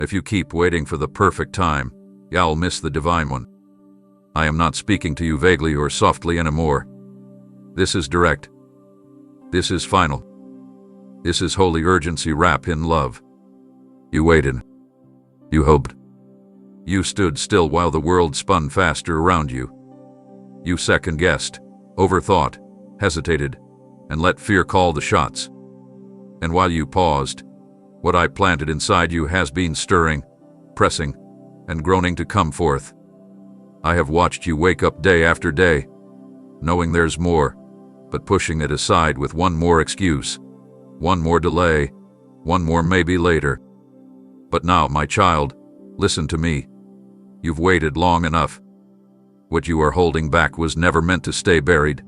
If you keep waiting for the perfect time, you'll miss the divine one. I am not speaking to you vaguely or softly anymore. This is direct. This is final. This is holy urgency wrapped in love. You waited. You hoped. You stood still while the world spun faster around you. You second-guessed, overthought, hesitated, and let fear call the shots. And while you paused, what I planted inside you has been stirring, pressing, and groaning to come forth. I have watched you wake up day after day, knowing there's more, but pushing it aside with one more excuse, one more delay, one more maybe later. But now, my child, listen to me. You've waited long enough. What you are holding back was never meant to stay buried.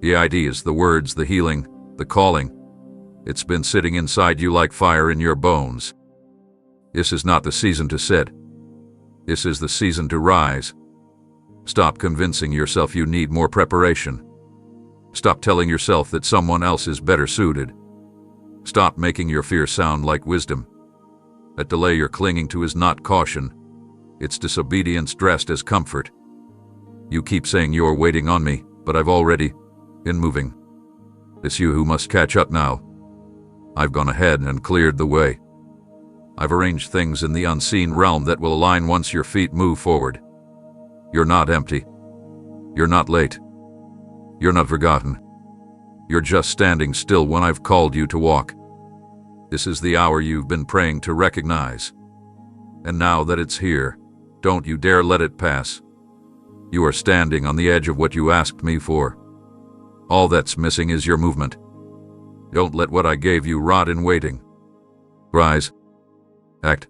The ideas, the words, the healing, the calling, it's been sitting inside you like fire in your bones. This is not the season to sit. This is the season to rise. Stop convincing yourself you need more preparation. Stop telling yourself that someone else is better suited. Stop making your fear sound like wisdom. That delay you're clinging to is not caution. It's disobedience dressed as comfort. You keep saying you're waiting on me, but I've already been moving. It's you who must catch up now. I've gone ahead and cleared the way. I've arranged things in the unseen realm that will align once your feet move forward. You're not empty. You're not late. You're not forgotten. You're just standing still when I've called you to walk. This is the hour you've been praying to recognize. And now that it's here, don't you dare let it pass. You are standing on the edge of what you asked me for. All that's missing is your movement. Don't let what I gave you rot in waiting. Rise. Act.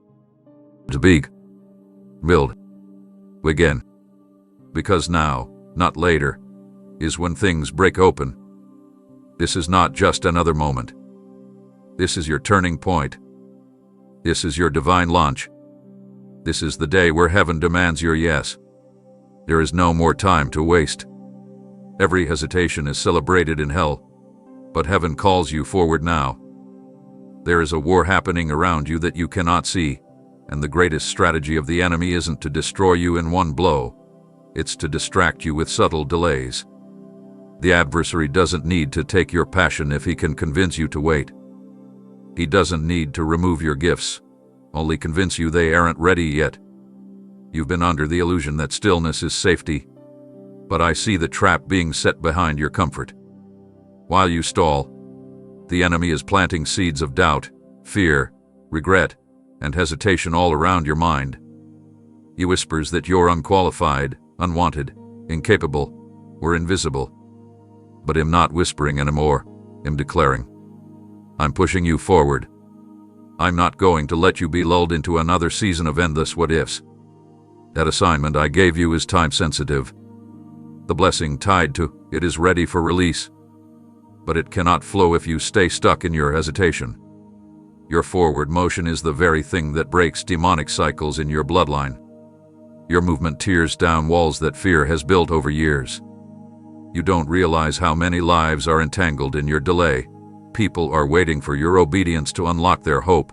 Speak. Build. Begin. Because now, not later, is when things break open. This is not just another moment. This is your turning point. This is your divine launch. This is the day where heaven demands your yes. There is no more time to waste. Every hesitation is celebrated in hell, but heaven calls you forward now. There is a war happening around you that you cannot see, and the greatest strategy of the enemy isn't to destroy you in one blow. It's to distract you with subtle delays. The adversary doesn't need to take your passion if he can convince you to wait. He doesn't need to remove your gifts, only convince you they aren't ready yet. You've been under the illusion that stillness is safety, but I see the trap being set behind your comfort. While you stall, the enemy is planting seeds of doubt, fear, regret, and hesitation all around your mind. He whispers that you're unqualified, unwanted, incapable, or invisible. But I'm not whispering anymore. I'm declaring. I'm pushing you forward. I'm not going to let you be lulled into another season of endless what-ifs. That assignment I gave you is time-sensitive. The blessing tied to it is ready for release. But it cannot flow if you stay stuck in your hesitation. Your forward motion is the very thing that breaks demonic cycles in your bloodline. Your movement tears down walls that fear has built over years. You don't realize how many lives are entangled in your delay. People are waiting for your obedience to unlock their hope.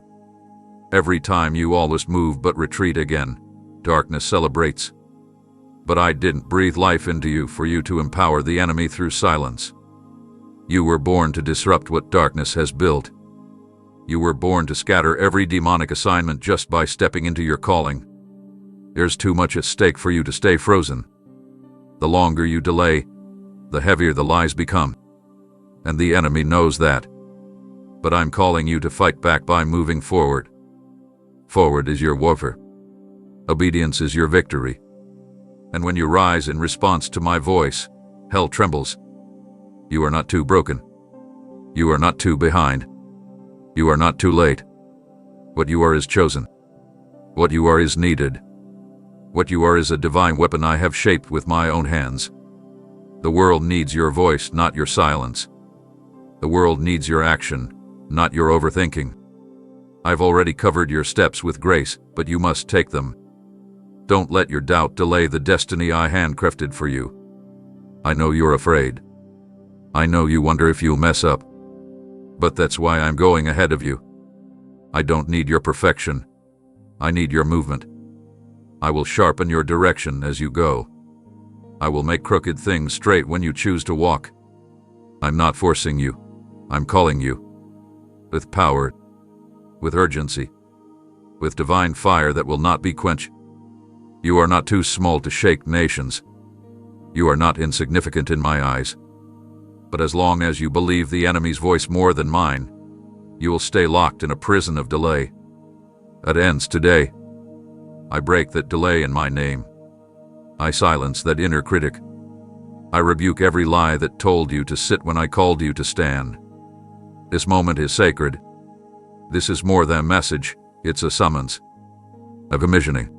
Every time you almost move but retreat again, darkness celebrates. But I didn't breathe life into you for you to empower the enemy through silence. You were born to disrupt what darkness has built. You were born to scatter every demonic assignment just by stepping into your calling. There's too much at stake for you to stay frozen. The longer you delay, the heavier the lies become. And the enemy knows that. But I'm calling you to fight back by moving forward. Forward is your warfare. Obedience is your victory. And when you rise in response to my voice, hell trembles. You are not too broken. You are not too behind. You are not too late. What you are is chosen. What you are is needed. What you are is a divine weapon I have shaped with my own hands. The world needs your voice, not your silence. The world needs your action, not your overthinking. I've already covered your steps with grace, but you must take them. Don't let your doubt delay the destiny I handcrafted for you. I know you're afraid. I know you wonder if you'll mess up. But that's why I'm going ahead of you. I don't need your perfection. I need your movement. I will sharpen your direction as you go. I will make crooked things straight when you choose to walk. I'm not forcing you. I'm calling you. With power, with urgency, with divine fire that will not be quenched. You are not too small to shake nations. You are not insignificant in my eyes. But as long as you believe the enemy's voice more than mine, you will stay locked in a prison of delay. It ends today. I break that delay in my name. I silence that inner critic. I rebuke every lie that told you to sit when I called you to stand. This moment is sacred. This is more than a message, it's a summons. A commissioning.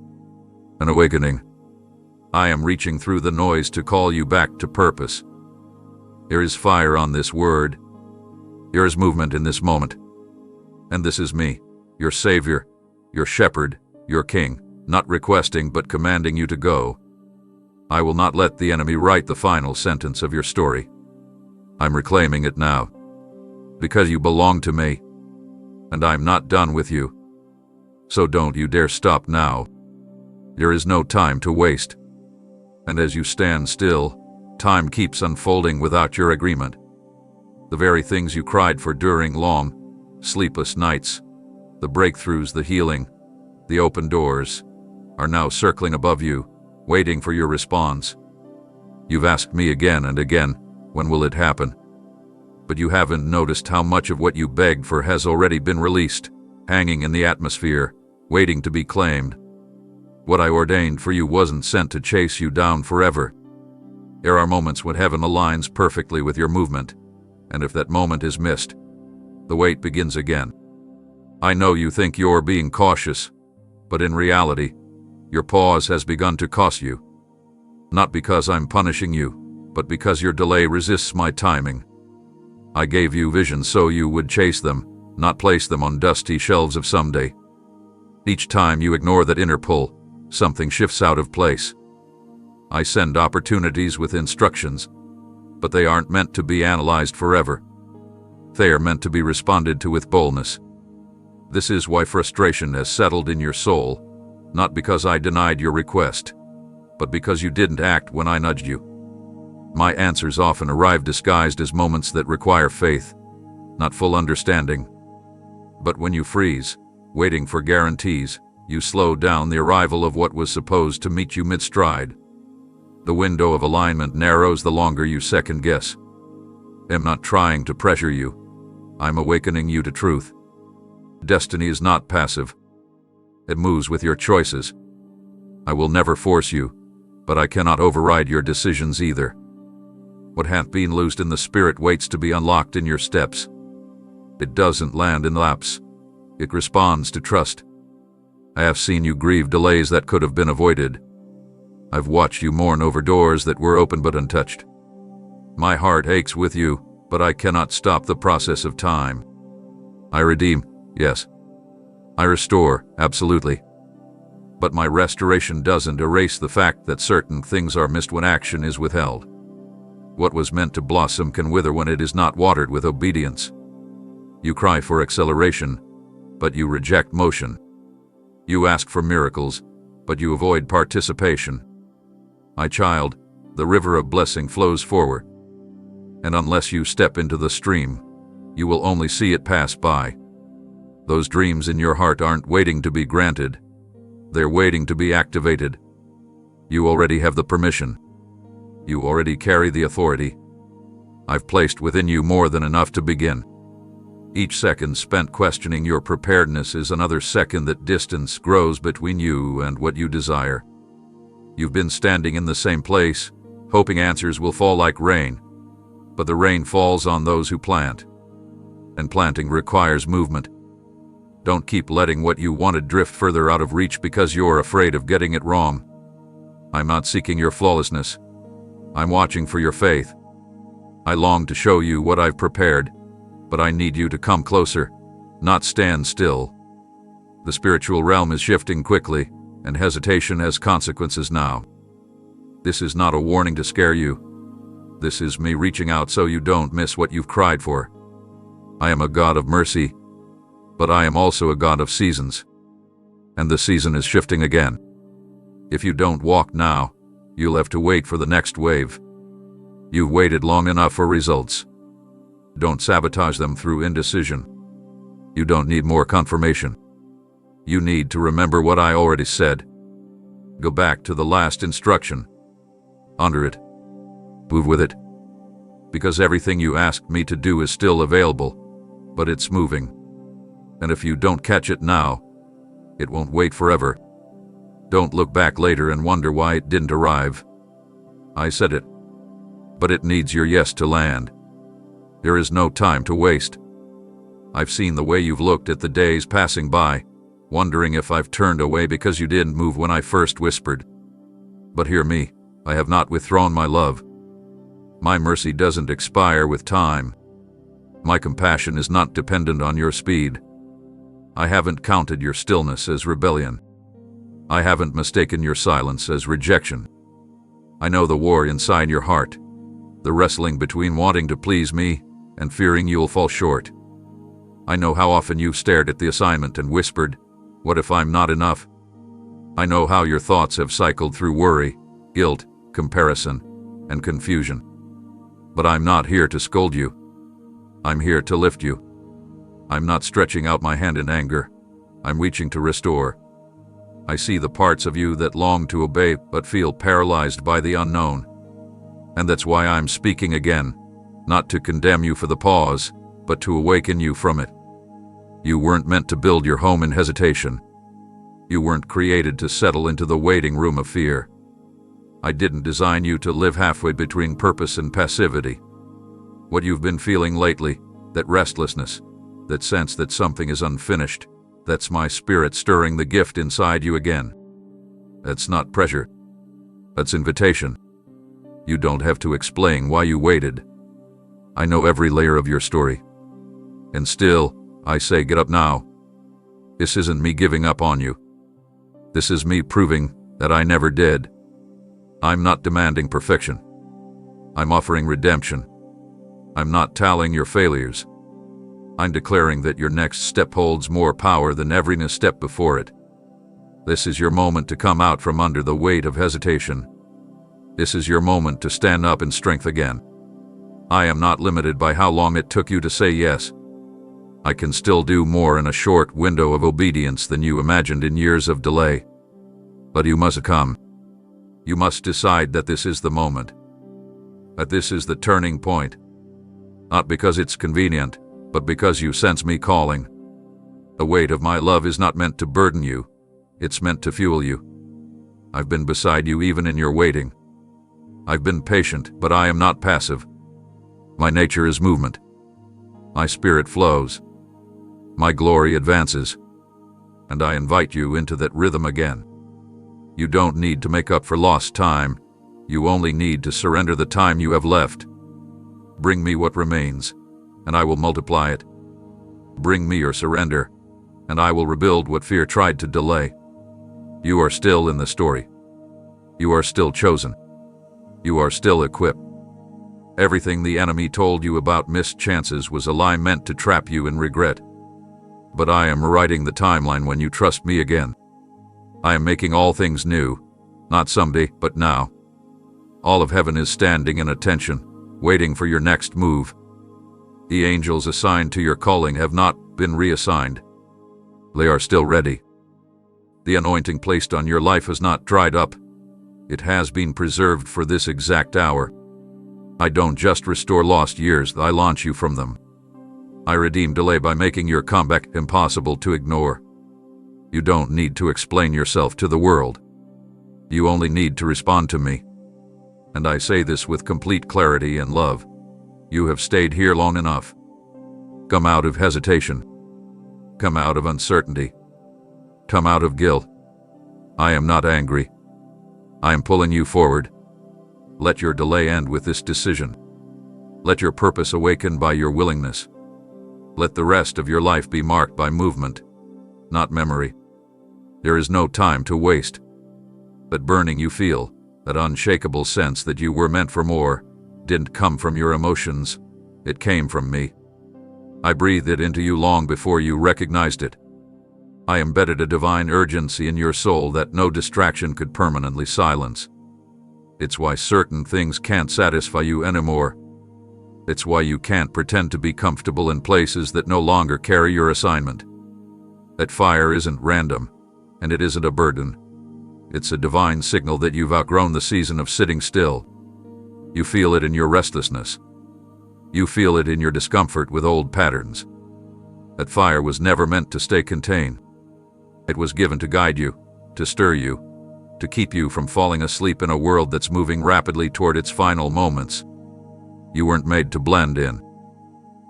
An awakening. I am reaching through the noise to call you back to purpose. There is fire on this word. There is movement in this moment. And this is me, your Savior, your Shepherd, your King, not requesting but commanding you to go. I will not let the enemy write the final sentence of your story. I'm reclaiming it now. Because you belong to me. And I'm not done with you. So don't you dare stop now. There is no time to waste. And as you stand still, time keeps unfolding without your agreement. The very things you cried for during long, sleepless nights, the breakthroughs, the healing, the open doors, are now circling above you, waiting for your response. You've asked me again and again, when will it happen? But you haven't noticed how much of what you begged for has already been released, hanging in the atmosphere, waiting to be claimed. What I ordained for you wasn't sent to chase you down forever. There are moments when heaven aligns perfectly with your movement, and if that moment is missed, the wait begins again. I know you think you're being cautious, but in reality, your pause has begun to cost you. Not because I'm punishing you, but because your delay resists my timing. I gave you visions so you would chase them, not place them on dusty shelves of someday. Each time you ignore that inner pull, something shifts out of place. I send opportunities with instructions, but they aren't meant to be analyzed forever. They are meant to be responded to with boldness. This is why frustration has settled in your soul, not because I denied your request, but because you didn't act when I nudged you. My answers often arrive disguised as moments that require faith, not full understanding. But when you freeze, waiting for guarantees, you slow down the arrival of what was supposed to meet you mid-stride. The window of alignment narrows the longer you second-guess. I'm not trying to pressure you. I'm awakening you to truth. Destiny is not passive. It moves with your choices. I will never force you, but I cannot override your decisions either. What hath been loosed in the spirit waits to be unlocked in your steps. It doesn't land in laps. It responds to trust. I have seen you grieve delays that could have been avoided. I've watched you mourn over doors that were open but untouched. My heart aches with you, but I cannot stop the process of time. I redeem, yes. I restore, absolutely. But my restoration doesn't erase the fact that certain things are missed when action is withheld. What was meant to blossom can wither when it is not watered with obedience. You cry for acceleration, but you reject motion. You ask for miracles, but you avoid participation. My child, the river of blessing flows forward. And unless you step into the stream, you will only see it pass by. Those dreams in your heart aren't waiting to be granted. They're waiting to be activated. You already have the permission. You already carry the authority. I've placed within you more than enough to begin. Each second spent questioning your preparedness is another second that distance grows between you and what you desire. You've been standing in the same place, hoping answers will fall like rain. But the rain falls on those who plant. And planting requires movement. Don't keep letting what you wanted drift further out of reach because you're afraid of getting it wrong. I'm not seeking your flawlessness. I'm watching for your faith. I long to show you what I've prepared, but I need you to come closer, not stand still. The spiritual realm is shifting quickly, and hesitation has consequences now. This is not a warning to scare you. This is me reaching out so you don't miss what you've cried for. I am a God of mercy, but I am also a God of seasons. and the season is shifting again. If you don't walk now, you'll have to wait for the next wave. You've waited long enough for results. Don't sabotage them through indecision. You don't need more confirmation. You need to remember what I already said. Go back to the last instruction. Honor it. Move with it. Because everything you asked me to do is still available, but it's moving. And if you don't catch it now, it won't wait forever. Don't look back later and wonder why it didn't arrive. I said it. But it needs your yes to land. There is no time to waste. I've seen the way you've looked at the days passing by, wondering if I've turned away because you didn't move when I first whispered. But hear me, I have not withdrawn my love. My mercy doesn't expire with time. My compassion is not dependent on your speed. I haven't counted your stillness as rebellion. I haven't mistaken your silence as rejection. I know the war inside your heart, the wrestling between wanting to please me and fearing you'll fall short. I know how often you've stared at the assignment and whispered, "What if I'm not enough?" I know how your thoughts have cycled through worry, guilt, comparison, and confusion. But I'm not here to scold you. I'm here to lift you. I'm not stretching out my hand in anger. I'm reaching to restore. I see the parts of you that long to obey but feel paralyzed by the unknown. And that's why I'm speaking again, not to condemn you for the pause, but to awaken you from it. You weren't meant to build your home in hesitation. You weren't created to settle into the waiting room of fear. I didn't design you to live halfway between purpose and passivity. What you've been feeling lately, that restlessness, that sense that something is unfinished, that's my spirit stirring the gift inside you again. That's not pressure. That's invitation. You don't have to explain why you waited. I know every layer of your story. And still, I say get up now. This isn't me giving up on you. This is me proving that I never did. I'm not demanding perfection. I'm offering redemption. I'm not tallying your failures. I'm declaring that your next step holds more power than every step before it. This is your moment to come out from under the weight of hesitation. This is your moment to stand up in strength again. I am not limited by how long it took you to say yes. I can still do more in a short window of obedience than you imagined in years of delay. But you must come. You must decide that this is the moment. That this is the turning point. Not because it's convenient, but because you sense me calling. The weight of my love is not meant to burden you. It's meant to fuel you. I've been beside you even in your waiting. I've been patient, but I am not passive. My nature is movement. My spirit flows. My glory advances. And I invite you into that rhythm again. You don't need to make up for lost time. You only need to surrender the time you have left. Bring me what remains, and I will multiply it. Bring me your surrender, and I will rebuild what fear tried to delay. You are still in the story. You are still chosen. You are still equipped. Everything the enemy told you about missed chances was a lie meant to trap you in regret. But I am rewriting the timeline when you trust me again. I am making all things new, not someday, but now. All of heaven is standing in attention, waiting for your next move. The angels assigned to your calling have not been reassigned. They are still ready. The anointing placed on your life has not dried up. It has been preserved for this exact hour. I don't just restore lost years, I launch you from them. I redeem delay by making your comeback impossible to ignore. You don't need to explain yourself to the world. You only need to respond to me. And I say this with complete clarity and love. You have stayed here long enough. Come out of hesitation. Come out of uncertainty. Come out of guilt. I am not angry. I am pulling you forward. Let your delay end with this decision. Let your purpose awaken by your willingness. Let the rest of your life be marked by movement, not memory. There is no time to waste. That burning you feel, that unshakable sense that you were meant for more, didn't come from your emotions. It came from me. I breathed it into you long before you recognized it. I embedded a divine urgency in your soul that no distraction could permanently silence. It's why certain things can't satisfy you anymore. It's why you can't pretend to be comfortable in places that no longer carry your assignment. That fire isn't random, and it isn't a burden. It's a divine signal that you've outgrown the season of sitting still. You feel it in your restlessness. You feel it in your discomfort with old patterns. That fire was never meant to stay contained. It was given to guide you, to stir you, to keep you from falling asleep in a world that's moving rapidly toward its final moments. You weren't made to blend in.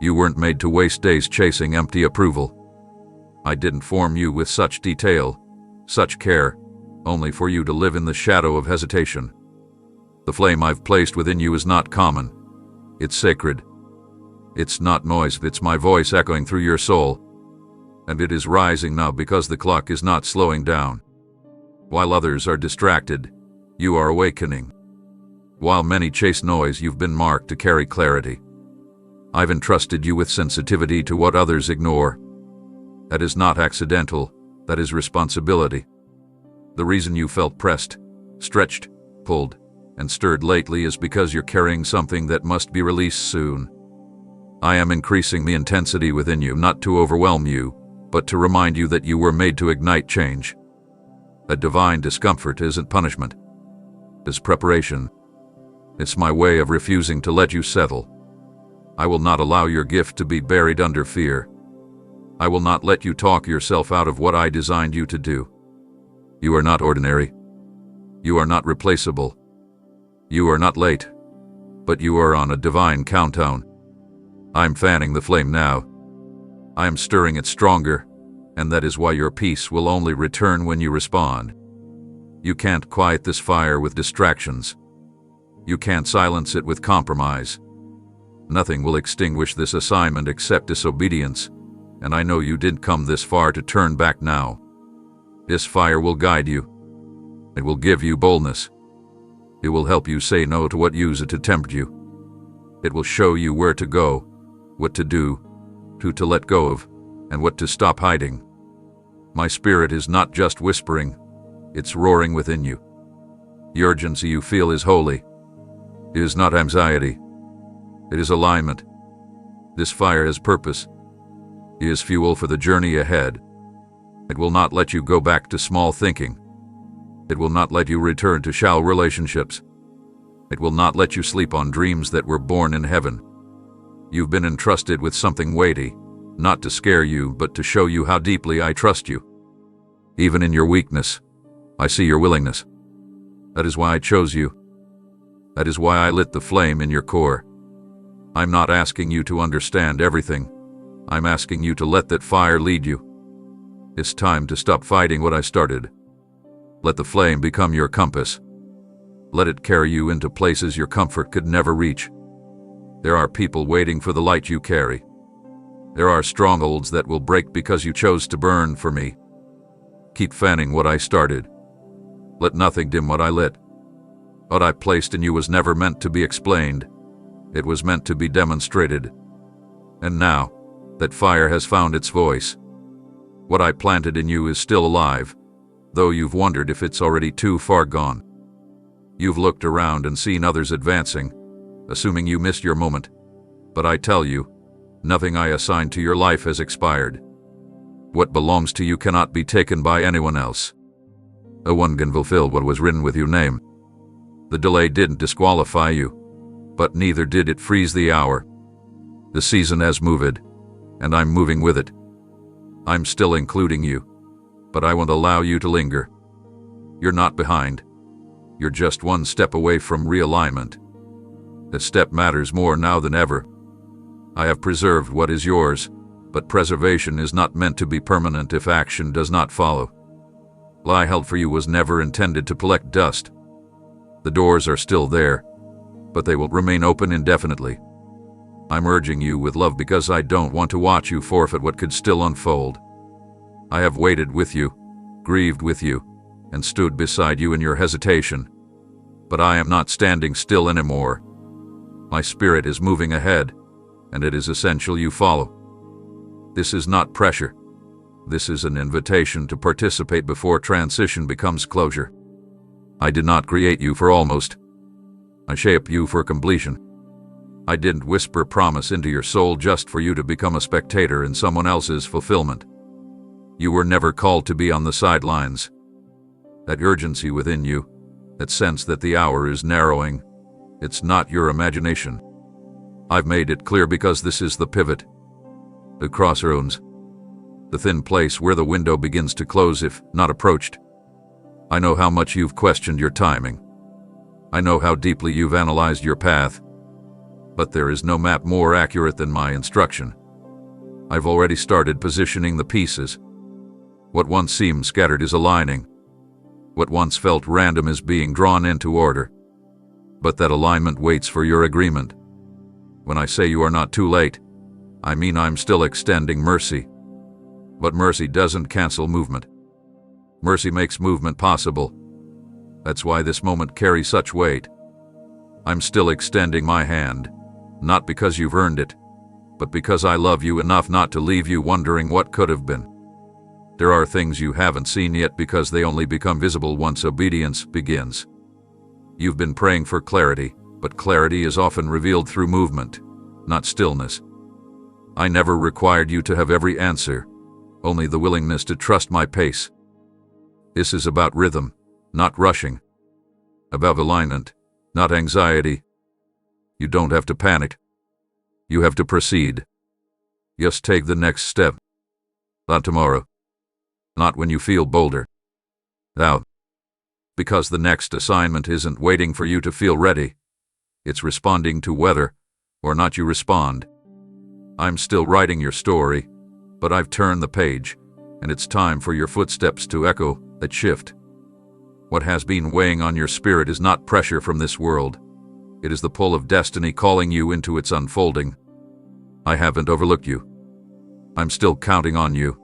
You weren't made to waste days chasing empty approval. I didn't form you with such detail, such care, only for you to live in the shadow of hesitation. The flame I've placed within you is not common. It's sacred. It's not noise, it's my voice echoing through your soul. And it is rising now because the clock is not slowing down. While others are distracted, you are awakening. While many chase noise, you've been marked to carry clarity. I've entrusted you with sensitivity to what others ignore. That is not accidental, that is responsibility. The reason you felt pressed, stretched, pulled, and stirred lately is because you're carrying something that must be released soon. I am increasing the intensity within you, not to overwhelm you, but to remind you that you were made to ignite change. A divine discomfort isn't punishment. It's preparation. It's my way of refusing to let you settle. I will not allow your gift to be buried under fear. I will not let you talk yourself out of what I designed you to do. You are not ordinary. You are not replaceable. You are not late, but you are on a divine countdown. I'm fanning the flame now. I am stirring it stronger, and that is why your peace will only return when you respond. You can't quiet this fire with distractions. You can't silence it with compromise. Nothing will extinguish this assignment except disobedience, and I know you didn't come this far to turn back now. This fire will guide you. It will give you boldness. It will help you say no to what used to tempt you. It will show you where to go, what to do, who to let go of, and what to stop hiding. My spirit is not just whispering, it's roaring within you. The urgency you feel is holy. It is not anxiety. It is alignment. This fire has purpose. It is fuel for the journey ahead. It will not let you go back to small thinking. It will not let you return to shallow relationships. It will not let you sleep on dreams that were born in heaven. You've been entrusted with something weighty, not to scare you, but to show you how deeply I trust you. Even in your weakness, I see your willingness. That is why I chose you. That is why I lit the flame in your core. I'm not asking you to understand everything. I'm asking you to let that fire lead you. It's time to stop fighting what I started. Let the flame become your compass. Let it carry you into places your comfort could never reach. There are people waiting for the light you carry. There are strongholds that will break because you chose to burn for me. Keep fanning what I started. Let nothing dim what I lit. What I placed in you was never meant to be explained. It was meant to be demonstrated. And now, that fire has found its voice. What I planted in you is still alive, though you've wondered if it's already too far gone. You've looked around and seen others advancing, assuming you missed your moment. But I tell you, nothing I assigned to your life has expired. What belongs to you cannot be taken by anyone else. No one can fulfill what was written with your name. The delay didn't disqualify you, but neither did it freeze the hour. The season has moved, and I'm moving with it. I'm still including you, but I won't allow you to linger. You're not behind. You're just one step away from realignment. The step matters more now than ever. I have preserved what is yours, but preservation is not meant to be permanent if action does not follow. What I held for you was never intended to collect dust. The doors are still there, but they will remain open indefinitely. I'm urging you with love because I don't want to watch you forfeit what could still unfold. I have waited with you, grieved with you, and stood beside you in your hesitation. But I am not standing still anymore. My spirit is moving ahead, and it is essential you follow. This is not pressure. This is an invitation to participate before transition becomes closure. I did not create you for almost. I shape you for completion. I didn't whisper promise into your soul just for you to become a spectator in someone else's fulfillment. You were never called to be on the sidelines. That urgency within you, that sense that the hour is narrowing, it's not your imagination. I've made it clear because this is the pivot, the crossroads, the thin place where the window begins to close if not approached. I know how much you've questioned your timing. I know how deeply you've analyzed your path. But there is no map more accurate than my instruction. I've already started positioning the pieces. What once seemed scattered is aligning. What once felt random is being drawn into order. But that alignment waits for your agreement. When I say you are not too late, I mean I'm still extending mercy. But mercy doesn't cancel movement. Mercy makes movement possible. That's why this moment carries such weight. I'm still extending my hand, not because you've earned it, but because I love you enough not to leave you wondering what could have been. There are things you haven't seen yet because they only become visible once obedience begins. You've been praying for clarity, but clarity is often revealed through movement, not stillness. I never required you to have every answer, only the willingness to trust my pace. This is about rhythm, not rushing. About alignment, not anxiety. You don't have to panic. You have to proceed. Just take the next step. Not tomorrow. Not when you feel bolder. Now. Because the next assignment isn't waiting for you to feel ready. It's responding to whether or not you respond. I'm still writing your story, but I've turned the page, and it's time for your footsteps to echo that shift. What has been weighing on your spirit is not pressure from this world. It is the pull of destiny calling you into its unfolding. I haven't overlooked you. I'm still counting on you.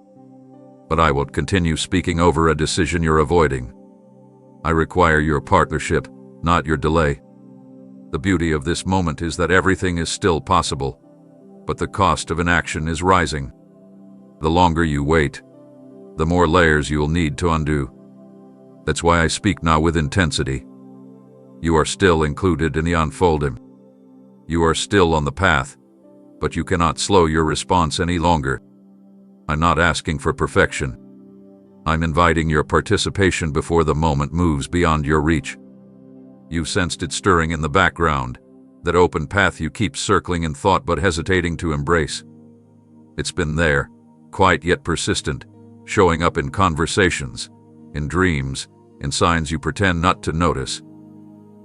But I won't continue speaking over a decision you're avoiding. I require your partnership, not your delay. The beauty of this moment is that everything is still possible, but the cost of inaction is rising. The longer you wait, the more layers you'll need to undo. That's why I speak now with intensity. You are still included in the unfolding. You are still on the path, but you cannot slow your response any longer. I'm not asking for perfection. I'm inviting your participation before the moment moves beyond your reach. You've sensed it stirring in the background, that open path you keep circling in thought but hesitating to embrace. It's been there, quiet yet persistent, showing up in conversations, in dreams, in signs you pretend not to notice.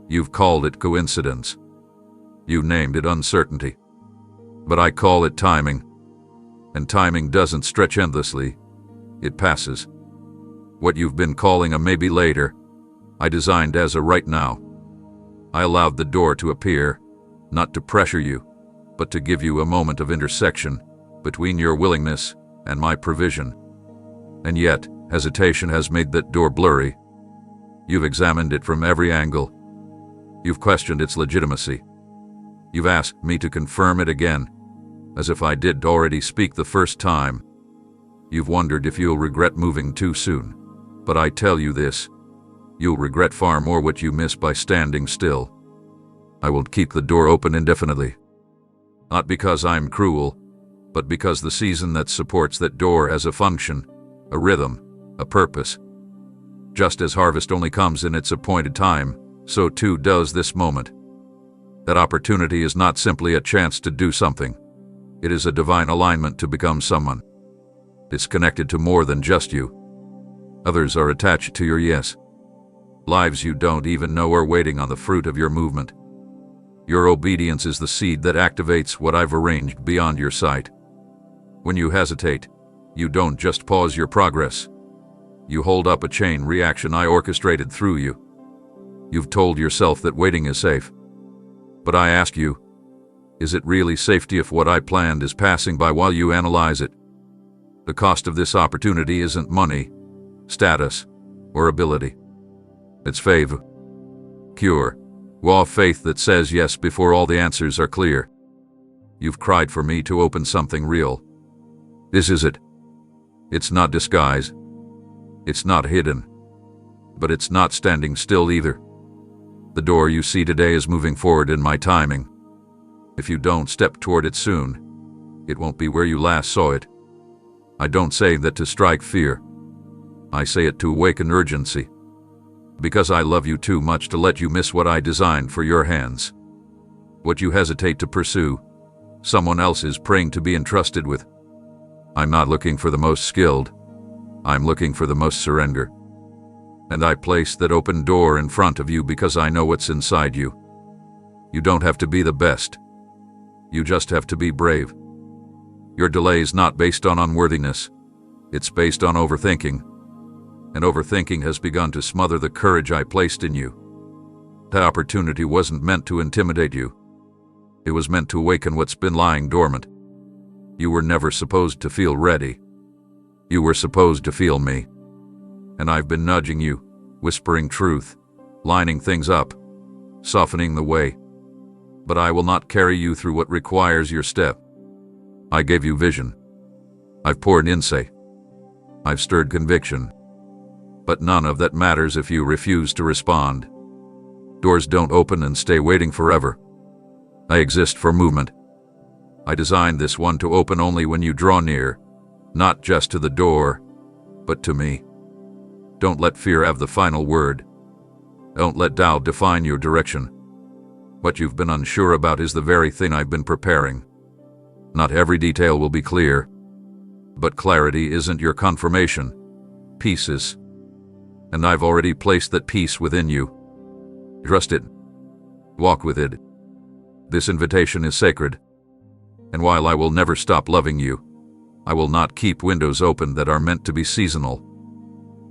You've called it coincidence. You named it uncertainty. But I call it timing. And timing doesn't stretch endlessly. It passes. What you've been calling a maybe later, I designed as a right now. I allowed the door to appear, not to pressure you, but to give you a moment of intersection between your willingness and my provision. And yet, hesitation has made that door blurry. You've examined it from every angle. You've questioned its legitimacy. You've asked me to confirm it again, as if I did already speak the first time. You've wondered if you'll regret moving too soon. But I tell you this, you'll regret far more what you miss by standing still. I will keep the door open indefinitely. Not because I'm cruel, but because the season that supports that door has a function, a rhythm, a purpose. Just as harvest only comes in its appointed time, so too does this moment. That opportunity is not simply a chance to do something. It is a divine alignment to become someone. It's connected to more than just you. Others are attached to your yes. Lives you don't even know are waiting on the fruit of your movement. Your obedience is the seed that activates what I've arranged beyond your sight. When you hesitate, you don't just pause your progress. You hold up a chain reaction I orchestrated through you. You've told yourself that waiting is safe. But I ask you, is it really safety if what I planned is passing by while you analyze it? The cost of this opportunity isn't money, status, or ability. It's favor. Cure. Raw faith that says yes before all the answers are clear. You've cried for me to open something real. This is it. It's not disguise. It's not hidden. But it's not standing still either. The door you see today is moving forward in my timing. If you don't step toward it soon, it won't be where you last saw it. I don't say that to strike fear. I say it to awaken urgency. Because I love you too much to let you miss what I designed for your hands. What you hesitate to pursue, someone else is praying to be entrusted with. I'm not looking for the most skilled. I'm looking for the most surrender. And I place that open door in front of you because I know what's inside you. You don't have to be the best. You just have to be brave. Your delay is not based on unworthiness. It's based on overthinking. And overthinking has begun to smother the courage I placed in you. The opportunity wasn't meant to intimidate you. It was meant to awaken what's been lying dormant. You were never supposed to feel ready. You were supposed to feel me. And I've been nudging you, whispering truth, lining things up, softening the way. But I will not carry you through what requires your step. I gave you vision. I've poured insight. I've stirred conviction. But none of that matters if you refuse to respond. Doors don't open and stay waiting forever. I exist for movement. I designed this one to open only when you draw near, not just to the door, but to me. Don't let fear have the final word. Don't let doubt define your direction. What you've been unsure about is the very thing I've been preparing. Not every detail will be clear, but clarity isn't your confirmation. Peace is. And I've already placed that peace within you. Trust it. Walk with it. This invitation is sacred. And while I will never stop loving you, I will not keep windows open that are meant to be seasonal.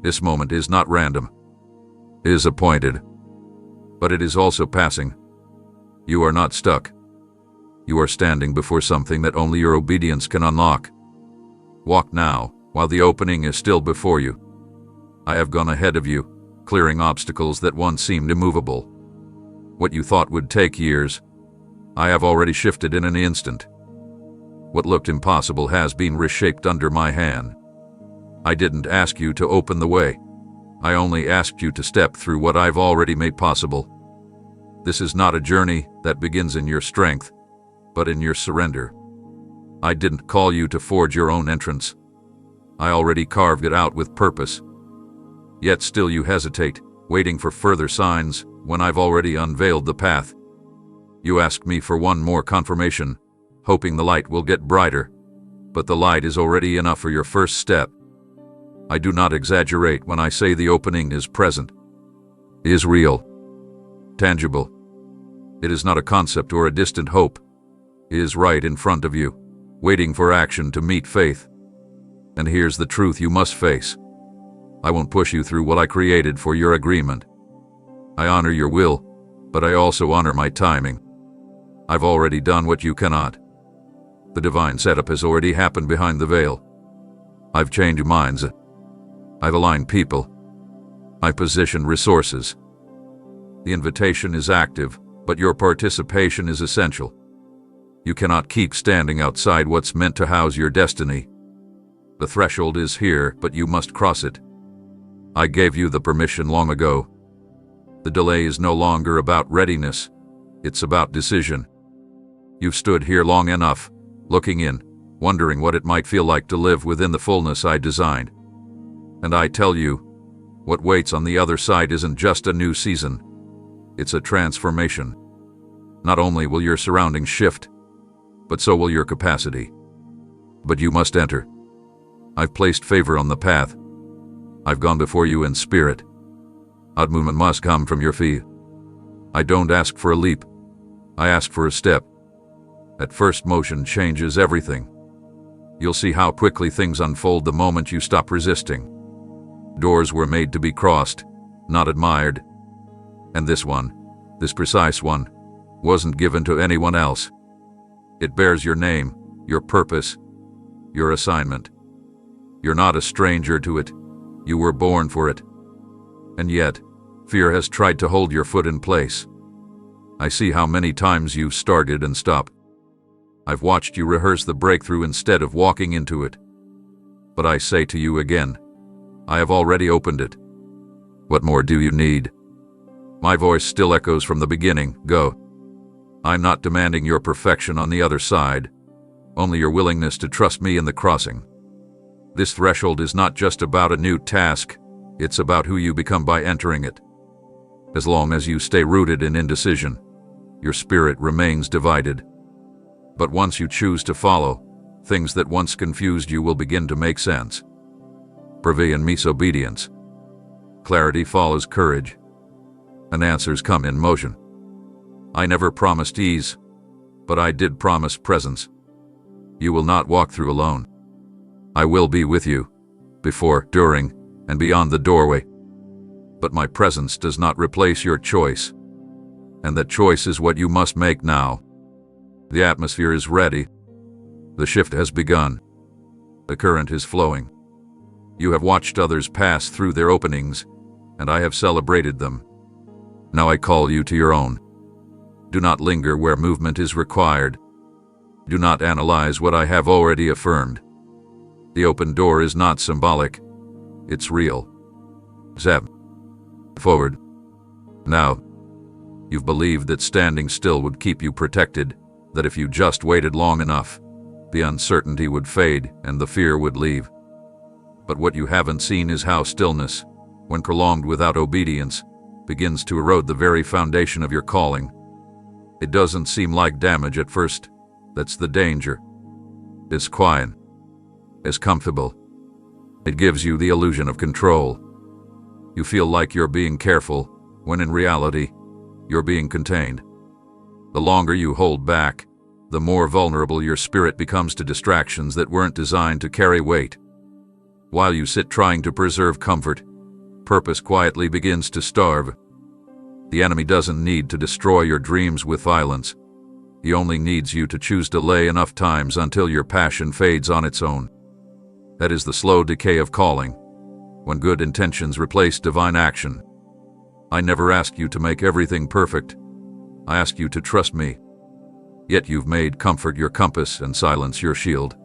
This moment is not random. It is appointed. But it is also passing. You are not stuck. You are standing before something that only your obedience can unlock. Walk now, while the opening is still before you. I have gone ahead of you, clearing obstacles that once seemed immovable. What you thought would take years, I have already shifted in an instant. What looked impossible has been reshaped under my hand. I didn't ask you to open the way. I only asked you to step through what I've already made possible. This is not a journey that begins in your strength, but in your surrender. I didn't call you to forge your own entrance. I already carved it out with purpose. Yet still you hesitate, waiting for further signs when I've already unveiled the path. You ask me for one more confirmation, hoping the light will get brighter, but the light is already enough for your first step. I do not exaggerate when I say the opening is present. It is real, tangible. It is not a concept or a distant hope. It is right in front of you, waiting for action to meet faith. And here's the truth you must face. I won't push you through what I created for your agreement. I honor your will, but I also honor my timing. I've already done what you cannot. The divine setup has already happened behind the veil. I've changed minds. I've aligned people. I've positioned resources. The invitation is active, but your participation is essential. You cannot keep standing outside what's meant to house your destiny. The threshold is here, but you must cross it. I gave you the permission long ago. The delay is no longer about readiness. It's about decision. You've stood here long enough, looking in, wondering what it might feel like to live within the fullness I designed. And I tell you, what waits on the other side isn't just a new season. It's a transformation. Not only will your surroundings shift, but so will your capacity. But you must enter. I've placed favor on the path. I've gone before you in spirit. Odd movement must come from your feet. I don't ask for a leap. I ask for a step. That first motion changes everything. You'll see how quickly things unfold the moment you stop resisting. Doors were made to be crossed, not admired. And this one, this precise one, wasn't given to anyone else. It bears your name, your purpose, your assignment. You're not a stranger to it. You were born for it. And yet, fear has tried to hold your foot in place. I see how many times you've started and stopped. I've watched you rehearse the breakthrough instead of walking into it. But I say to you again, I have already opened it. What more do you need? My voice still echoes from the beginning, go. I'm not demanding your perfection on the other side, only your willingness to trust me in the crossing. This threshold is not just about a new task, it's about who you become by entering it. As long as you stay rooted in indecision, your spirit remains divided. But once you choose to follow, things that once confused you will begin to make sense. Pravi and means obedience. Clarity follows courage, and answers come in motion. I never promised ease, but I did promise presence. You will not walk through alone. I will be with you, before, during, and beyond the doorway. But my presence does not replace your choice, and that choice is what you must make now. The atmosphere is ready. The shift has begun. The current is flowing. You have watched others pass through their openings, and I have celebrated them. Now I call you to your own. Do not linger where movement is required. Do not analyze what I have already affirmed. The open door is not symbolic. It's real. Step forward. Now. You've believed that standing still would keep you protected, that if you just waited long enough, the uncertainty would fade and the fear would leave. But what you haven't seen is how stillness, when prolonged without obedience, begins to erode the very foundation of your calling. It doesn't seem like damage at first. That's the danger. It's quiet. It's comfortable. It gives you the illusion of control. You feel like you're being careful, when in reality, you're being contained. The longer you hold back, the more vulnerable your spirit becomes to distractions that weren't designed to carry weight. While you sit trying to preserve comfort, purpose quietly begins to starve. The enemy doesn't need to destroy your dreams with violence. He only needs you to choose delay enough times until your passion fades on its own. That is the slow decay of calling, when good intentions replace divine action. I never ask you to make everything perfect. I ask you to trust me. Yet you've made comfort your compass and silence your shield.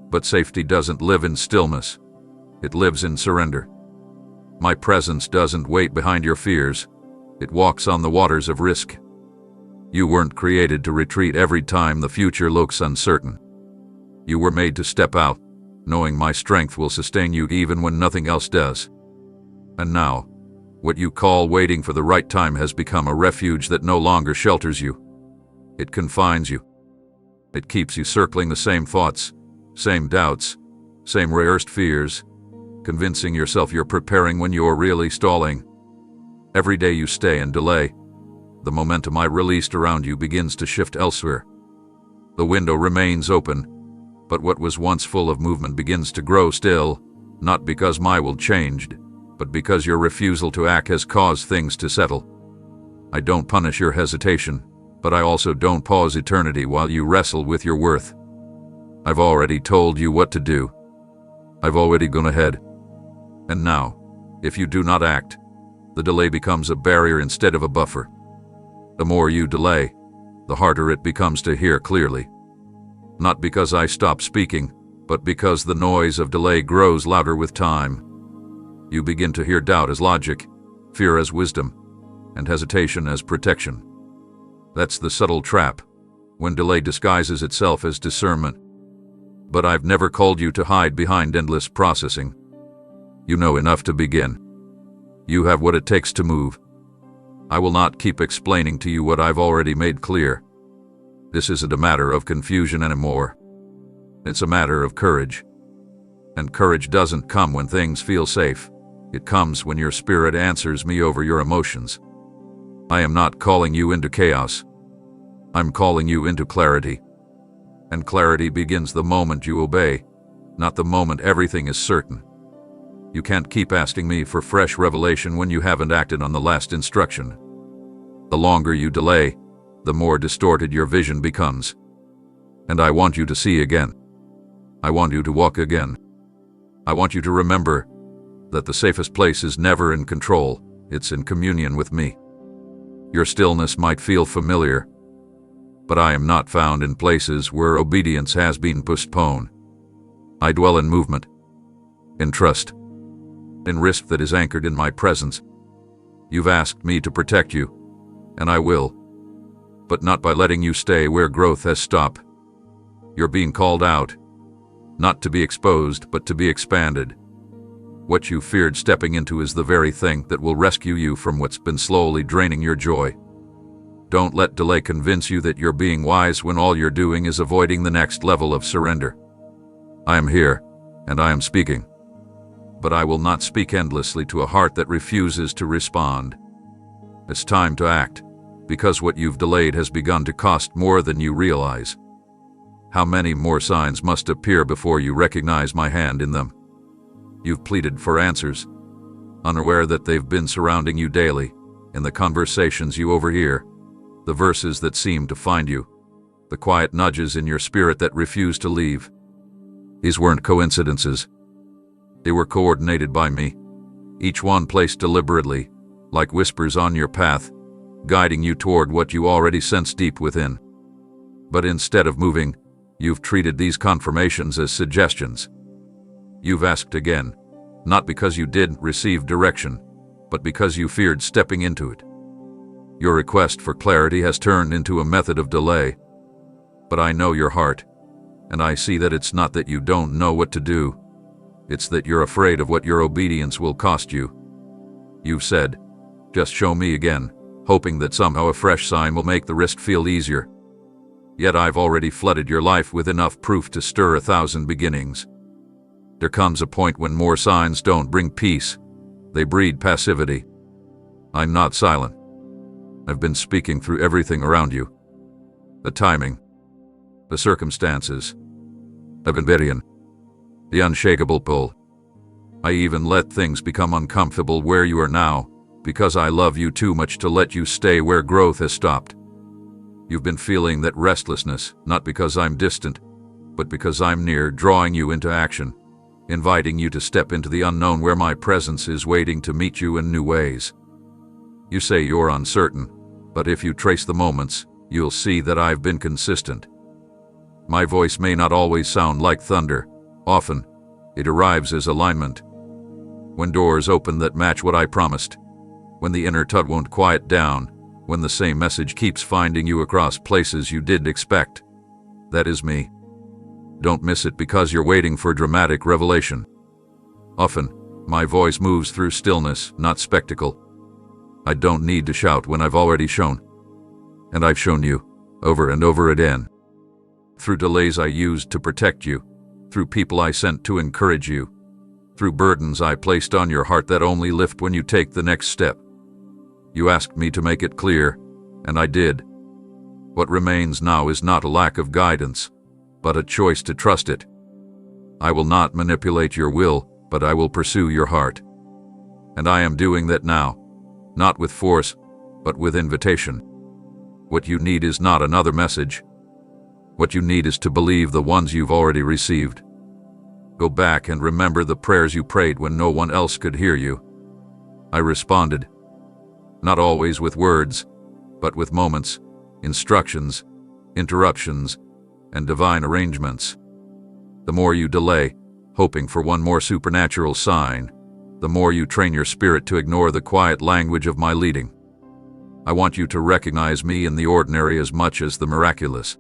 But safety doesn't live in stillness. It lives in surrender. My presence doesn't wait behind your fears. It walks on the waters of risk. You weren't created to retreat every time the future looks uncertain. You were made to step out, knowing my strength will sustain you even when nothing else does. And now, what you call waiting for the right time has become a refuge that no longer shelters you. It confines you. It keeps you circling the same thoughts, same doubts, same rehearsed fears, convincing yourself you're preparing when you're really stalling. Every day you stay and delay, the momentum I released around you begins to shift elsewhere. The window remains open, but what was once full of movement begins to grow still, not because my will changed, but because your refusal to act has caused things to settle. I don't punish your hesitation, but I also don't pause eternity while you wrestle with your worth. I've already told you what to do. I've already gone ahead. And now, if you do not act, the delay becomes a barrier instead of a buffer. The more you delay, the harder it becomes to hear clearly. Not because I stop speaking, but because the noise of delay grows louder with time. You begin to hear doubt as logic, fear as wisdom, and hesitation as protection. That's the subtle trap, when delay disguises itself as discernment. But I've never called you to hide behind endless processing. You know enough to begin. You have what it takes to move. I will not keep explaining to you what I've already made clear. This isn't a matter of confusion anymore. It's a matter of courage. And courage doesn't come when things feel safe. It comes when your spirit answers me over your emotions. I am not calling you into chaos. I'm calling you into clarity. And clarity begins the moment you obey, not the moment everything is certain. You can't keep asking me for fresh revelation when you haven't acted on the last instruction. The longer you delay, the more distorted your vision becomes. And I want you to see again. I want you to walk again. I want you to remember that the safest place is never in control, it's in communion with me. Your stillness might feel familiar, but I am not found in places where obedience has been postponed. I dwell in movement, in trust, in risk that is anchored in my presence. You've asked me to protect you, and I will, but not by letting you stay where growth has stopped. You're being called out, not to be exposed, but to be expanded. What you feared stepping into is the very thing that will rescue you from what's been slowly draining your joy. Don't let delay convince you that you're being wise when all you're doing is avoiding the next level of surrender. I am here, and I am speaking. But I will not speak endlessly to a heart that refuses to respond. It's time to act, because what you've delayed has begun to cost more than you realize. How many more signs must appear before you recognize my hand in them? You've pleaded for answers, unaware that they've been surrounding you daily, in the conversations you overhear, the verses that seem to find you, the quiet nudges in your spirit that refuse to leave. These weren't coincidences. They were coordinated by me, each one placed deliberately, like whispers on your path, guiding you toward what you already sense deep within. But instead of moving, you've treated these confirmations as suggestions. You've asked again, not because you didn't receive direction, but because you feared stepping into it. Your request for clarity has turned into a method of delay. But I know your heart, and I see that it's not that you don't know what to do. It's that you're afraid of what your obedience will cost you. You've said, just show me again, hoping that somehow a fresh sign will make the risk feel easier. Yet I've already flooded your life with enough proof to stir 1,000 beginnings. There comes a point when more signs don't bring peace. They breed passivity. I'm not silent. I've been speaking through everything around you. The timing, the circumstances, the conviction, the unshakable pull. I even let things become uncomfortable where you are now, because I love you too much to let you stay where growth has stopped. You've been feeling that restlessness, not because I'm distant, but because I'm near, drawing you into action, inviting you to step into the unknown where my presence is waiting to meet you in new ways. You say you're uncertain, but if you trace the moments, you'll see that I've been consistent. My voice may not always sound like thunder. Often, it arrives as alignment. When doors open that match what I promised, when the inner tug won't quiet down, when the same message keeps finding you across places you didn't expect. That is me. Don't miss it because you're waiting for dramatic revelation. Often, my voice moves through stillness, not spectacle. I don't need to shout when I've already shown. And I've shown you, over and over again. Through delays I used to protect you, through people I sent to encourage you, through burdens I placed on your heart that only lift when you take the next step. You asked me to make it clear, and I did. What remains now is not a lack of guidance, but a choice to trust it. I will not manipulate your will, but I will pursue your heart. And I am doing that now, not with force, but with invitation. What you need is not another message. What you need is to believe the ones you've already received. Go back and remember the prayers you prayed when no one else could hear you. I responded. Not always with words, but with moments, instructions, interruptions, and divine arrangements. The more you delay, hoping for one more supernatural sign, the more you train your spirit to ignore the quiet language of my leading. I want you to recognize me in the ordinary as much as the miraculous.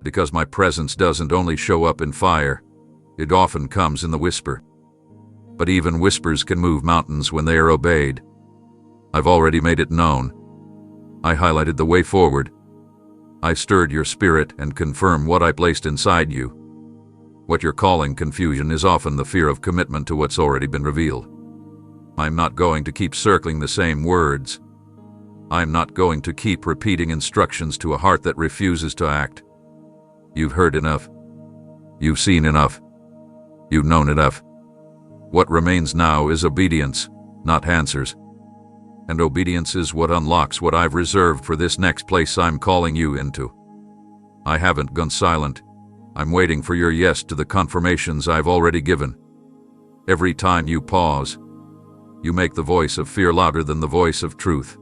Because my presence doesn't only show up in fire, it often comes in the whisper. But even whispers can move mountains when they are obeyed. I've already made it known. I highlighted the way forward. I stirred your spirit and confirmed what I placed inside you. What you're calling confusion is often the fear of commitment to what's already been revealed. I'm not going to keep circling the same words. I'm not going to keep repeating instructions to a heart that refuses to act. You've heard enough. You've seen enough. You've known enough. What remains now is obedience, not answers. And obedience is what unlocks what I've reserved for this next place I'm calling you into. I haven't gone silent. I'm waiting for your yes to the confirmations I've already given. Every time you pause, you make the voice of fear louder than the voice of truth.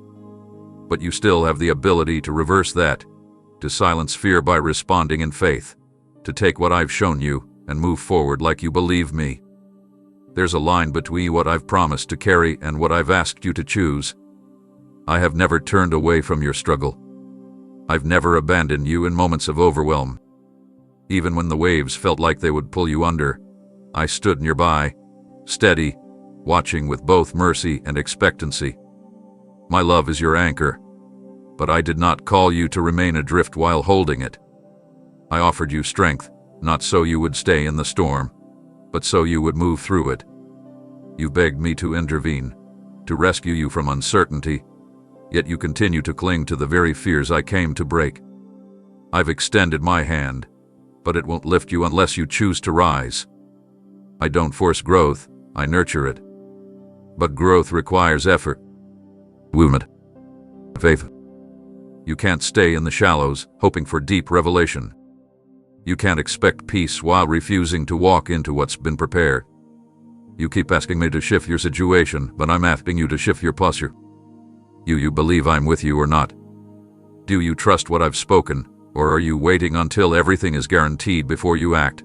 But you still have the ability to reverse that, to silence fear by responding in faith, to take what I've shown you and move forward like you believe me. There's a line between what I've promised to carry and what I've asked you to choose. I have never turned away from your struggle. I've never abandoned you in moments of overwhelm. Even when the waves felt like they would pull you under, I stood nearby, steady, watching with both mercy and expectancy. My love is your anchor, but I did not call you to remain adrift while holding it. I offered you strength, not so you would stay in the storm, but so you would move through it. You begged me to intervene, to rescue you from uncertainty, yet you continue to cling to the very fears I came to break. I've extended my hand, but it won't lift you unless you choose to rise. I don't force growth, I nurture it. But growth requires effort. Movement. Faith. You can't stay in the shallows, hoping for deep revelation. You can't expect peace while refusing to walk into what's been prepared. You keep asking me to shift your situation, but I'm asking you to shift your posture. You believe I'm with you or not? Do you trust what I've spoken, or are you waiting until everything is guaranteed before you act?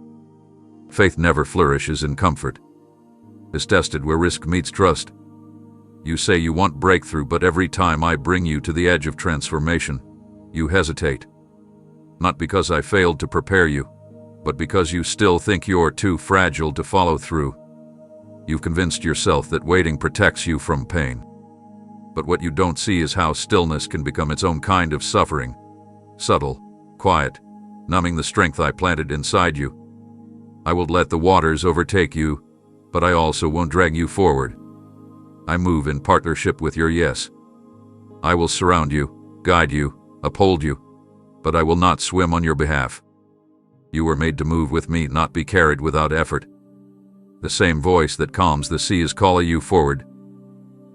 Faith never flourishes in comfort. It's tested where risk meets trust. You say you want breakthrough, but every time I bring you to the edge of transformation, you hesitate. Not because I failed to prepare you, but because you still think you're too fragile to follow through. You've convinced yourself that waiting protects you from pain. But what you don't see is how stillness can become its own kind of suffering. Subtle, quiet, numbing the strength I planted inside you. I will let the waters overtake you, but I also won't drag you forward. I move in partnership with your yes. I will surround you, guide you, uphold you, but I will not swim on your behalf. You were made to move with me, not be carried without effort. The same voice that calms the sea is calling you forward.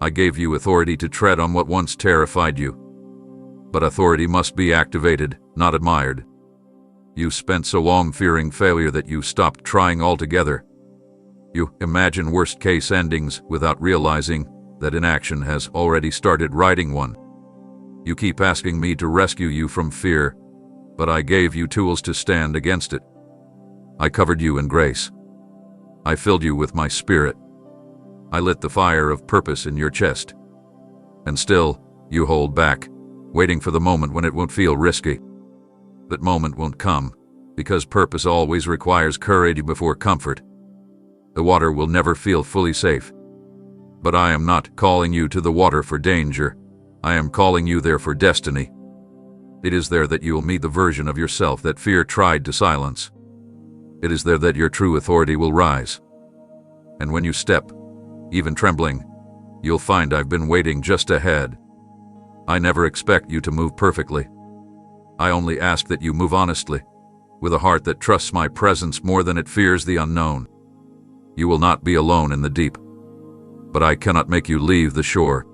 I gave you authority to tread on what once terrified you. But authority must be activated, not admired. You spent so long fearing failure that you stopped trying altogether. You imagine worst-case endings without realizing that inaction has already started writing one. You keep asking me to rescue you from fear, but I gave you tools to stand against it. I covered you in grace. I filled you with my spirit. I lit the fire of purpose in your chest. And still, you hold back, waiting for the moment when it won't feel risky. That moment won't come, because purpose always requires courage before comfort. The water will never feel fully safe. But I am not calling you to the water for danger. I am calling you there for destiny. It is there that you will meet the version of yourself that fear tried to silence. It is there that your true authority will rise. And when you step, even trembling, you'll find I've been waiting just ahead. I never expect you to move perfectly. I only ask that you move honestly, with a heart that trusts my presence more than it fears the unknown. You will not be alone in the deep, but I cannot make you leave the shore.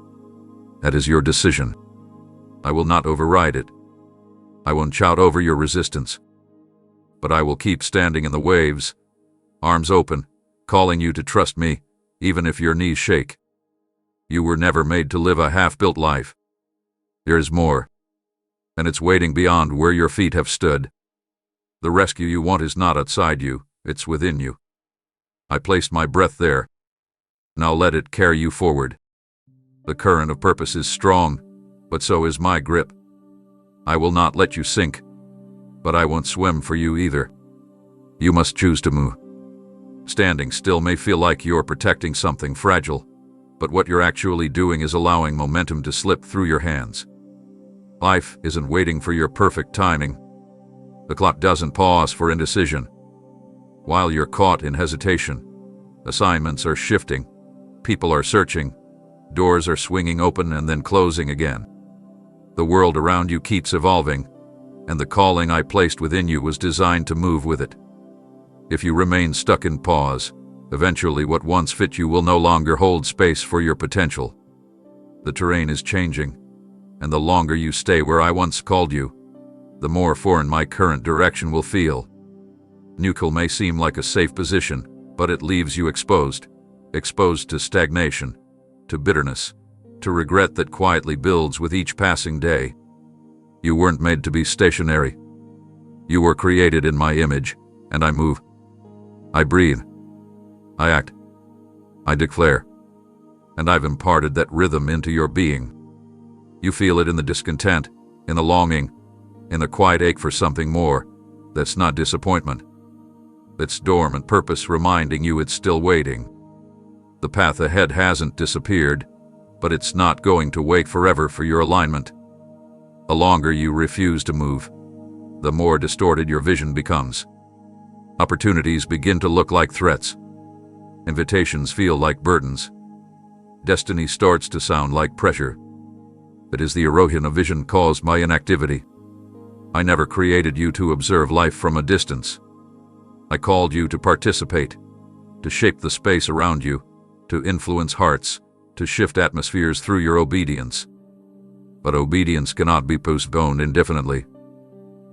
That is your decision. I will not override it. I won't shout over your resistance, but I will keep standing in the waves, arms open, calling you to trust me, even if your knees shake. You were never made to live a half-built life. There is more, and it's waiting beyond where your feet have stood. The rescue you want is not outside you, it's within you. I placed my breath there. Now let it carry you forward. The current of purpose is strong, but so is my grip. I will not let you sink, but I won't swim for you either. You must choose to move. Standing still may feel like you're protecting something fragile, but what you're actually doing is allowing momentum to slip through your hands. Life isn't waiting for your perfect timing. The clock doesn't pause for indecision. While you're caught in hesitation, assignments are shifting, people are searching, doors are swinging open and then closing again. The world around you keeps evolving, and the calling I placed within you was designed to move with it. If you remain stuck in pause, eventually what once fit you will no longer hold space for your potential. The terrain is changing, and the longer you stay where I once called you, the more foreign my current direction will feel. Neutral may seem like a safe position, but it leaves you exposed to stagnation, to bitterness, to regret that quietly builds with each passing day. You weren't made to be stationary. You were created in my image, and I move. I breathe. I act. I declare. And I've imparted that rhythm into your being. You feel it in the discontent, in the longing, in the quiet ache for something more. That's not disappointment. It's dormant purpose reminding you it's still waiting. The path ahead hasn't disappeared, but it's not going to wait forever for your alignment. The longer you refuse to move, the more distorted your vision becomes. Opportunities begin to look like threats. Invitations feel like burdens. Destiny starts to sound like pressure. It is the erosion of vision caused by inactivity. I never created you to observe life from a distance. I called you to participate, to shape the space around you, to influence hearts, to shift atmospheres through your obedience. But obedience cannot be postponed indefinitely.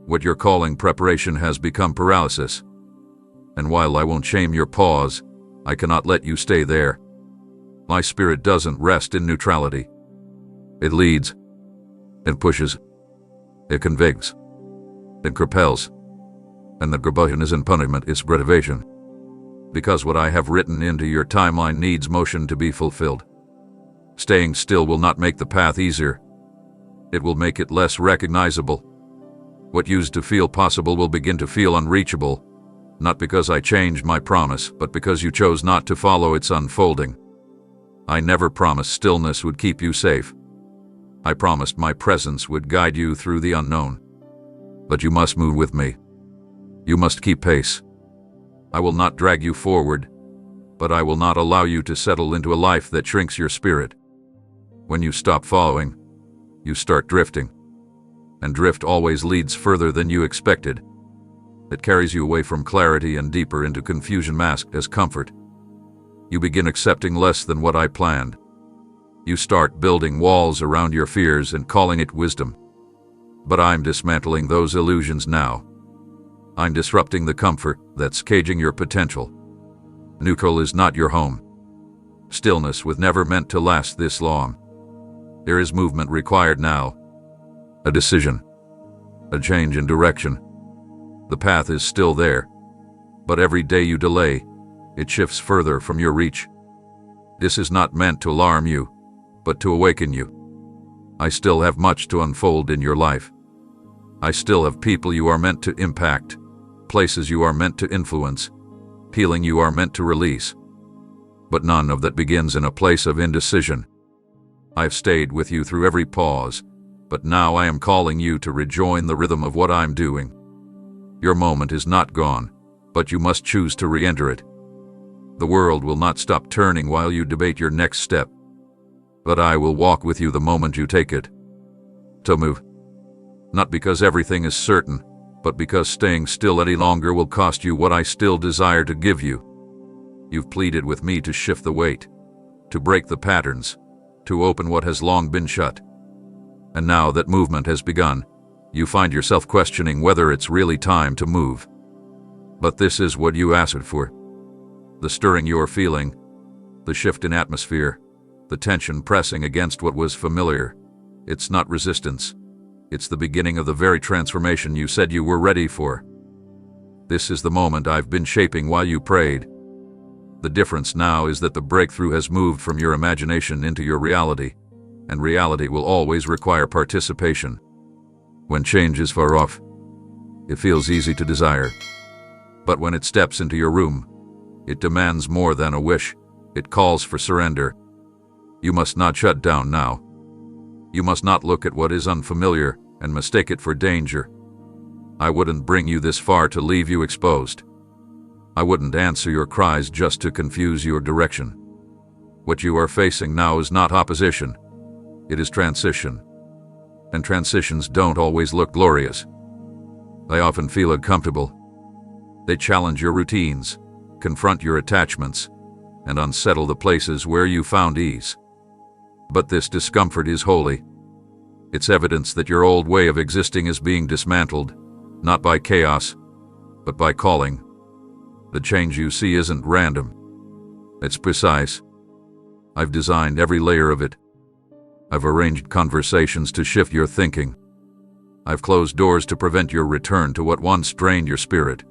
What you're calling preparation has become paralysis. And while I won't shame your pause, I cannot let you stay there. My spirit doesn't rest in neutrality. It leads. It pushes. It convicts. It compels. And the rebellion is in punishment, is motivation. Because what I have written into your timeline needs motion to be fulfilled. Staying still will not make the path easier. It will make it less recognizable. What used to feel possible will begin to feel unreachable, not because I changed my promise, but because you chose not to follow its unfolding. I never promised stillness would keep you safe. I promised my presence would guide you through the unknown. But you must move with me. You must keep pace. I will not drag you forward, but I will not allow you to settle into a life that shrinks your spirit. When you stop following, you start drifting. And drift always leads further than you expected. It carries you away from clarity and deeper into confusion masked as comfort. You begin accepting less than what I planned. You start building walls around your fears and calling it wisdom. But I'm dismantling those illusions now. I'm disrupting the comfort that's caging your potential. Neutral is not your home. Stillness was never meant to last this long. There is movement required now. A decision. A change in direction. The path is still there, but every day you delay, it shifts further from your reach. This is not meant to alarm you, but to awaken you. I still have much to unfold in your life. I still have people you are meant to impact, places you are meant to influence, healing you are meant to release. But none of that begins in a place of indecision. I've stayed with you through every pause, but now I am calling you to rejoin the rhythm of what I'm doing. Your moment is not gone, but you must choose to re-enter it. The world will not stop turning while you debate your next step, but I will walk with you the moment you take it. To move. Not because everything is certain, but because staying still any longer will cost you what I still desire to give you. You've pleaded with me to shift the weight, to break the patterns, to open what has long been shut. And now that movement has begun, you find yourself questioning whether it's really time to move. But this is what you asked for. The stirring you're feeling, the shift in atmosphere, the tension pressing against what was familiar. It's not resistance. It's the beginning of the very transformation you said you were ready for. This is the moment I've been shaping while you prayed. The difference now is that the breakthrough has moved from your imagination into your reality, and reality will always require participation. When change is far off, it feels easy to desire. But when it steps into your room, it demands more than a wish. It calls for surrender. You must not shut down now. You must not look at what is unfamiliar and mistake it for danger. I wouldn't bring you this far to leave you exposed. I wouldn't answer your cries just to confuse your direction. What you are facing now is not opposition. It is transition. And transitions don't always look glorious. They often feel uncomfortable. They challenge your routines, confront your attachments, and unsettle the places where you found ease. But this discomfort is holy. It's evidence that your old way of existing is being dismantled, not by chaos, but by calling. The change you see isn't random. It's precise. I've designed every layer of it. I've arranged conversations to shift your thinking. I've closed doors to prevent your return to what once drained your spirit.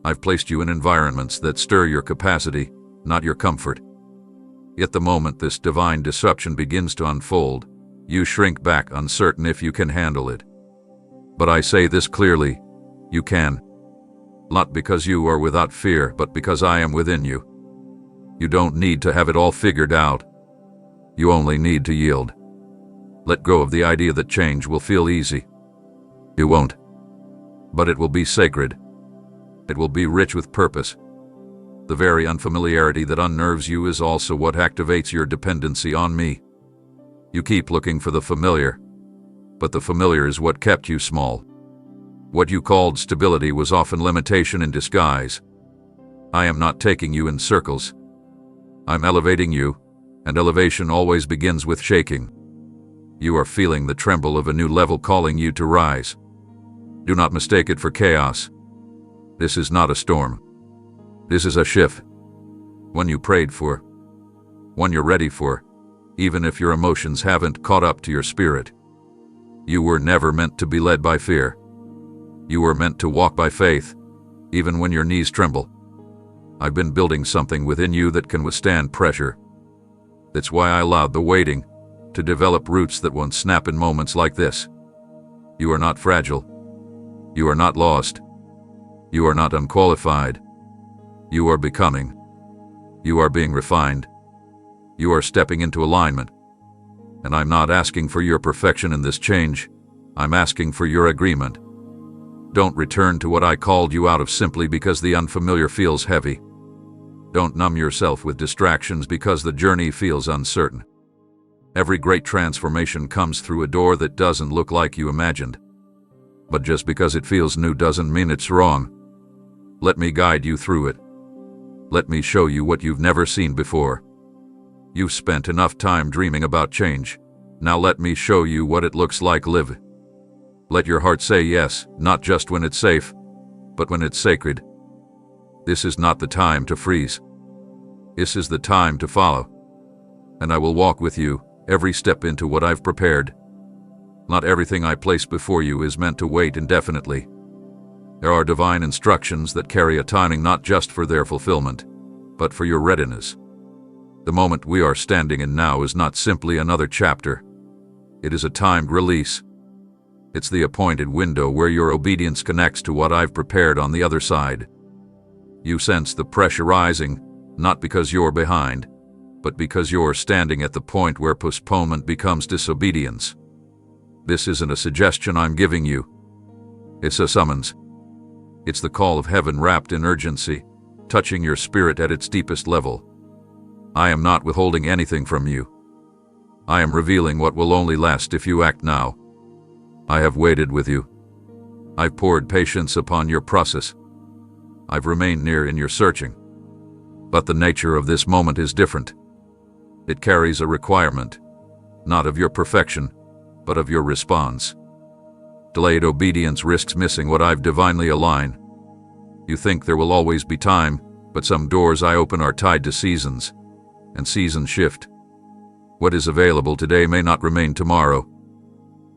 I've placed you in environments that stir your capacity, not your comfort. Yet the moment this divine disruption begins to unfold, you shrink back uncertain if you can handle it. But I say this clearly, you can. Not because you are without fear, but because I am within you. You don't need to have it all figured out. You only need to yield. Let go of the idea that change will feel easy. It won't. But it will be sacred. It will be rich with purpose. The very unfamiliarity that unnerves you is also what activates your dependency on me. You keep looking for the familiar, but the familiar is what kept you small. What you called stability was often limitation in disguise. I am not taking you in circles. I'm elevating you, and elevation always begins with shaking. You are feeling the tremble of a new level calling you to rise. Do not mistake it for chaos. This is not a storm. This is a shift. One you prayed for. One you're ready for, even if your emotions haven't caught up to your spirit. You were never meant to be led by fear. You were meant to walk by faith, even when your knees tremble. I've been building something within you that can withstand pressure. That's why I allowed the waiting to develop roots that won't snap in moments like this. You are not fragile. You are not lost. You are not unqualified. You are becoming. You are being refined. You are stepping into alignment. And I'm not asking for your perfection in this change. I'm asking for your agreement. Don't return to what I called you out of simply because the unfamiliar feels heavy. Don't numb yourself with distractions because the journey feels uncertain. Every great transformation comes through a door that doesn't look like you imagined. But just because it feels new doesn't mean it's wrong. Let me guide you through it. Let me show you what you've never seen before. You've spent enough time dreaming about change. Now let me show you what it looks like live. Let your heart say yes, not just when it's safe, but when it's sacred. This is not the time to freeze. This is the time to follow. And I will walk with you, every step into what I've prepared. Not everything I place before you is meant to wait indefinitely. There are divine instructions that carry a timing not just for their fulfillment, but for your readiness. The moment we are standing in now is not simply another chapter. It is a timed release. It's the appointed window where your obedience connects to what I've prepared on the other side. You sense the pressure rising, not because you're behind, but because you're standing at the point where postponement becomes disobedience. This isn't a suggestion I'm giving you. It's a summons. It's the call of heaven wrapped in urgency, touching your spirit at its deepest level. I am not withholding anything from you. I am revealing what will only last if you act now. I have waited with you. I've poured patience upon your process. I've remained near in your searching. But the nature of this moment is different. It carries a requirement, not of your perfection, but of your response. Delayed obedience risks missing what I've divinely aligned. You think there will always be time, but some doors I open are tied to seasons, and seasons shift. What is available today may not remain tomorrow.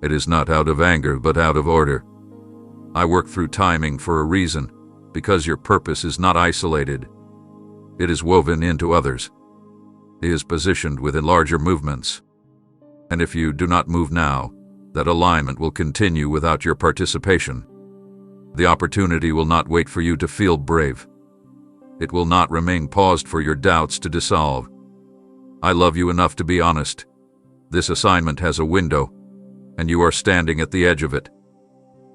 It is not out of anger, but out of order. I work through timing for a reason, because your purpose is not isolated. It is woven into others. It is positioned within larger movements. And if you do not move now, that alignment will continue without your participation. The opportunity will not wait for you to feel brave. It will not remain paused for your doubts to dissolve. I love you enough to be honest. This assignment has a window, and you are standing at the edge of it.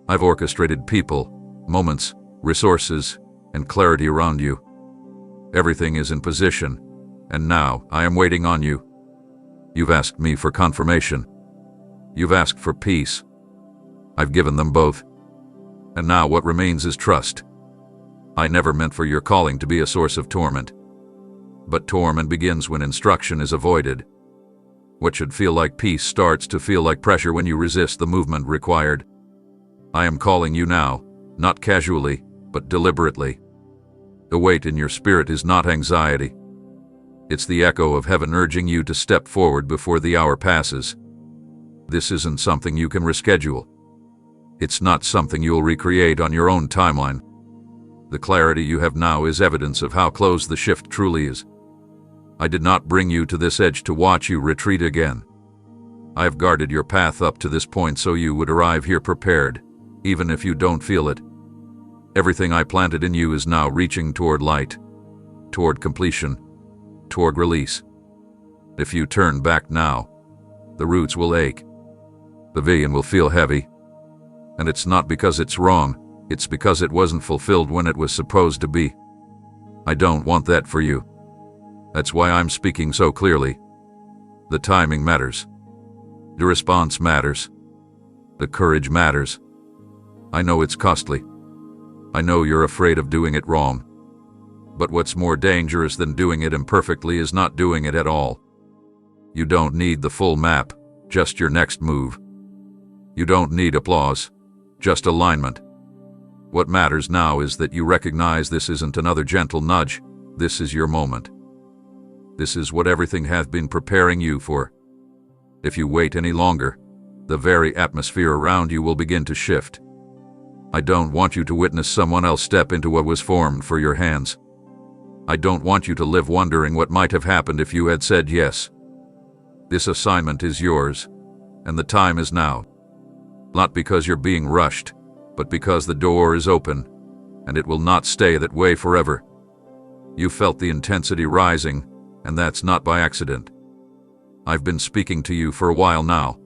I've orchestrated people, moments, resources, and clarity around you. Everything is in position, and now I am waiting on you. You've asked me for confirmation. You've asked for peace. I've given them both. And now what remains is trust. I never meant for your calling to be a source of torment. But torment begins when instruction is avoided. What should feel like peace starts to feel like pressure when you resist the movement required. I am calling you now, not casually, but deliberately. The weight in your spirit is not anxiety. It's the echo of heaven urging you to step forward before the hour passes. This isn't something you can reschedule. It's not something you'll recreate on your own timeline. The clarity you have now is evidence of how close the shift truly is. I did not bring you to this edge to watch you retreat again. I have guarded your path up to this point so you would arrive here prepared, even if you don't feel it. Everything I planted in you is now reaching toward light, toward completion, toward release. If you turn back now, the roots will ache. The vision will feel heavy. And it's not because it's wrong, it's because it wasn't fulfilled when it was supposed to be. I don't want that for you. That's why I'm speaking so clearly. The timing matters. The response matters. The courage matters. I know it's costly. I know you're afraid of doing it wrong. But what's more dangerous than doing it imperfectly is not doing it at all. You don't need the full map, just your next move. You don't need applause, just alignment. What matters now is that you recognize this isn't another gentle nudge, this is your moment. This is what everything has been preparing you for. If you wait any longer, the very atmosphere around you will begin to shift. I don't want you to witness someone else step into what was formed for your hands. I don't want you to live wondering what might have happened if you had said yes. This assignment is yours, and the time is now. Not because you're being rushed, but because the door is open, and it will not stay that way forever. You felt the intensity rising, and that's not by accident. I've been speaking to you for a while now,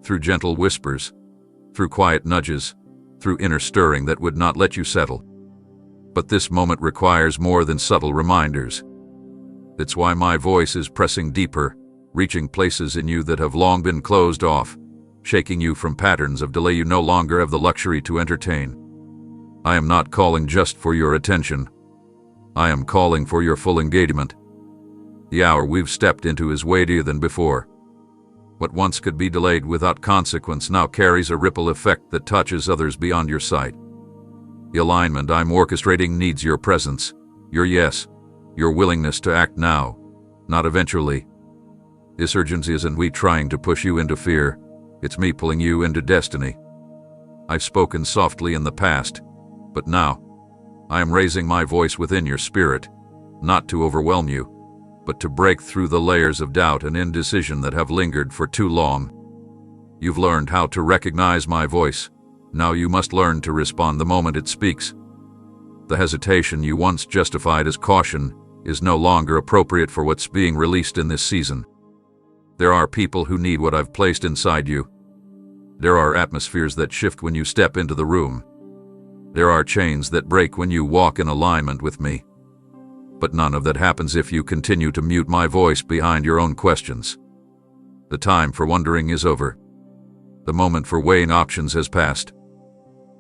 through gentle whispers, through quiet nudges, through inner stirring that would not let you settle. But this moment requires more than subtle reminders. That's why my voice is pressing deeper, reaching places in you that have long been closed off, shaking you from patterns of delay you no longer have the luxury to entertain. I am not calling just for your attention. I am calling for your full engagement. The hour we've stepped into is weightier than before. What once could be delayed without consequence now carries a ripple effect that touches others beyond your sight. The alignment I'm orchestrating needs your presence, your yes, your willingness to act now, not eventually. This urgency isn't me trying to push you into fear, it's me pulling you into destiny. I've spoken softly in the past, but now, I am raising my voice within your spirit, not to overwhelm you, but to break through the layers of doubt and indecision that have lingered for too long. You've learned how to recognize my voice. Now you must learn to respond the moment it speaks. The hesitation you once justified as caution is no longer appropriate for what's being released in this season. There are people who need what I've placed inside you. There are atmospheres that shift when you step into the room. There are chains that break when you walk in alignment with me. But none of that happens if you continue to mute my voice behind your own questions. The time for wondering is over. The moment for weighing options has passed.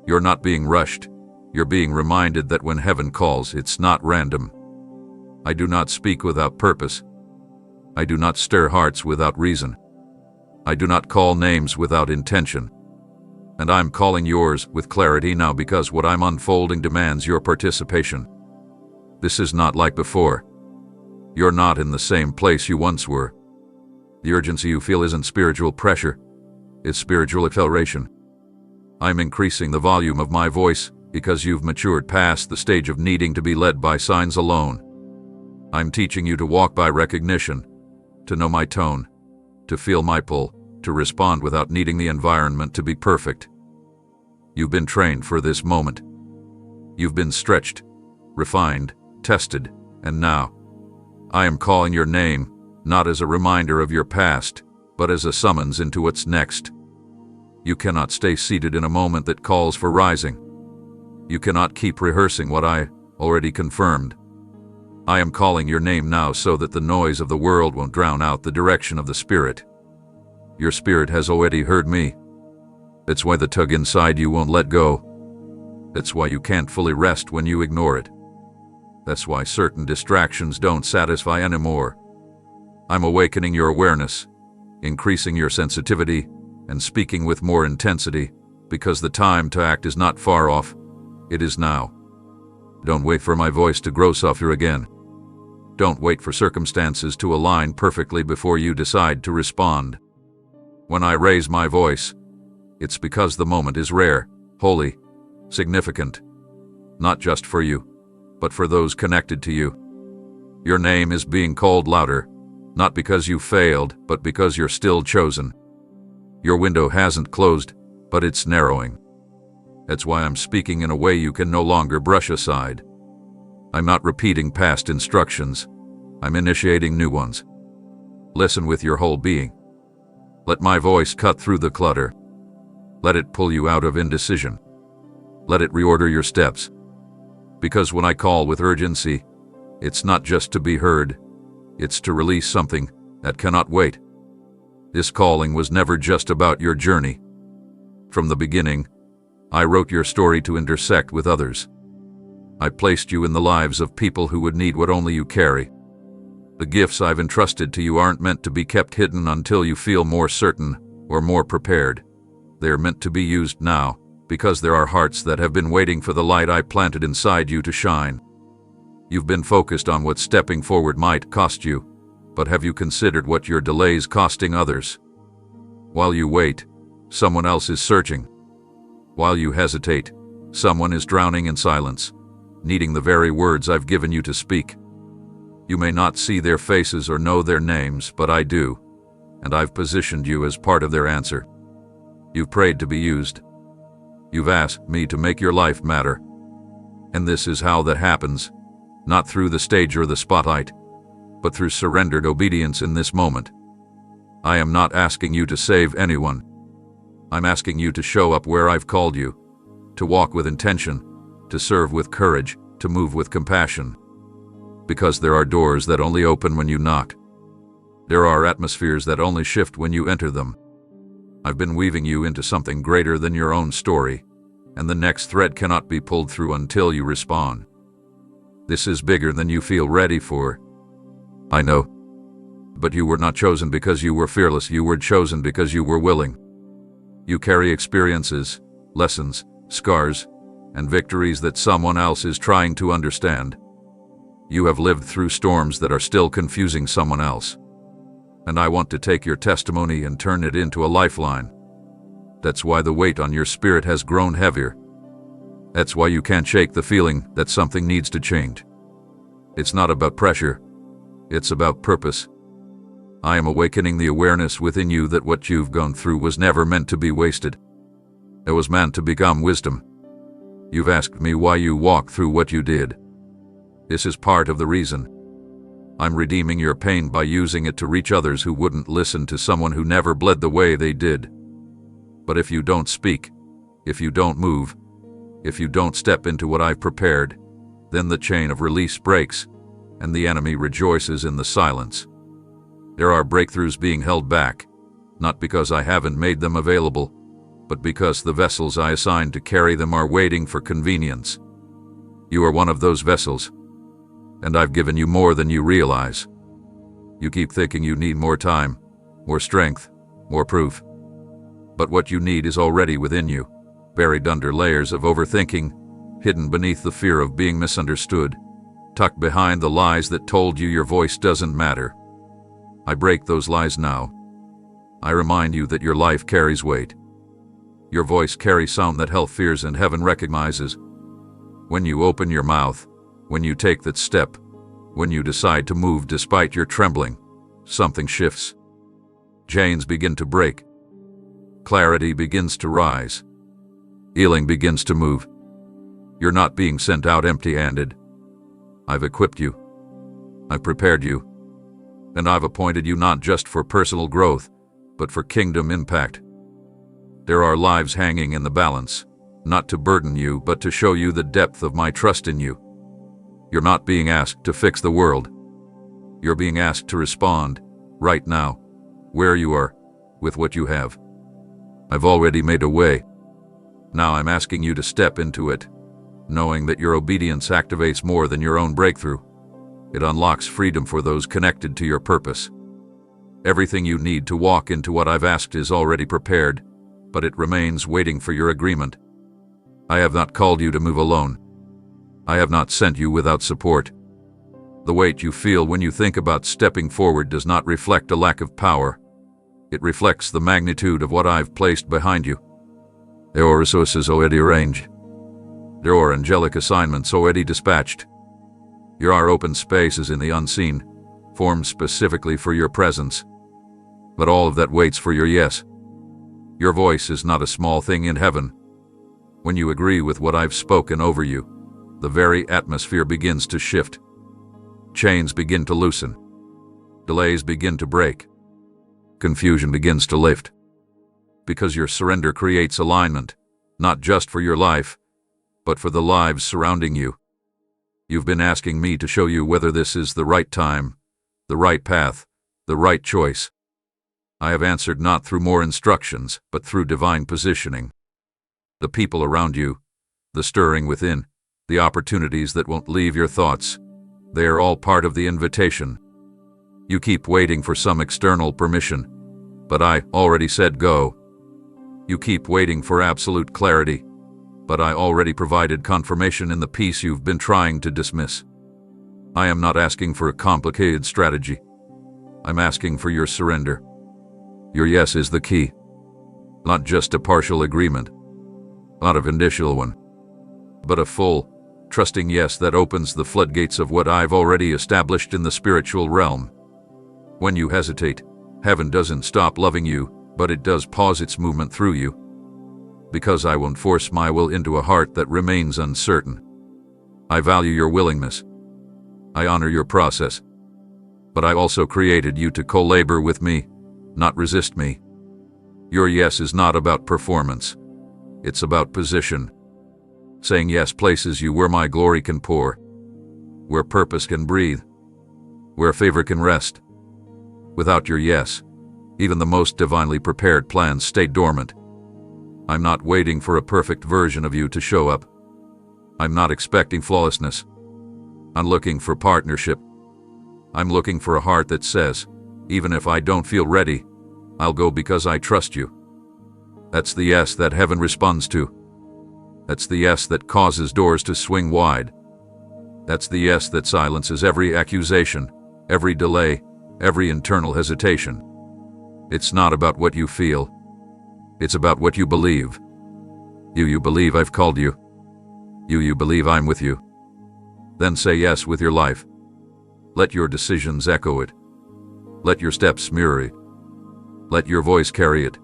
You're not being rushed. You're being reminded that when heaven calls, it's not random. I do not speak without purpose. I do not stir hearts without reason. I do not call names without intention. And I'm calling yours with clarity now because what I'm unfolding demands your participation. This is not like before. You're not in the same place you once were. The urgency you feel isn't spiritual pressure, it's spiritual acceleration. I'm increasing the volume of my voice because you've matured past the stage of needing to be led by signs alone. I'm teaching you to walk by recognition, to know my tone, to feel my pull, to respond without needing the environment to be perfect. You've been trained for this moment. You've been stretched, refined, tested, and now, I am calling your name, not as a reminder of your past, but as a summons into what's next. You cannot stay seated in a moment that calls for rising. You cannot keep rehearsing what I already confirmed. I am calling your name now so that the noise of the world won't drown out the direction of the Spirit. Your spirit has already heard me. That's why the tug inside you won't let go. That's why you can't fully rest when you ignore it. That's why certain distractions don't satisfy anymore. I'm awakening your awareness, increasing your sensitivity, and speaking with more intensity, because the time to act is not far off. It is now. Don't wait for my voice to grow softer again. Don't wait for circumstances to align perfectly before you decide to respond. When I raise my voice, it's because the moment is rare, holy, significant. Not just for you, but for those connected to you. Your name is being called louder, not because you failed, but because you're still chosen. Your window hasn't closed, but it's narrowing. That's why I'm speaking in a way you can no longer brush aside. I'm not repeating past instructions. I'm initiating new ones. Listen with your whole being. Let my voice cut through the clutter. Let it pull you out of indecision. Let it reorder your steps. Because when I call with urgency, it's not just to be heard, it's to release something that cannot wait. This calling was never just about your journey. From the beginning, I wrote your story to intersect with others. I placed you in the lives of people who would need what only you carry. The gifts I've entrusted to you aren't meant to be kept hidden until you feel more certain or more prepared. They're meant to be used now, because there are hearts that have been waiting for the light I planted inside you to shine. You've been focused on what stepping forward might cost you, but have you considered what your delay's costing others? While you wait, someone else is searching. While you hesitate, someone is drowning in silence, needing the very words I've given you to speak. You may not see their faces or know their names, but I do, and I've positioned you as part of their answer. You've prayed to be used. You've asked me to make your life matter. And this is how that happens, not through the stage or the spotlight, but through surrendered obedience in this moment. I am not asking you to save anyone. I'm asking you to show up where I've called you, to walk with intention, to serve with courage, to move with compassion. Because there are doors that only open when you knock. There are atmospheres that only shift when you enter them. I've been weaving you into something greater than your own story, and the next thread cannot be pulled through until you respond. This is bigger than you feel ready for. I know. But you were not chosen because you were fearless. You were chosen because you were willing. You carry experiences, lessons, scars, and victories that someone else is trying to understand. You have lived through storms that are still confusing someone else. And I want to take your testimony and turn it into a lifeline. That's why the weight on your spirit has grown heavier. That's why you can't shake the feeling that something needs to change. It's not about pressure. It's about purpose. I am awakening the awareness within you that what you've gone through was never meant to be wasted. It was meant to become wisdom. You've asked me why you walked through what you did. This is part of the reason. I'm redeeming your pain by using it to reach others who wouldn't listen to someone who never bled the way they did. But if you don't speak, if you don't move, if you don't step into what I've prepared, then the chain of release breaks, and the enemy rejoices in the silence. There are breakthroughs being held back, not because I haven't made them available, but because the vessels I assigned to carry them are waiting for convenience. You are one of those vessels, and I've given you more than you realize. You keep thinking you need more time, more strength, more proof. But what you need is already within you, buried under layers of overthinking, hidden beneath the fear of being misunderstood, tucked behind the lies that told you your voice doesn't matter. I break those lies now. I remind you that your life carries weight. Your voice carries sound that hell fears and heaven recognizes. When you open your mouth, when you take that step, when you decide to move despite your trembling, something shifts. Chains begin to break. Clarity begins to rise. Healing begins to move. You're not being sent out empty-handed. I've equipped you. I've prepared you. And I've appointed you not just for personal growth, but for kingdom impact. There are lives hanging in the balance, not to burden you, but to show you the depth of my trust in you. You're not being asked to fix the world. You're being asked to respond, right now, where you are, with what you have. I've already made a way. Now I'm asking you to step into it, knowing that your obedience activates more than your own breakthrough. It unlocks freedom for those connected to your purpose. Everything you need to walk into what I've asked is already prepared, but it remains waiting for your agreement. I have not called you to move alone. I have not sent you without support. The weight you feel when you think about stepping forward does not reflect a lack of power. It reflects the magnitude of what I've placed behind you. There are resources already arranged. There are angelic assignments already dispatched. There are open spaces in the unseen, formed specifically for your presence. But all of that waits for your yes. Your voice is not a small thing in heaven. When you agree with what I've spoken over you, the very atmosphere begins to shift. Chains begin to loosen. Delays begin to break. Confusion begins to lift. Because your surrender creates alignment, not just for your life, but for the lives surrounding you. You've been asking me to show you whether this is the right time, the right path, the right choice. I have answered not through more instructions, but through divine positioning. The people around you, the stirring within, the opportunities that won't leave your thoughts, they are all part of the invitation. You keep waiting for some external permission, but I already said go. You keep waiting for absolute clarity, but I already provided confirmation in the peace you've been trying to dismiss. I am not asking for a complicated strategy. I'm asking for your surrender. Your yes is the key. Not just a partial agreement, not a conditional one, but a full, trusting yes that opens the floodgates of what I've already established in the spiritual realm. When you hesitate, heaven doesn't stop loving you, but it does pause its movement through you. Because I won't force my will into a heart that remains uncertain. I value your willingness. I honor your process. But I also created you to co-labor with me, not resist me. Your yes is not about performance. It's about position. Saying yes places you where my glory can pour, where purpose can breathe, where favor can rest. Without your yes, even the most divinely prepared plans stay dormant. I'm not waiting for a perfect version of you to show up. I'm not expecting flawlessness. I'm looking for partnership. I'm looking for a heart that says, even if I don't feel ready, I'll go because I trust you. That's the yes that heaven responds to. That's the yes that causes doors to swing wide. That's the yes that silences every accusation, every delay, every internal hesitation. It's not about what you feel. It's about what you believe. You believe I've called you. You believe I'm with you. Then say yes with your life. Let your decisions echo it. Let your steps mirror it. Let your voice carry it.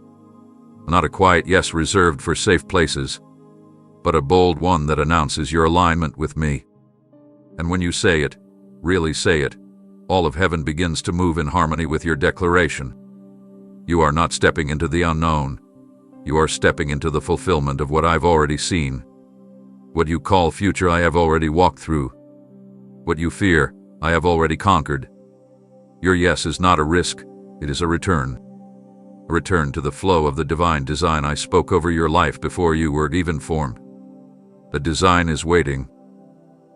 Not a quiet yes reserved for safe places, but a bold one that announces your alignment with me. And when you say it, really say it, all of heaven begins to move in harmony with your declaration. You are not stepping into the unknown. You are stepping into the fulfillment of what I've already seen. What you call future I have already walked through. What you fear, I have already conquered. Your yes is not a risk, it is a return. A return to the flow of the divine design I spoke over your life before you were even formed. The design is waiting,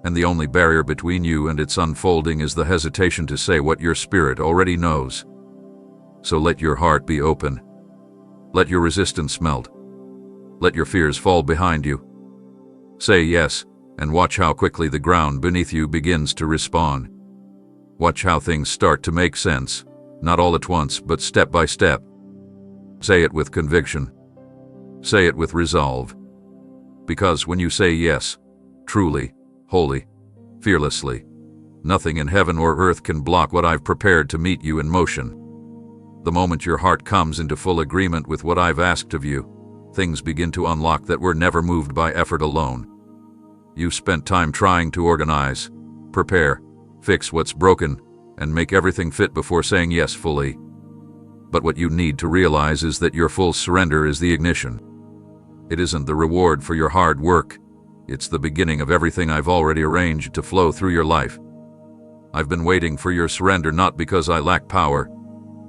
and the only barrier between you and its unfolding is the hesitation to say what your spirit already knows. So let your heart be open. Let your resistance melt. Let your fears fall behind you. Say yes, and watch how quickly the ground beneath you begins to respond. Watch how things start to make sense, not all at once, but step by step. Say it with conviction. Say it with resolve. Because when you say yes, truly, wholly, fearlessly, nothing in heaven or earth can block what I've prepared to meet you in motion. The moment your heart comes into full agreement with what I've asked of you, things begin to unlock that were never moved by effort alone. You spent time trying to organize, prepare, fix what's broken, and make everything fit before saying yes fully. But what you need to realize is that your full surrender is the ignition. It isn't the reward for your hard work. It's the beginning of everything I've already arranged to flow through your life. I've been waiting for your surrender not because I lack power,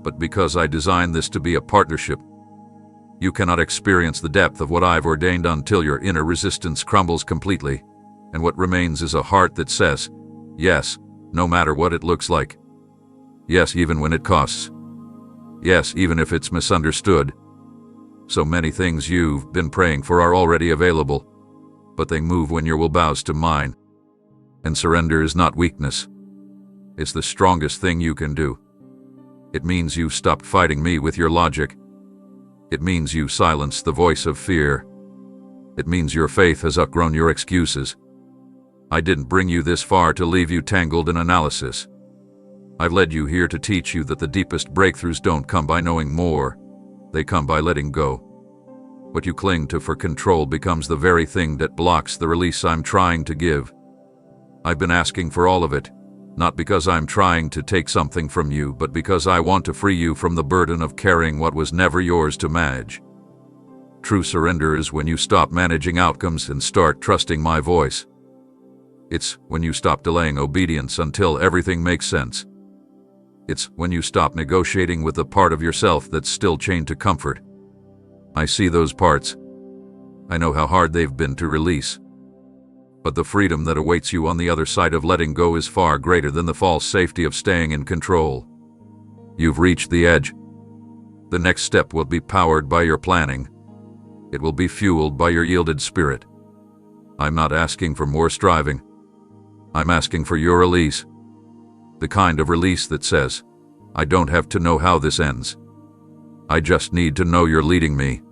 but because I designed this to be a partnership. You cannot experience the depth of what I've ordained until your inner resistance crumbles completely, and what remains is a heart that says, yes, no matter what it looks like. Yes, even when it costs. Yes, even if it's misunderstood. So many things you've been praying for are already available, but they move when your will bows to mine. And surrender is not weakness. It's the strongest thing you can do. It means you've stopped fighting me with your logic. It means you silenced the voice of fear. It means your faith has outgrown your excuses. I didn't bring you this far to leave you tangled in analysis. I've led you here to teach you that the deepest breakthroughs don't come by knowing more. They come by letting go. What you cling to for control becomes the very thing that blocks the release I'm trying to give. I've been asking for all of it, not because I'm trying to take something from you, but because I want to free you from the burden of carrying what was never yours to manage. True surrender is when you stop managing outcomes and start trusting my voice. It's when you stop delaying obedience until everything makes sense. It's when you stop negotiating with the part of yourself that's still chained to comfort. I see those parts. I know how hard they've been to release. But the freedom that awaits you on the other side of letting go is far greater than the false safety of staying in control. You've reached the edge. The next step will be powered by your planning. It will be fueled by your yielded spirit. I'm not asking for more striving. I'm asking for your release. The kind of release that says, I don't have to know how this ends. I just need to know you're leading me.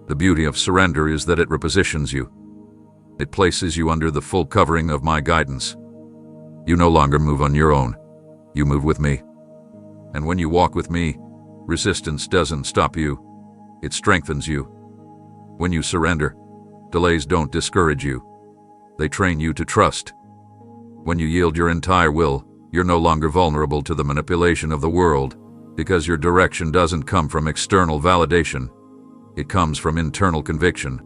The beauty of surrender is that it repositions you. It places you under the full covering of my guidance. You no longer move on your own. You move with me. And when you walk with me, resistance doesn't stop you. It strengthens you. When you surrender, delays don't discourage you. They train you to trust. When you yield your entire will, you're no longer vulnerable to the manipulation of the world, because your direction doesn't come from external validation. It comes from internal conviction.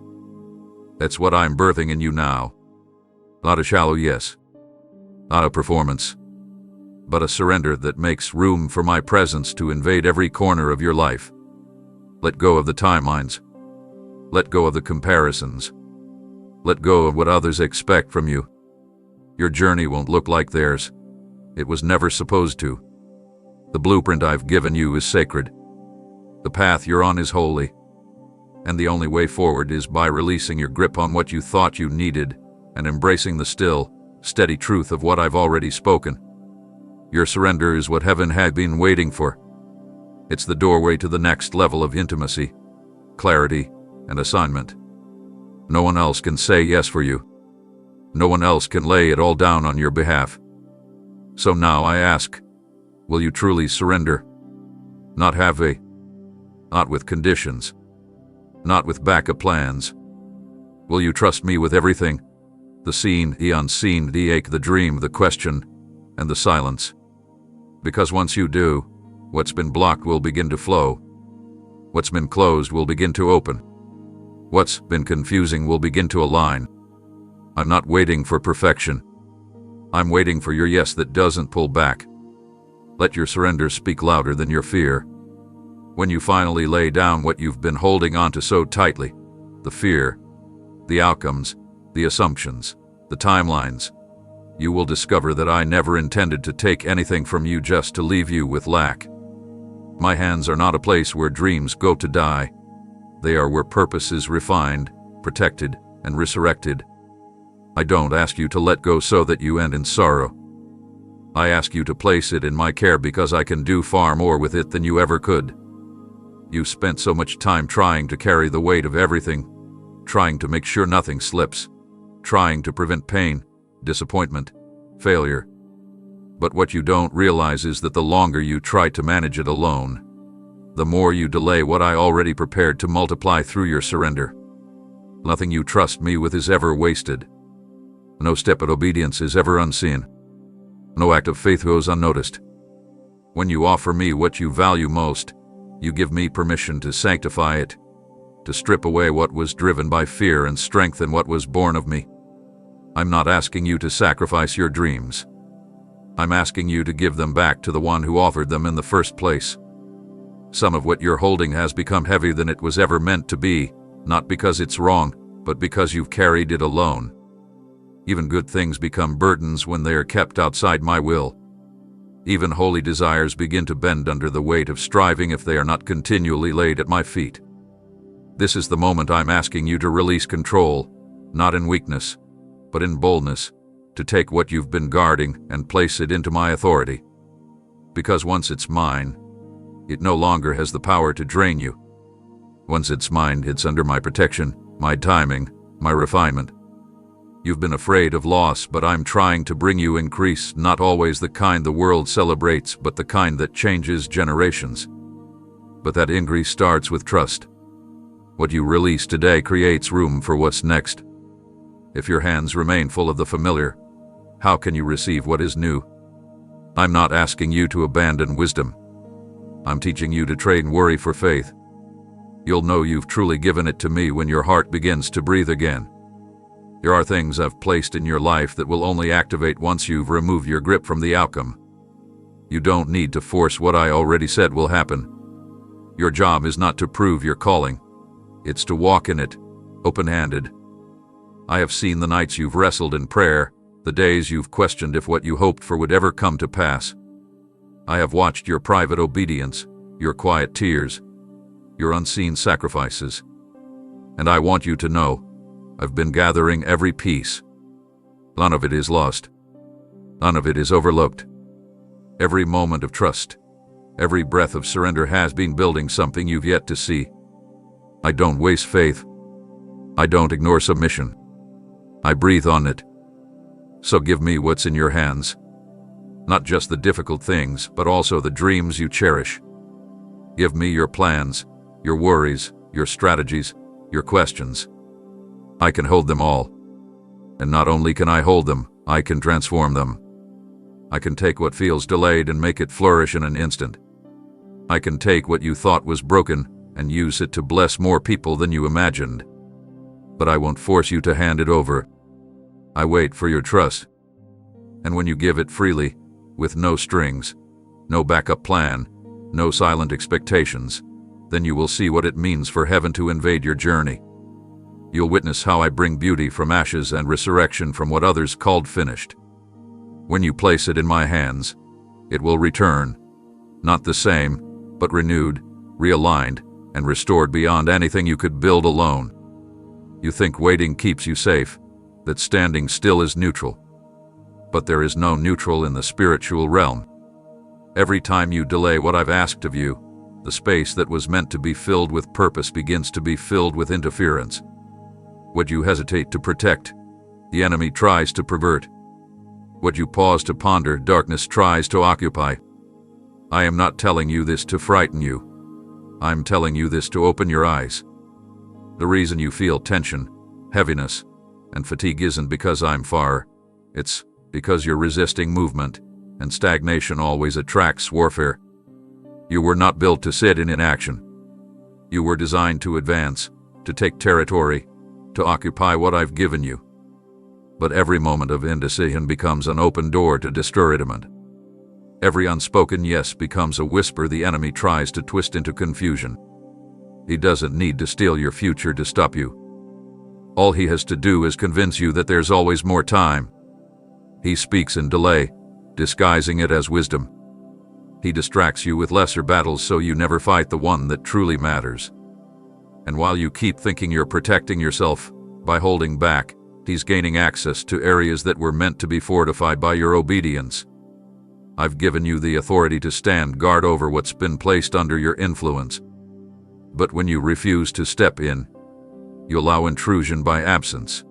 That's what I'm birthing in you now. Not a shallow yes, not a performance, but a surrender that makes room for my presence to invade every corner of your life. Let go of the timelines. Let go of the comparisons. Let go of what others expect from you. Your journey won't look like theirs. It was never supposed to. The blueprint I've given you is sacred. The path you're on is holy. And the only way forward is by releasing your grip on what you thought you needed and embracing the still, steady truth of what I've already spoken. Your surrender is what heaven had been waiting for. It's the doorway to the next level of intimacy, clarity, and assignment. No one else can say yes for you. No one else can lay it all down on your behalf. So now I ask, will you truly surrender? Not halfway, not with conditions, not with backup plans. Will you trust me with everything? The seen, the unseen, the ache, the dream, the question, and the silence. Because once you do, what's been blocked will begin to flow. What's been closed will begin to open. What's been confusing will begin to align. I'm not waiting for perfection. I'm waiting for your yes that doesn't pull back. Let your surrender speak louder than your fear. When you finally lay down what you've been holding onto so tightly, the fear, the outcomes, the assumptions, the timelines, you will discover that I never intended to take anything from you just to leave you with lack. My hands are not a place where dreams go to die. They are where purpose is refined, protected, and resurrected. I don't ask you to let go so that you end in sorrow. I ask you to place it in my care because I can do far more with it than you ever could. You spent so much time trying to carry the weight of everything, trying to make sure nothing slips, trying to prevent pain, disappointment, failure. But what you don't realize is that the longer you try to manage it alone, the more you delay what I already prepared to multiply through your surrender. Nothing you trust me with is ever wasted. No step of obedience is ever unseen. No act of faith goes unnoticed. When you offer me what you value most, you give me permission to sanctify it, to strip away what was driven by fear and strengthen what was born of me. I'm not asking you to sacrifice your dreams. I'm asking you to give them back to the one who offered them in the first place. Some of what you're holding has become heavier than it was ever meant to be, not because it's wrong, but because you've carried it alone. Even good things become burdens when they are kept outside my will. Even holy desires begin to bend under the weight of striving if they are not continually laid at my feet. This is the moment I'm asking you to release control, not in weakness, but in boldness, to take what you've been guarding and place it into my authority. Because once it's mine, it no longer has the power to drain you. Once it's mine, it's under my protection, my timing, my refinement. You've been afraid of loss, but I'm trying to bring you increase, not always the kind the world celebrates, but the kind that changes generations. But that increase starts with trust. What you release today creates room for what's next. If your hands remain full of the familiar, how can you receive what is new? I'm not asking you to abandon wisdom. I'm teaching you to trade worry for faith. You'll know you've truly given it to me when your heart begins to breathe again. There are things I've placed in your life that will only activate once you've removed your grip from the outcome. You don't need to force what I already said will happen. Your job is not to prove your calling. It's to walk in it, open-handed. I have seen the nights you've wrestled in prayer, the days you've questioned if what you hoped for would ever come to pass. I have watched your private obedience, your quiet tears, your unseen sacrifices. And I want you to know, I've been gathering every piece. None of it is lost. None of it is overlooked. Every moment of trust, every breath of surrender has been building something you've yet to see. I don't waste faith. I don't ignore submission. I breathe on it. So give me what's in your hands. Not just the difficult things, but also the dreams you cherish. Give me your plans, your worries, your strategies, your questions. I can hold them all. And not only can I hold them, I can transform them. I can take what feels delayed and make it flourish in an instant. I can take what you thought was broken and use it to bless more people than you imagined. But I won't force you to hand it over. I wait for your trust. And when you give it freely, with no strings, no backup plan, no silent expectations, then you will see what it means for heaven to invade your journey. You'll witness how I bring beauty from ashes and resurrection from what others called finished. When you place it in my hands, it will return, not the same, but renewed, realigned, and restored beyond anything you could build alone. You think waiting keeps you safe, that standing still is neutral. But there is no neutral in the spiritual realm. Every time you delay what I've asked of you, the space that was meant to be filled with purpose begins to be filled with interference. What you hesitate to protect, the enemy tries to pervert. What you pause to ponder, darkness tries to occupy. I am not telling you this to frighten you. I'm telling you this to open your eyes. The reason you feel tension, heaviness, and fatigue isn't because I'm far. It's because you're resisting movement, and stagnation always attracts warfare. You were not built to sit in inaction. You were designed to advance, to take territory, to occupy what I've given you. But every moment of indecision becomes an open door to discouragement. Every unspoken yes becomes a whisper the enemy tries to twist into confusion. He doesn't need to steal your future to stop you. All he has to do is convince you that there's always more time. He speaks in delay, disguising it as wisdom. He distracts you with lesser battles so you never fight the one that truly matters. And while you keep thinking you're protecting yourself by holding back, he's gaining access to areas that were meant to be fortified by your obedience. I've given you the authority to stand guard over what's been placed under your influence. But when you refuse to step in, you allow intrusion by absence.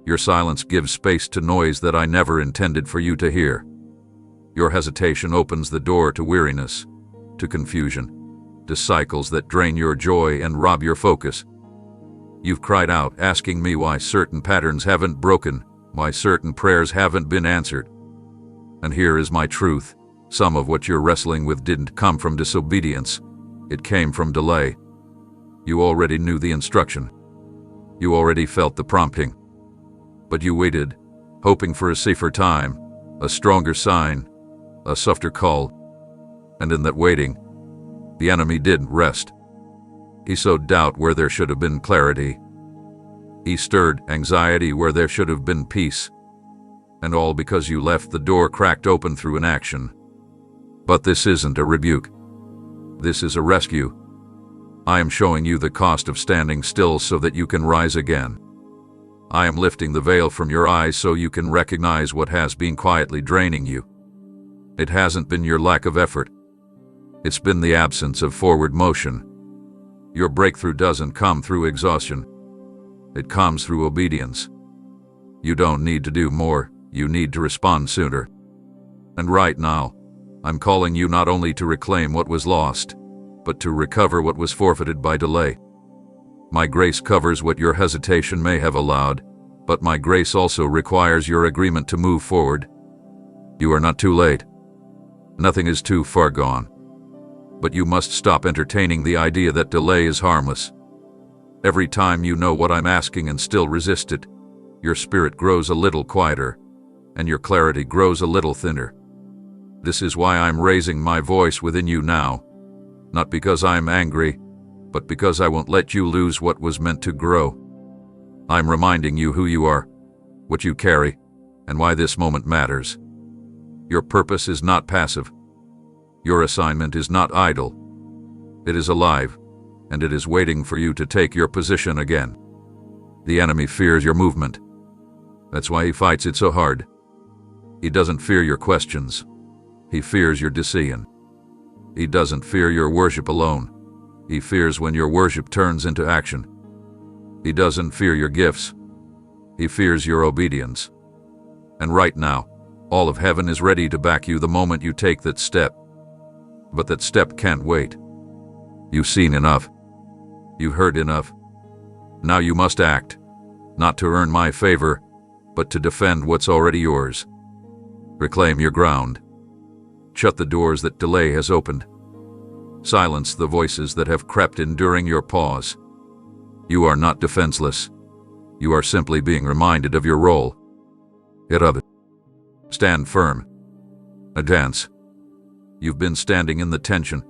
Your silence gives space to noise that I never intended for you to hear. Your hesitation opens the door to weariness, to confusion, to cycles that drain your joy and rob your focus. You've cried out, asking me why certain patterns haven't broken, why certain prayers haven't been answered. And here is my truth. Some of what you're wrestling with didn't come from disobedience. It came from delay. You already knew the instruction. You already felt the prompting. But you waited, hoping for a safer time, a stronger sign, a softer call. And in that waiting, the enemy didn't rest. He sowed doubt where there should have been clarity. He stirred anxiety where there should have been peace. And all because you left the door cracked open through inaction. But this isn't a rebuke. This is a rescue. I am showing you the cost of standing still so that you can rise again. I am lifting the veil from your eyes so you can recognize what has been quietly draining you. It hasn't been your lack of effort. It's been the absence of forward motion. Your breakthrough doesn't come through exhaustion. It comes through obedience. You don't need to do more, you need to respond sooner. And right now, I'm calling you not only to reclaim what was lost, but to recover what was forfeited by delay. My grace covers what your hesitation may have allowed, but my grace also requires your agreement to move forward. You are not too late. Nothing is too far gone. But you must stop entertaining the idea that delay is harmless. Every time you know what I'm asking and still resist it, your spirit grows a little quieter, and your clarity grows a little thinner. This is why I'm raising my voice within you now, not because I'm angry, but because I won't let you lose what was meant to grow. I'm reminding you who you are, what you carry, and why this moment matters. Your purpose is not passive. Your assignment is not idle. It is alive, and it is waiting for you to take your position again. The enemy fears your movement. That's why he fights it so hard. He doesn't fear your questions. He fears your decision. He doesn't fear your worship alone. He fears when your worship turns into action. He doesn't fear your gifts. He fears your obedience. And right now, all of heaven is ready to back you the moment you take that step. But that step can't wait. You've seen enough. You've heard enough. Now you must act, not to earn my favor, but to defend what's already yours. Reclaim your ground. Shut the doors that delay has opened. Silence the voices that have crept in during your pause. You are not defenseless. You are simply being reminded of your role. Hit others. Stand firm. Advance. You've been standing in the tension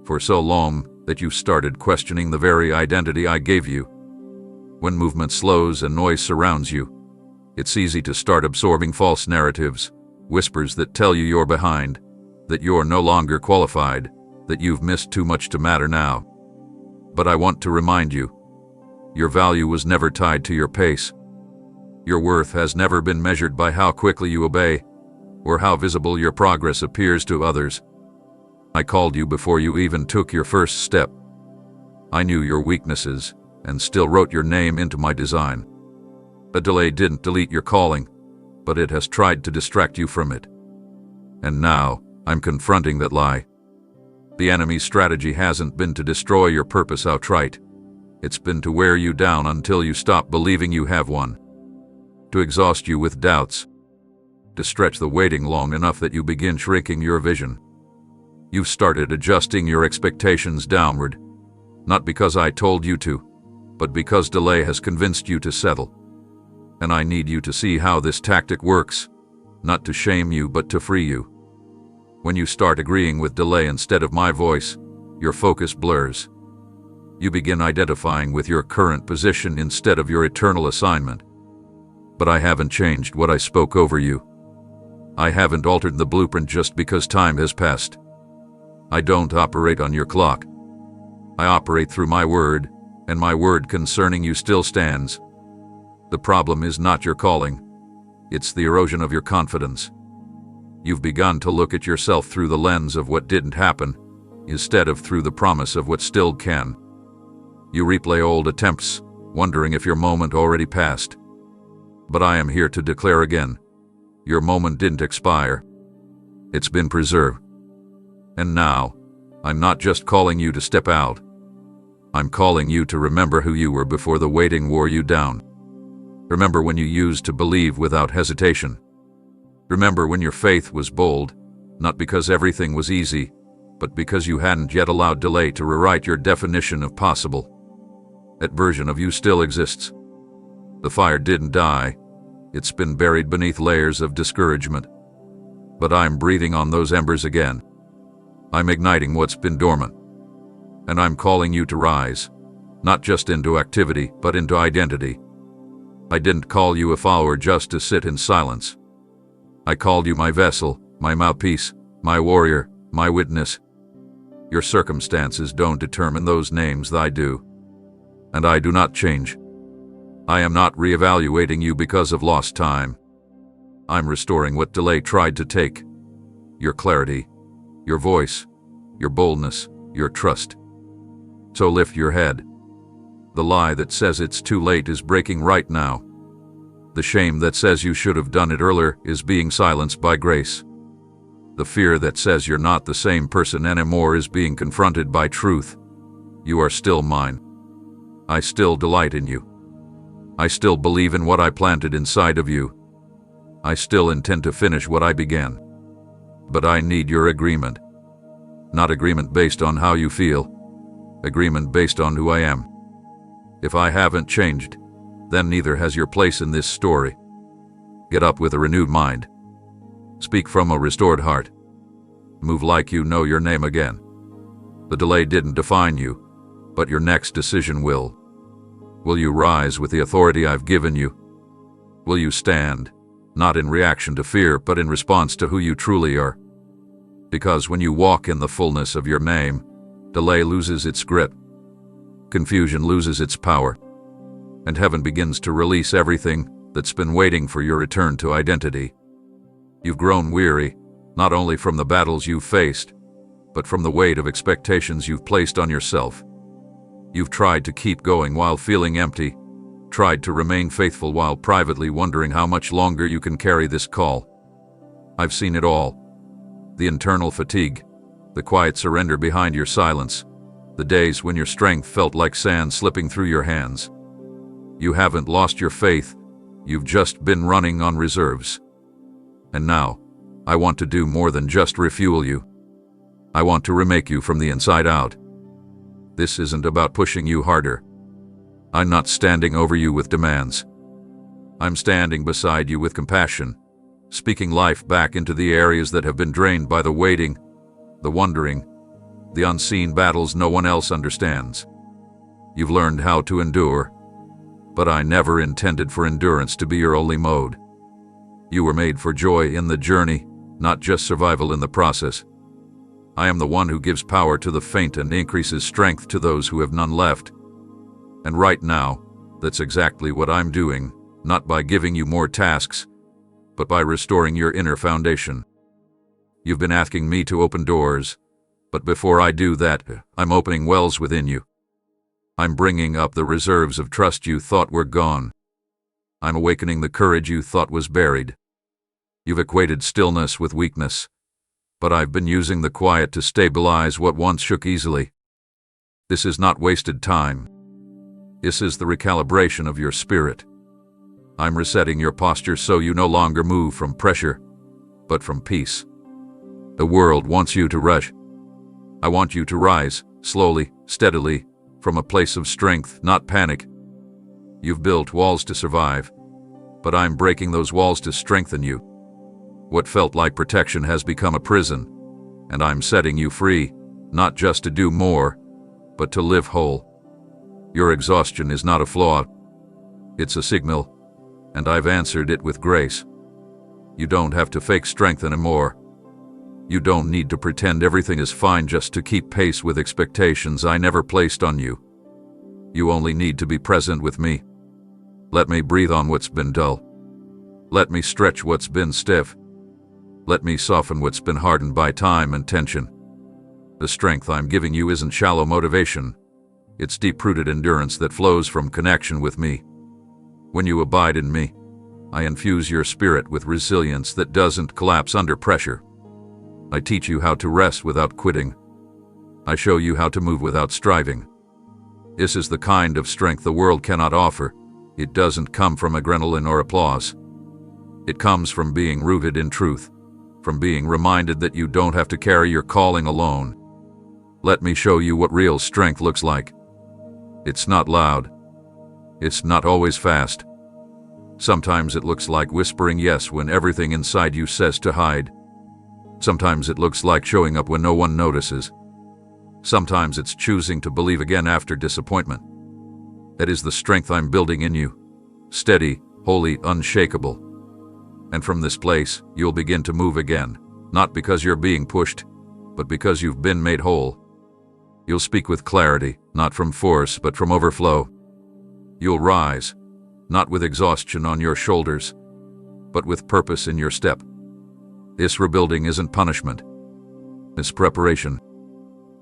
for so long that you started questioning the very identity I gave you. When movement slows and noise surrounds you, it's easy to start absorbing false narratives, whispers that tell you you're behind, that you're no longer qualified, that you've missed too much to matter now. But I want to remind you, your value was never tied to your pace. Your worth has never been measured by how quickly you obey, or how visible your progress appears to others. I called you before you even took your first step. I knew your weaknesses, and still wrote your name into my design. A delay didn't delete your calling, but it has tried to distract you from it. And now, I'm confronting that lie. The enemy's strategy hasn't been to destroy your purpose outright. It's been to wear you down until you stop believing you have one. To exhaust you with doubts. To stretch the waiting long enough that you begin shrinking your vision. You've started adjusting your expectations downward, not because I told you to, but because delay has convinced you to settle. And I need you to see how this tactic works, not to shame you but to free you. When you start agreeing with delay instead of my voice, your focus blurs. You begin identifying with your current position instead of your eternal assignment. But I haven't changed what I spoke over you. I haven't altered the blueprint just because time has passed. I don't operate on your clock. I operate through my word, and my word concerning you still stands. The problem is not your calling. It's the erosion of your confidence. You've begun to look at yourself through the lens of what didn't happen, instead of through the promise of what still can. You replay old attempts, wondering if your moment already passed. But I am here to declare again, your moment didn't expire. It's been preserved. And now, I'm not just calling you to step out. I'm calling you to remember who you were before the waiting wore you down. Remember when you used to believe without hesitation. Remember when your faith was bold, not because everything was easy, but because you hadn't yet allowed delay to rewrite your definition of possible. That version of you still exists. The fire didn't die. It's been buried beneath layers of discouragement. But I'm breathing on those embers again. I'm igniting what's been dormant. And I'm calling you to rise, not just into activity, but into identity. I didn't call you a follower just to sit in silence. I called you my vessel, my mouthpiece, my warrior, my witness. Your circumstances don't determine those names, I do. And I do not change. I am not reevaluating you because of lost time. I'm restoring what delay tried to take. Your clarity, your voice, your boldness, your trust. So lift your head. The lie that says it's too late is breaking right now. The shame that says you should have done it earlier is being silenced by grace. The fear that says you're not the same person anymore is being confronted by truth. You are still mine. I still delight in you. I still believe in what I planted inside of you. I still intend to finish what I began. But I need your agreement. Not agreement based on how you feel. Agreement based on who I am. If I haven't changed, then neither has your place in this story. Get up with a renewed mind. Speak from a restored heart. Move like you know your name again. The delay didn't define you, but your next decision will. Will you rise with the authority I've given you? Will you stand, not in reaction to fear, but in response to who you truly are? Because when you walk in the fullness of your name, delay loses its grip, confusion loses its power, and heaven begins to release everything that's been waiting for your return to identity. You've grown weary, not only from the battles you've faced, but from the weight of expectations you've placed on yourself. You've tried to keep going while feeling empty, tried to remain faithful while privately wondering how much longer you can carry this call. I've seen it all. The internal fatigue, the quiet surrender behind your silence, the days when your strength felt like sand slipping through your hands. You haven't lost your faith, you've just been running on reserves. And now, I want to do more than just refuel you. I want to remake you from the inside out. This isn't about pushing you harder. I'm not standing over you with demands. I'm standing beside you with compassion, speaking life back into the areas that have been drained by the waiting, the wondering, the unseen battles no one else understands. You've learned how to endure, but I never intended for endurance to be your only mode. You were made for joy in the journey, not just survival in the process. I am the one who gives power to the faint and increases strength to those who have none left. And right now, that's exactly what I'm doing, not by giving you more tasks, but by restoring your inner foundation. You've been asking me to open doors, but before I do that, I'm opening wells within you. I'm bringing up the reserves of trust you thought were gone. I'm awakening the courage you thought was buried. You've equated stillness with weakness, but I've been using the quiet to stabilize what once shook easily. This is not wasted time. This is the recalibration of your spirit. I'm resetting your posture so you no longer move from pressure, but from peace. The world wants you to rush. I want you to rise, slowly, steadily, from a place of strength, not panic. You've built walls to survive, but I'm breaking those walls to strengthen you. What felt like protection has become a prison, and I'm setting you free, not just to do more, but to live whole. Your exhaustion is not a flaw. It's a signal, and I've answered it with grace. You don't have to fake strength anymore. You don't need to pretend everything is fine just to keep pace with expectations I never placed on you. You only need to be present with me. Let me breathe on what's been dull. Let me stretch what's been stiff. Let me soften what's been hardened by time and tension. The strength I'm giving you isn't shallow motivation. It's deep-rooted endurance that flows from connection with me. When you abide in me, I infuse your spirit with resilience that doesn't collapse under pressure. I teach you how to rest without quitting. I show you how to move without striving. This is the kind of strength the world cannot offer. It doesn't come from adrenaline or applause. It comes from being rooted in truth, from being reminded that you don't have to carry your calling alone. Let me show you what real strength looks like. It's not loud. It's not always fast. Sometimes it looks like whispering yes when everything inside you says to hide. Sometimes it looks like showing up when no one notices. Sometimes it's choosing to believe again after disappointment. That is the strength I'm building in you. Steady, holy, unshakable. And from this place, you'll begin to move again, not because you're being pushed, but because you've been made whole. You'll speak with clarity, not from force, but from overflow. You'll rise, not with exhaustion on your shoulders, but with purpose in your step. This rebuilding isn't punishment. It's preparation.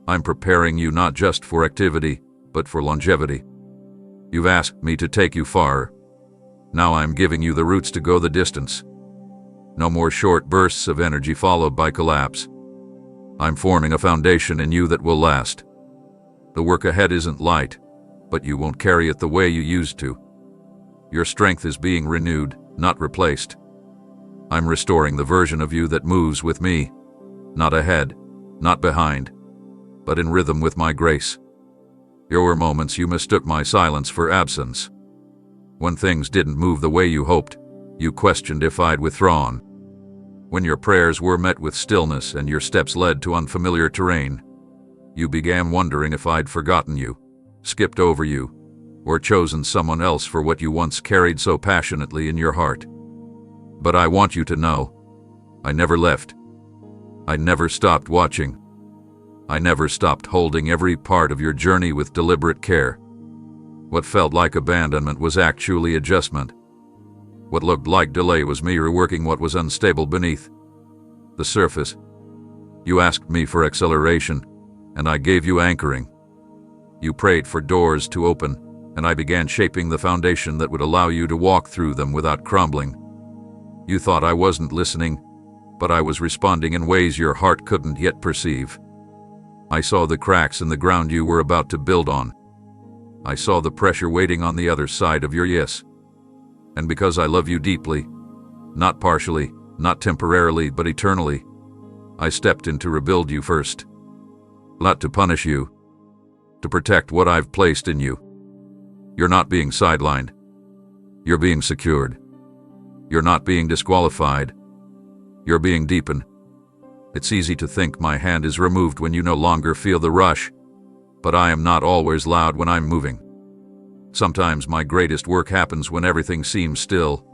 I'm preparing you not just for activity, but for longevity. You've asked me to take you far. Now I'm giving you the roots to go the distance. No more short bursts of energy followed by collapse. I'm forming a foundation in you that will last. The work ahead isn't light, but you won't carry it the way you used to. Your strength is being renewed, not replaced. I'm restoring the version of you that moves with me, not ahead, not behind, but in rhythm with my grace. There were moments you mistook my silence for absence. When things didn't move the way you hoped, you questioned if I'd withdrawn. When your prayers were met with stillness and your steps led to unfamiliar terrain, you began wondering if I'd forgotten you, skipped over you, or chosen someone else for what you once carried so passionately in your heart. But I want you to know, I never left. I never stopped watching. I never stopped holding every part of your journey with deliberate care. What felt like abandonment was actually adjustment. What looked like delay was me reworking what was unstable beneath the surface. You asked me for acceleration, and I gave you anchoring. You prayed for doors to open, and I began shaping the foundation that would allow you to walk through them without crumbling. You thought I wasn't listening, but I was responding in ways your heart couldn't yet perceive. I saw the cracks in the ground you were about to build on. I saw the pressure waiting on the other side of your yes. And because I love you deeply, not partially, not temporarily, but eternally, I stepped in to rebuild you first. Not to punish you, to protect what I've placed in you. You're not being sidelined. You're being secured. You're not being disqualified. You're being deepened. It's easy to think my hand is removed when you no longer feel the rush, but I am not always loud when I'm moving. Sometimes my greatest work happens when everything seems still,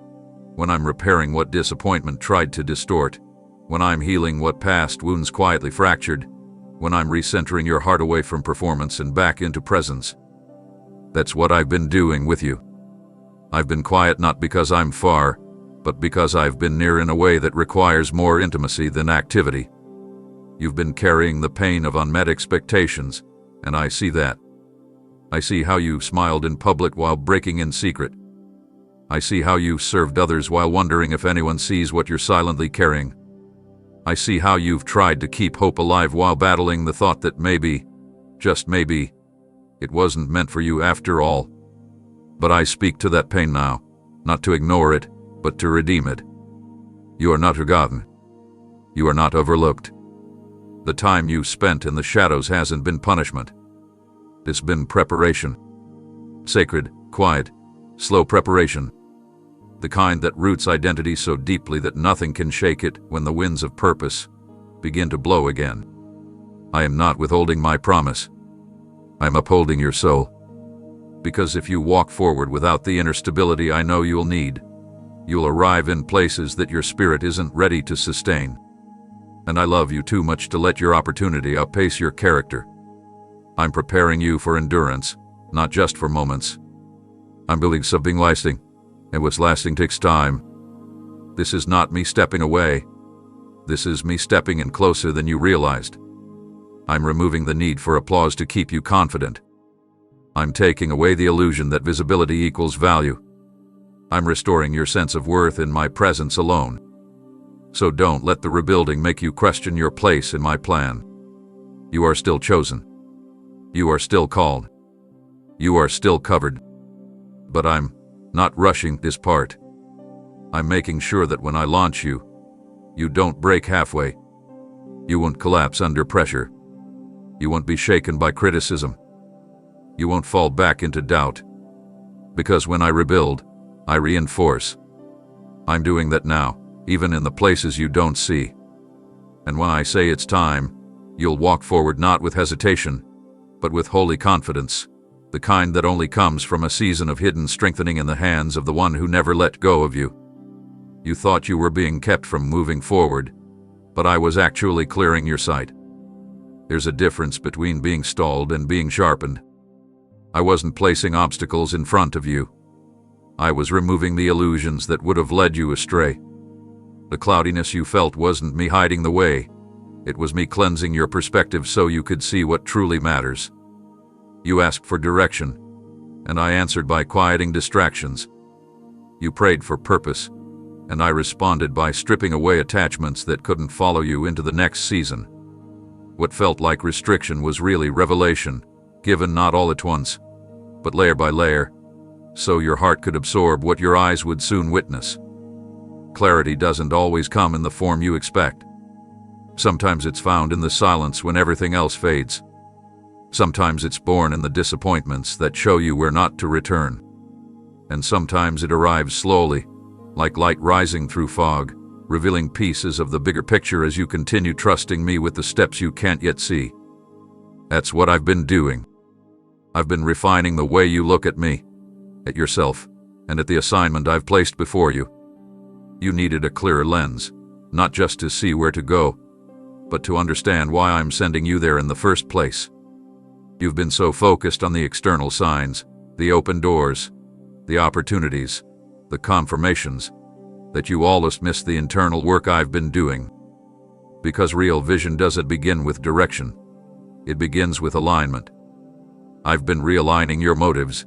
when I'm repairing what disappointment tried to distort, when I'm healing what past wounds quietly fractured, when I'm recentering your heart away from performance and back into presence. That's what I've been doing with you. I've been quiet not because I'm far, but because I've been near in a way that requires more intimacy than activity. You've been carrying the pain of unmet expectations, and I see that. I see how you smiled in public while breaking in secret. I see how you served others while wondering if anyone sees what you're silently carrying. I see how you've tried to keep hope alive while battling the thought that maybe, just maybe, it wasn't meant for you after all. But I speak to that pain now, not to ignore it, but to redeem it. You are not forgotten. You are not overlooked. The time you spent in the shadows hasn't been punishment. It's been preparation. Sacred, quiet, slow preparation. The kind that roots identity so deeply that nothing can shake it when the winds of purpose begin to blow again. I am not withholding my promise. I am upholding your soul. Because if you walk forward without the inner stability I know you'll need, you'll arrive in places that your spirit isn't ready to sustain. And I love you too much to let your opportunity outpace your character. I'm preparing you for endurance, not just for moments. I'm building something lasting, and what's lasting takes time. This is not me stepping away. This is me stepping in closer than you realized. I'm removing the need for applause to keep you confident. I'm taking away the illusion that visibility equals value. I'm restoring your sense of worth in my presence alone. So don't let the rebuilding make you question your place in my plan. You are still chosen. You are still called. You are still covered. But I'm not rushing this part. I'm making sure that when I launch you, you don't break halfway. You won't collapse under pressure. You won't be shaken by criticism. You won't fall back into doubt. Because when I rebuild, I reinforce. I'm doing that now, even in the places you don't see. And when I say it's time, you'll walk forward not with hesitation, but with holy confidence, the kind that only comes from a season of hidden strengthening in the hands of the one who never let go of you. You thought you were being kept from moving forward, but I was actually clearing your sight. There's a difference between being stalled and being sharpened. I wasn't placing obstacles in front of you. I was removing the illusions that would have led you astray. The cloudiness you felt wasn't me hiding the way. It was me cleansing your perspective so you could see what truly matters. You asked for direction, and I answered by quieting distractions. You prayed for purpose, and I responded by stripping away attachments that couldn't follow you into the next season. What felt like restriction was really revelation, given not all at once, but layer by layer, so your heart could absorb what your eyes would soon witness. Clarity doesn't always come in the form you expect. Sometimes it's found in the silence when everything else fades. Sometimes it's born in the disappointments that show you where not to return. And sometimes it arrives slowly, like light rising through fog, revealing pieces of the bigger picture as you continue trusting me with the steps you can't yet see. That's what I've been doing. I've been refining the way you look at me, at yourself, and at the assignment I've placed before you. You needed a clearer lens, not just to see where to go, but to understand why I'm sending you there in the first place. You've been so focused on the external signs, the open doors, the opportunities, the confirmations, that you almost missed the internal work I've been doing. Because real vision doesn't begin with direction. It begins with alignment. I've been realigning your motives,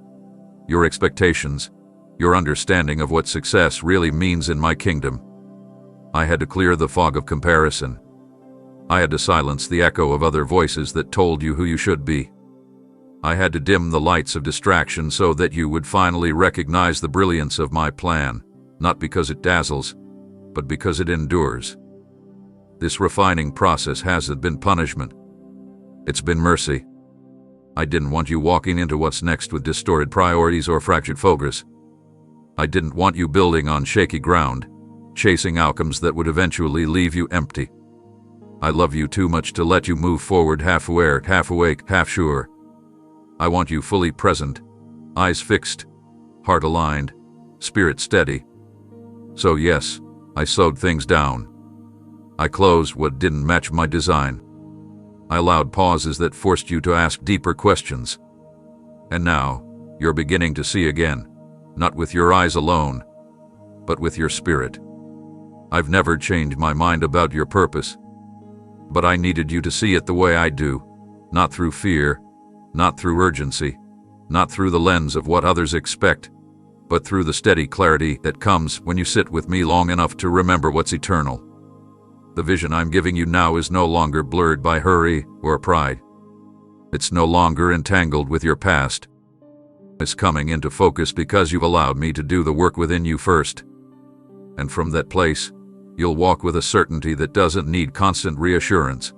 your expectations, your understanding of what success really means in my kingdom. I had to clear the fog of comparison. I had to silence the echo of other voices that told you who you should be. I had to dim the lights of distraction so that you would finally recognize the brilliance of my plan, not because it dazzles, but because it endures. This refining process hasn't been punishment. It's been mercy. I didn't want you walking into what's next with distorted priorities or fractured focus. I didn't want you building on shaky ground, chasing outcomes that would eventually leave you empty. I love you too much to let you move forward half aware, half awake, half sure. I want you fully present, eyes fixed, heart aligned, spirit steady. So yes, I slowed things down. I closed what didn't match my design. I allowed pauses that forced you to ask deeper questions. And now, you're beginning to see again, not with your eyes alone, but with your spirit. I've never changed my mind about your purpose, but I needed you to see it the way I do, not through fear, not through urgency, not through the lens of what others expect, but through the steady clarity that comes when you sit with me long enough to remember what's eternal. The vision I'm giving you now is no longer blurred by hurry or pride. It's no longer entangled with your past. It's coming into focus because you've allowed me to do the work within you first. And from that place, you'll walk with a certainty that doesn't need constant reassurance.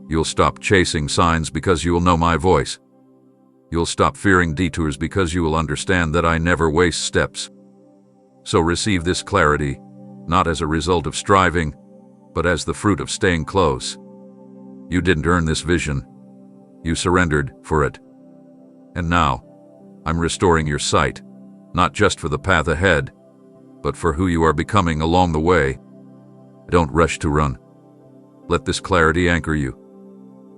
You'll stop chasing signs because you will know my voice. You'll stop fearing detours because you will understand that I never waste steps. So receive this clarity, not as a result of striving, but as the fruit of staying close. You didn't earn this vision. You surrendered for it. And now, I'm restoring your sight, not just for the path ahead, but for who you are becoming along the way. Don't rush to run. Let this clarity anchor you.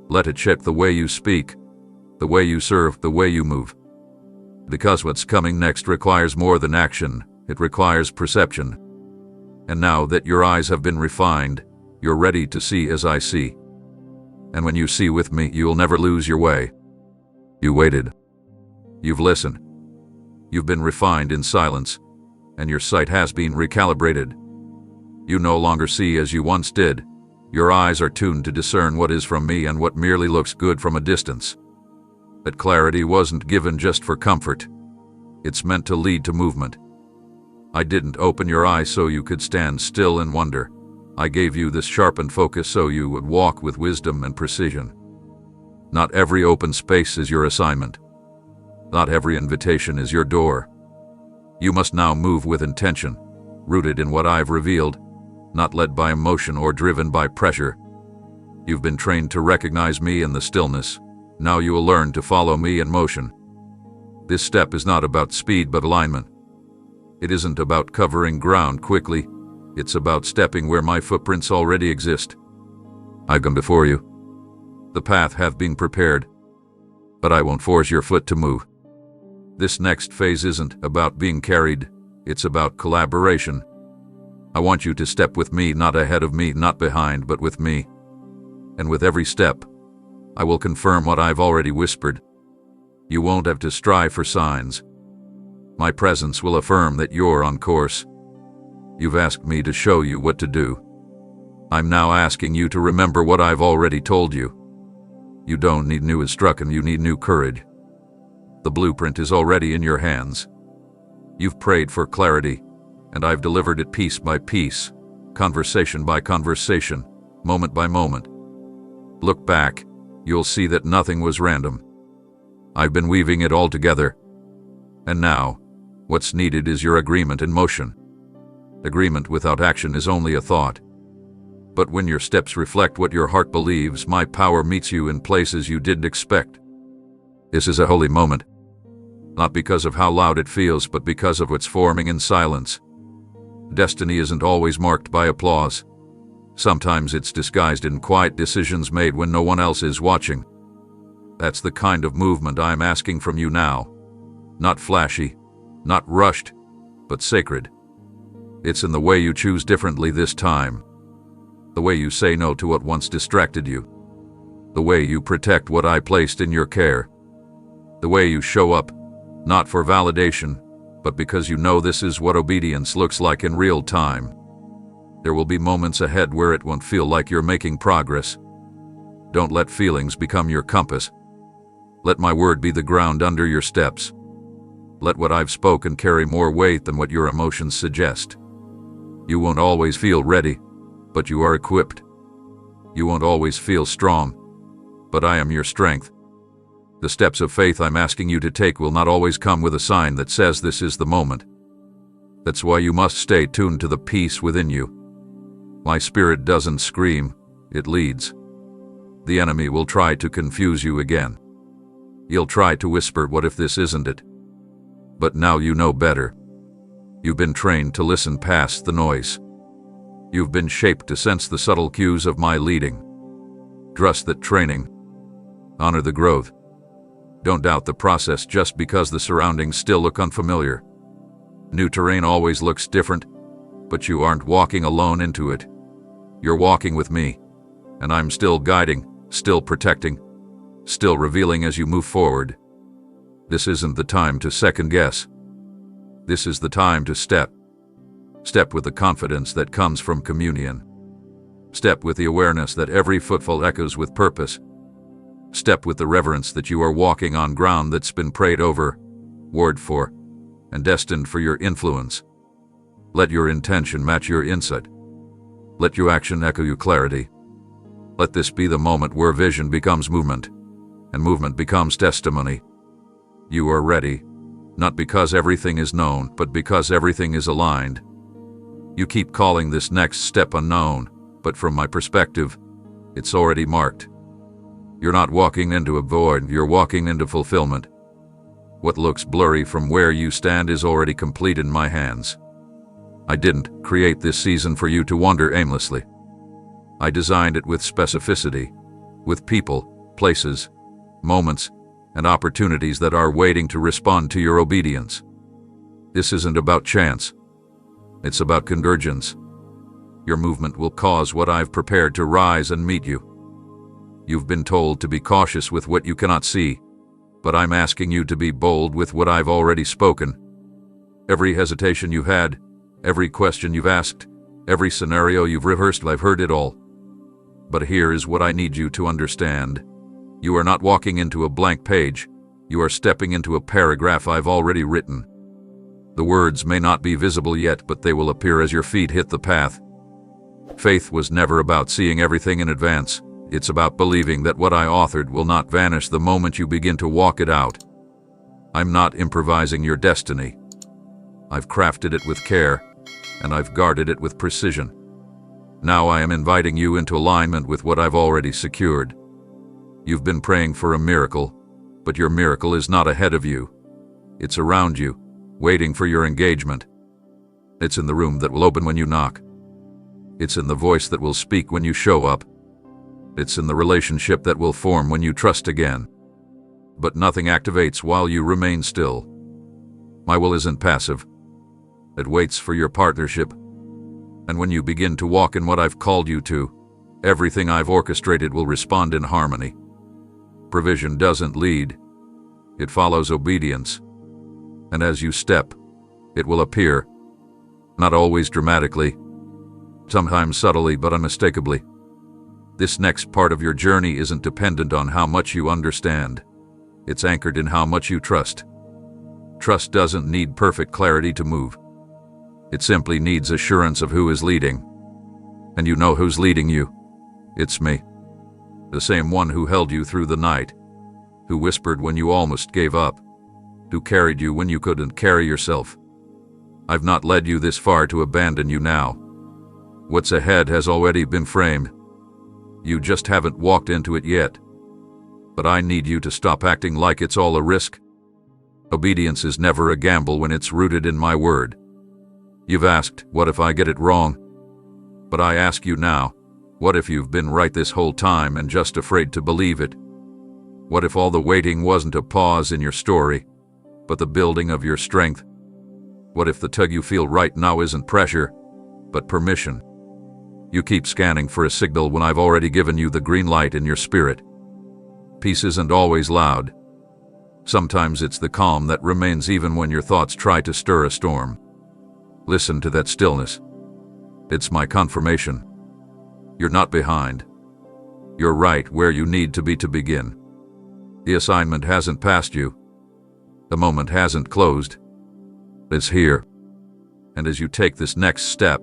Let it shape the way you speak, the way you serve, the way you move. Because what's coming next requires more than action, it requires perception. And now that your eyes have been refined, you're ready to see as I see. And when you see with me, you'll never lose your way. You waited. You've listened. You've been refined in silence, and your sight has been recalibrated. You no longer see as you once did. Your eyes are tuned to discern what is from me and what merely looks good from a distance. That clarity wasn't given just for comfort. It's meant to lead to movement. I didn't open your eyes so you could stand still and wonder. I gave you this sharpened focus so you would walk with wisdom and precision. Not every open space is your assignment. Not every invitation is your door. You must now move with intention, rooted in what I've revealed, not led by emotion or driven by pressure. You've been trained to recognize me in the stillness. Now you will learn to follow me in motion. This step is not about speed but alignment. It isn't about covering ground quickly. It's about stepping where my footprints already exist. I've gone before you. The path have been prepared, but I won't force your foot to move. This next phase isn't about being carried. It's about collaboration. I want you to step with me, not ahead of me, not behind, but with me. And with every step, I will confirm what I've already whispered. You won't have to strive for signs. My presence will affirm that you're on course. You've asked me to show you what to do. I'm now asking you to remember what I've already told you. You don't need new instruction, you need new courage. The blueprint is already in your hands. You've prayed for clarity, and I've delivered it piece by piece, conversation by conversation, moment by moment. Look back, you'll see that nothing was random. I've been weaving it all together. And now, what's needed is your agreement in motion. Agreement without action is only a thought. But when your steps reflect what your heart believes, my power meets you in places you didn't expect. This is a holy moment. Not because of how loud it feels, but because of what's forming in silence. Destiny isn't always marked by applause. Sometimes it's disguised in quiet decisions made when no one else is watching. That's the kind of movement I'm asking from you now. Not flashy, not rushed, but sacred. It's in the way you choose differently this time. The way you say no to what once distracted you. The way you protect what I placed in your care. The way you show up, not for validation, but because you know this is what obedience looks like in real time. There will be moments ahead where it won't feel like you're making progress. Don't let feelings become your compass. Let my word be the ground under your steps. Let what I've spoken carry more weight than what your emotions suggest. You won't always feel ready, but you are equipped. You won't always feel strong, but I am your strength. The steps of faith I'm asking you to take will not always come with a sign that says this is the moment. That's why you must stay tuned to the peace within you. My spirit doesn't scream, it leads. The enemy will try to confuse you again. He'll try to whisper, what if this isn't it? But now you know better. You've been trained to listen past the noise. You've been shaped to sense the subtle cues of my leading. Trust that training. Honor the growth. Don't doubt the process just because the surroundings still look unfamiliar. New terrain always looks different, but you aren't walking alone into it. You're walking with me, and I'm still guiding, still protecting, still revealing as you move forward. This isn't the time to second guess. This is the time to step. Step with the confidence that comes from communion. Step with the awareness that every footfall echoes with purpose. Step with the reverence that you are walking on ground that's been prayed over, warred for, and destined for your influence. Let your intention match your insight. Let your action echo your clarity. Let this be the moment where vision becomes movement, and movement becomes testimony. You are ready, not because everything is known, but because everything is aligned. You keep calling this next step unknown, but from my perspective, it's already marked. You're not walking into a void, you're walking into fulfillment. What looks blurry from where you stand is already complete in my hands. I didn't create this season for you to wander aimlessly. I designed it with specificity, with people, places, moments, and opportunities that are waiting to respond to your obedience. This isn't about chance. It's about convergence. Your movement will cause what I've prepared to rise and meet you. You've been told to be cautious with what you cannot see, but I'm asking you to be bold with what I've already spoken. Every hesitation you've had, every question you've asked, every scenario you've rehearsed, I've heard it all. But here is what I need you to understand. You are not walking into a blank page. You are stepping into a paragraph I've already written. The words may not be visible yet, but they will appear as your feet hit the path. Faith was never about seeing everything in advance. It's about believing that what I authored will not vanish the moment you begin to walk it out. I'm not improvising your destiny. I've crafted it with care, and I've guarded it with precision. Now I am inviting you into alignment with what I've already secured. You've been praying for a miracle, but your miracle is not ahead of you. It's around you, waiting for your engagement. It's in the room that will open when you knock. It's in the voice that will speak when you show up. It's in the relationship that will form when you trust again. But nothing activates while you remain still. My will isn't passive. It waits for your partnership. And when you begin to walk in what I've called you to, everything I've orchestrated will respond in harmony. Provision doesn't lead. It follows obedience. And as you step, it will appear. Not always dramatically, sometimes subtly but unmistakably. This next part of your journey isn't dependent on how much you understand. It's anchored in how much you trust. Trust doesn't need perfect clarity to move. It simply needs assurance of who is leading. And you know who's leading you. It's me. The same one who held you through the night, who whispered when you almost gave up, who carried you when you couldn't carry yourself. I've not led you this far to abandon you now. What's ahead has already been framed. You just haven't walked into it yet. But I need you to stop acting like it's all a risk. Obedience is never a gamble when it's rooted in my word. You've asked, what if I get it wrong? But I ask you now, what if you've been right this whole time and just afraid to believe it? What if all the waiting wasn't a pause in your story, but the building of your strength? What if the tug you feel right now isn't pressure, but permission? You keep scanning for a signal when I've already given you the green light in your spirit. Peace isn't always loud. Sometimes it's the calm that remains even when your thoughts try to stir a storm. Listen to that stillness. It's my confirmation. You're not behind. You're right where you need to be to begin. The assignment hasn't passed you. The moment hasn't closed. It's here. And as you take this next step,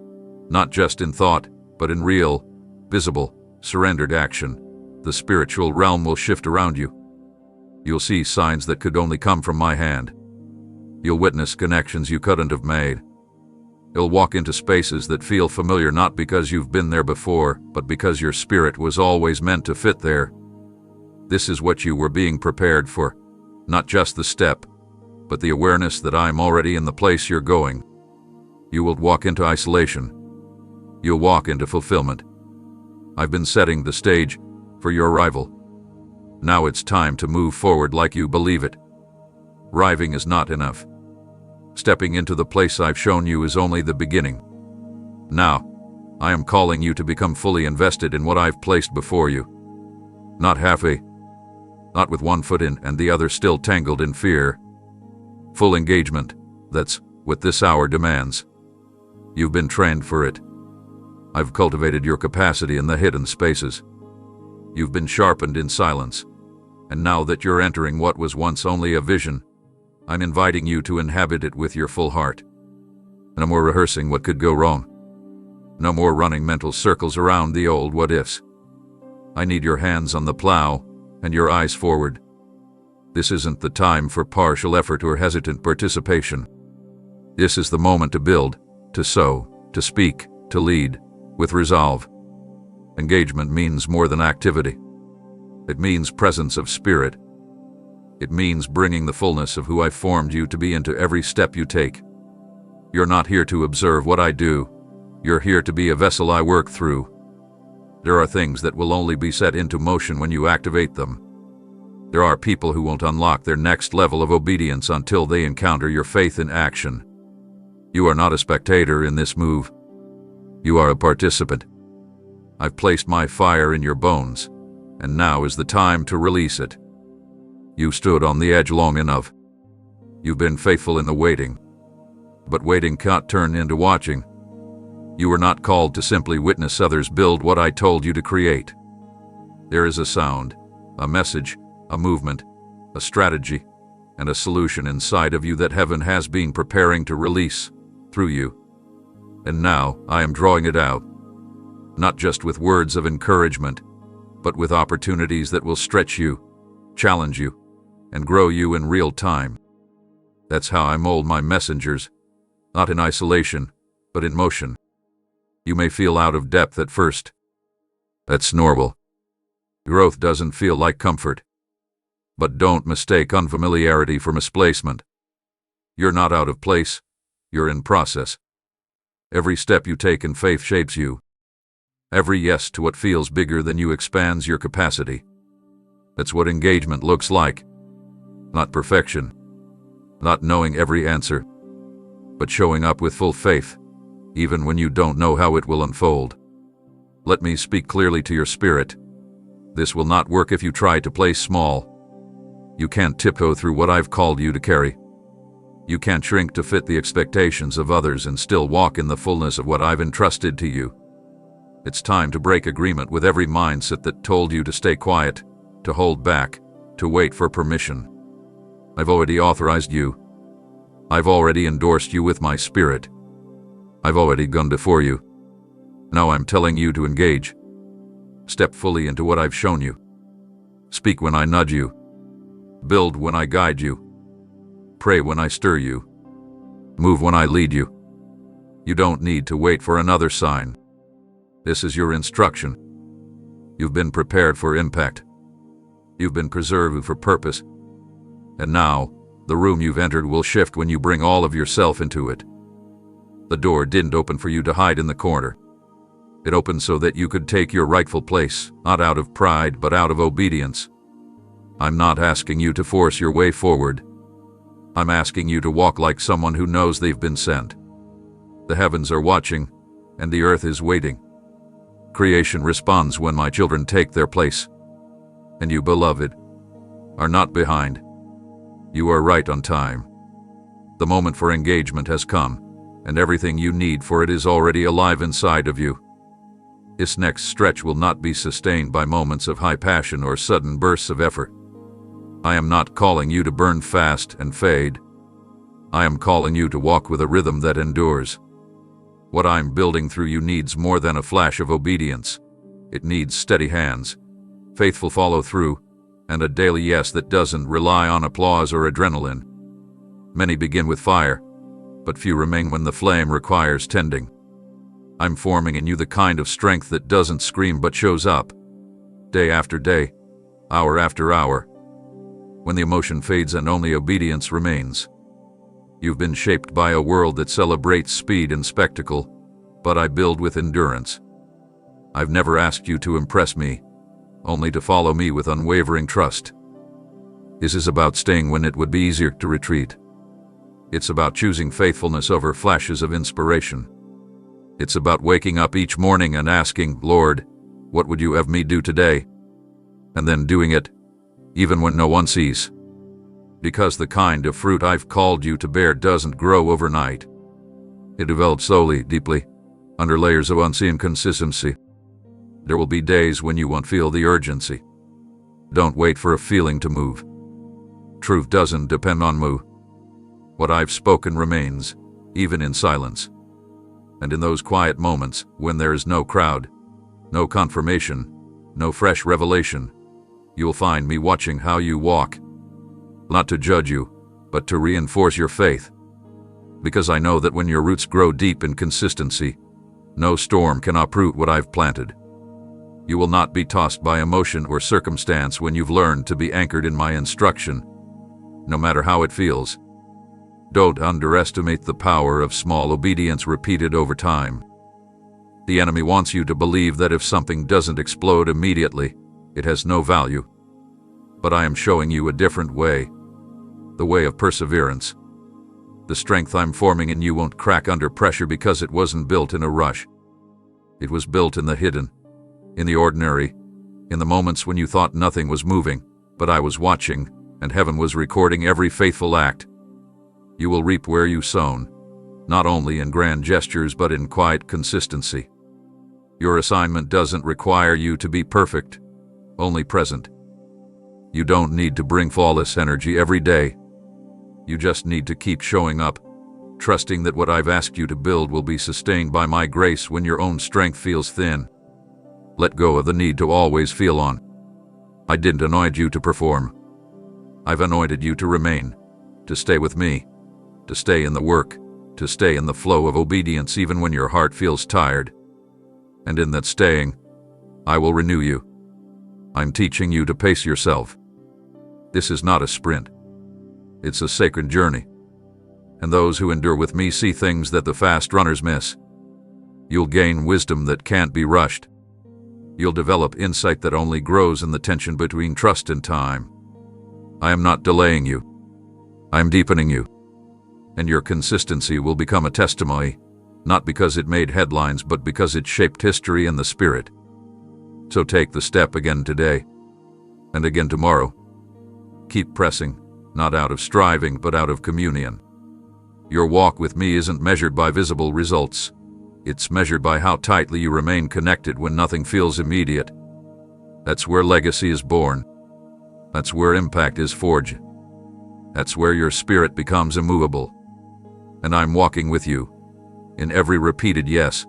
not just in thought, but in real, visible, surrendered action, the spiritual realm will shift around you. You'll see signs that could only come from my hand. You'll witness connections you couldn't have made. You'll walk into spaces that feel familiar not because you've been there before, but because your spirit was always meant to fit there. This is what you were being prepared for, not just the step, but the awareness that I'm already in the place you're going. You will walk into isolation. You'll walk into fulfillment. I've been setting the stage for your arrival. Now it's time to move forward like you believe it. Arriving is not enough. Stepping into the place I've shown you is only the beginning. Now, I am calling you to become fully invested in what I've placed before you. Not halfway. Not with one foot in and the other still tangled in fear. Full engagement, that's what this hour demands. You've been trained for it. I've cultivated your capacity in the hidden spaces. You've been sharpened in silence. And now that you're entering what was once only a vision, I'm inviting you to inhabit it with your full heart. No more rehearsing what could go wrong. No more running mental circles around the old what-ifs. I need your hands on the plow and your eyes forward. This isn't the time for partial effort or hesitant participation. This is the moment to build, to sow, to speak, to lead, with resolve. Engagement means more than activity. It means presence of spirit. It means bringing the fullness of who I formed you to be into every step you take. You're not here to observe what I do. You're here to be a vessel I work through. There are things that will only be set into motion when you activate them. There are people who won't unlock their next level of obedience until they encounter your faith in action. You are not a spectator in this move. You are a participant. I've placed my fire in your bones, and now is the time to release it. You stood on the edge long enough. You've been faithful in the waiting. But waiting can't turn into watching. You were not called to simply witness others build what I told you to create. There is a sound, a message, a movement, a strategy, and a solution inside of you that heaven has been preparing to release through you. And now I am drawing it out, not just with words of encouragement, but with opportunities that will stretch you, challenge you, and grow you in real time. That's how I mold my messengers, not in isolation, but in motion. You may feel out of depth at first. That's normal. Growth doesn't feel like comfort. But don't mistake unfamiliarity for misplacement. You're not out of place, you're in process. Every step you take in faith shapes you. Every yes to what feels bigger than you expands your capacity. That's what engagement looks like. Not perfection, not knowing every answer, but showing up with full faith, even when you don't know how it will unfold. Let me speak clearly to your spirit. This will not work if you try to play small. You can't tiptoe through what I've called you to carry. You can't shrink to fit the expectations of others and still walk in the fullness of what I've entrusted to you. It's time to break agreement with every mindset that told you to stay quiet, to hold back, to wait for permission. I've already authorized you. I've already endorsed you with my spirit. I've already gone before you. Now I'm telling you to engage. Step fully into what I've shown you. Speak when I nudge you. Build when I guide you. Pray when I stir you. Move when I lead you. You don't need to wait for another sign. This is your instruction. You've been prepared for impact. You've been preserved for purpose. And now, the room you've entered will shift when you bring all of yourself into it. The door didn't open for you to hide in the corner. It opened so that you could take your rightful place, not out of pride, but out of obedience. I'm not asking you to force your way forward. I'm asking you to walk like someone who knows they've been sent. The heavens are watching, and the earth is waiting. Creation responds when my children take their place. And you, beloved, are not behind. You are right on time. The moment for engagement has come, and everything you need for it is already alive inside of you. This next stretch will not be sustained by moments of high passion or sudden bursts of effort. I am not calling you to burn fast and fade. I am calling you to walk with a rhythm that endures. What I'm building through you needs more than a flash of obedience. It needs steady hands, faithful follow-through, and a daily yes that doesn't rely on applause or adrenaline. Many begin with fire, but few remain when the flame requires tending. I'm forming in you the kind of strength that doesn't scream but shows up, day after day, hour after hour, when the emotion fades and only obedience remains. You've been shaped by a world that celebrates speed and spectacle, but I build with endurance. I've never asked you to impress me, only to follow me with unwavering trust. This is about staying when it would be easier to retreat. It's about choosing faithfulness over flashes of inspiration. It's about waking up each morning and asking, Lord, what would you have me do today? And then doing it, even when no one sees. Because the kind of fruit I've called you to bear doesn't grow overnight. It develops slowly, deeply, under layers of unseen consistency. There will be days when you won't feel the urgency. Don't wait for a feeling to move. Truth doesn't depend on move. What I've spoken remains, even in silence. And in those quiet moments, when there is no crowd, no confirmation, no fresh revelation, you'll find me watching how you walk. Not to judge you, but to reinforce your faith. Because I know that when your roots grow deep in consistency, no storm can uproot what I've planted. You will not be tossed by emotion or circumstance when you've learned to be anchored in my instruction, no matter how it feels. Don't underestimate the power of small obedience repeated over time. The enemy wants you to believe that if something doesn't explode immediately, it has no value. But I am showing you a different way, the way of perseverance. The strength I'm forming in you won't crack under pressure because it wasn't built in a rush. It was built in the hidden, in the ordinary, in the moments when you thought nothing was moving, but I was watching, and heaven was recording every faithful act. You will reap where you sown, not only in grand gestures but in quiet consistency. Your assignment doesn't require you to be perfect, only present. You don't need to bring flawless energy every day. You just need to keep showing up, trusting that what I've asked you to build will be sustained by my grace when your own strength feels thin. Let go of the need to always feel on. I didn't anoint you to perform. I've anointed you to remain, to stay with me, to stay in the work, to stay in the flow of obedience even when your heart feels tired. And in that staying, I will renew you. I'm teaching you to pace yourself. This is not a sprint. It's a sacred journey. And those who endure with me see things that the fast runners miss. You'll gain wisdom that can't be rushed. You'll develop insight that only grows in the tension between trust and time. I am not delaying you. I am deepening you. And your consistency will become a testimony, not because it made headlines, but because it shaped history and the spirit. So take the step again today, and again tomorrow. Keep pressing, not out of striving, but out of communion. Your walk with me isn't measured by visible results. It's measured by how tightly you remain connected when nothing feels immediate. That's where legacy is born. That's where impact is forged. That's where your spirit becomes immovable. And I'm walking with you. In every repeated yes.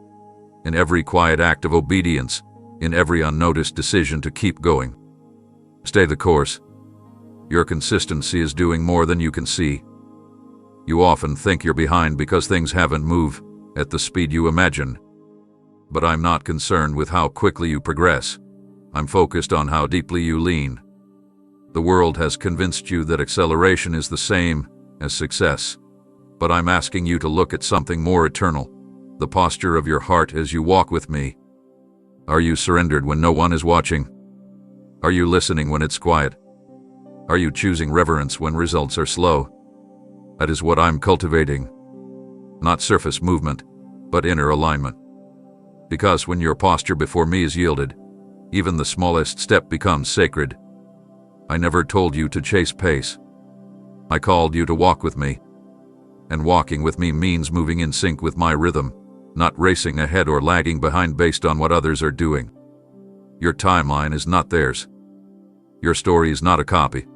In every quiet act of obedience. In every unnoticed decision to keep going. Stay the course. Your consistency is doing more than you can see. You often think you're behind because things haven't moved at the speed you imagine. But I'm not concerned with how quickly you progress. I'm focused on how deeply you lean. The world has convinced you that acceleration is the same as success. But I'm asking you to look at something more eternal, the posture of your heart as you walk with me. Are you surrendered when no one is watching? Are you listening when it's quiet? Are you choosing reverence when results are slow? That is what I'm cultivating. Not surface movement, but inner alignment. Because when your posture before me is yielded, even the smallest step becomes sacred. I never told you to chase pace. I called you to walk with me. And walking with me means moving in sync with my rhythm, not racing ahead or lagging behind based on what others are doing. Your timeline is not theirs. Your story is not a copy.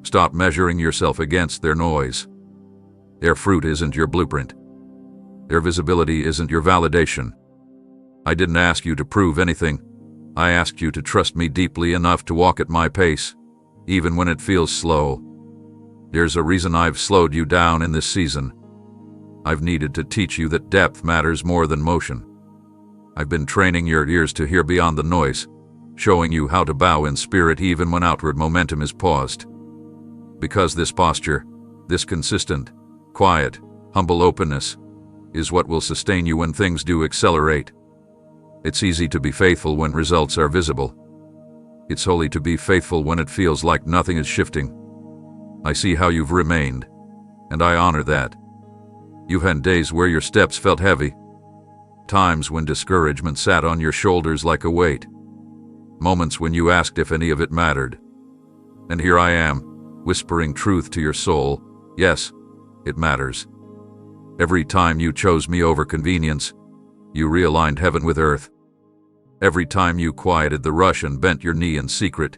Stop measuring yourself against their noise. Their fruit isn't your blueprint. Their visibility isn't your validation. I didn't ask you to prove anything. I asked you to trust me deeply enough to walk at my pace, even when it feels slow. There's a reason I've slowed you down in this season. I've needed to teach you that depth matters more than motion. I've been training your ears to hear beyond the noise, showing you how to bow in spirit even when outward momentum is paused. Because this posture, this consistent, quiet, humble openness, is what will sustain you when things do accelerate. It's easy to be faithful when results are visible. It's holy to be faithful when it feels like nothing is shifting. I see how you've remained, and I honor that. You've had days where your steps felt heavy, times when discouragement sat on your shoulders like a weight, moments when you asked if any of it mattered. And here I am, whispering truth to your soul. Yes, it matters. Every time you chose me over convenience, you realigned heaven with earth. Every time you quieted the rush and bent your knee in secret,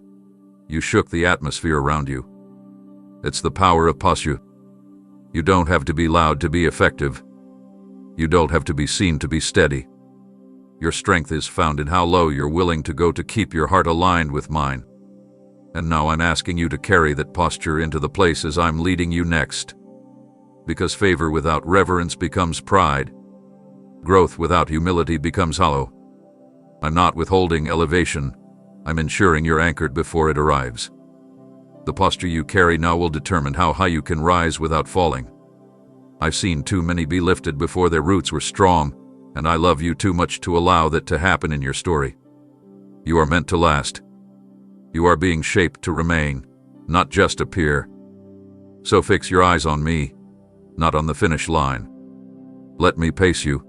you shook the atmosphere around you. It's the power of posture. You don't have to be loud to be effective. You don't have to be seen to be steady. Your strength is found in how low you're willing to go to keep your heart aligned with mine. And now I'm asking you to carry that posture into the places I'm leading you next. Because favor without reverence becomes pride. Growth without humility becomes hollow. I'm not withholding elevation. I'm ensuring you're anchored before it arrives. The posture you carry now will determine how high you can rise without falling. I've seen too many be lifted before their roots were strong, and I love you too much to allow that to happen in your story. You are meant to last. You are being shaped to remain, not just appear. So fix your eyes on me, not on the finish line. Let me pace you.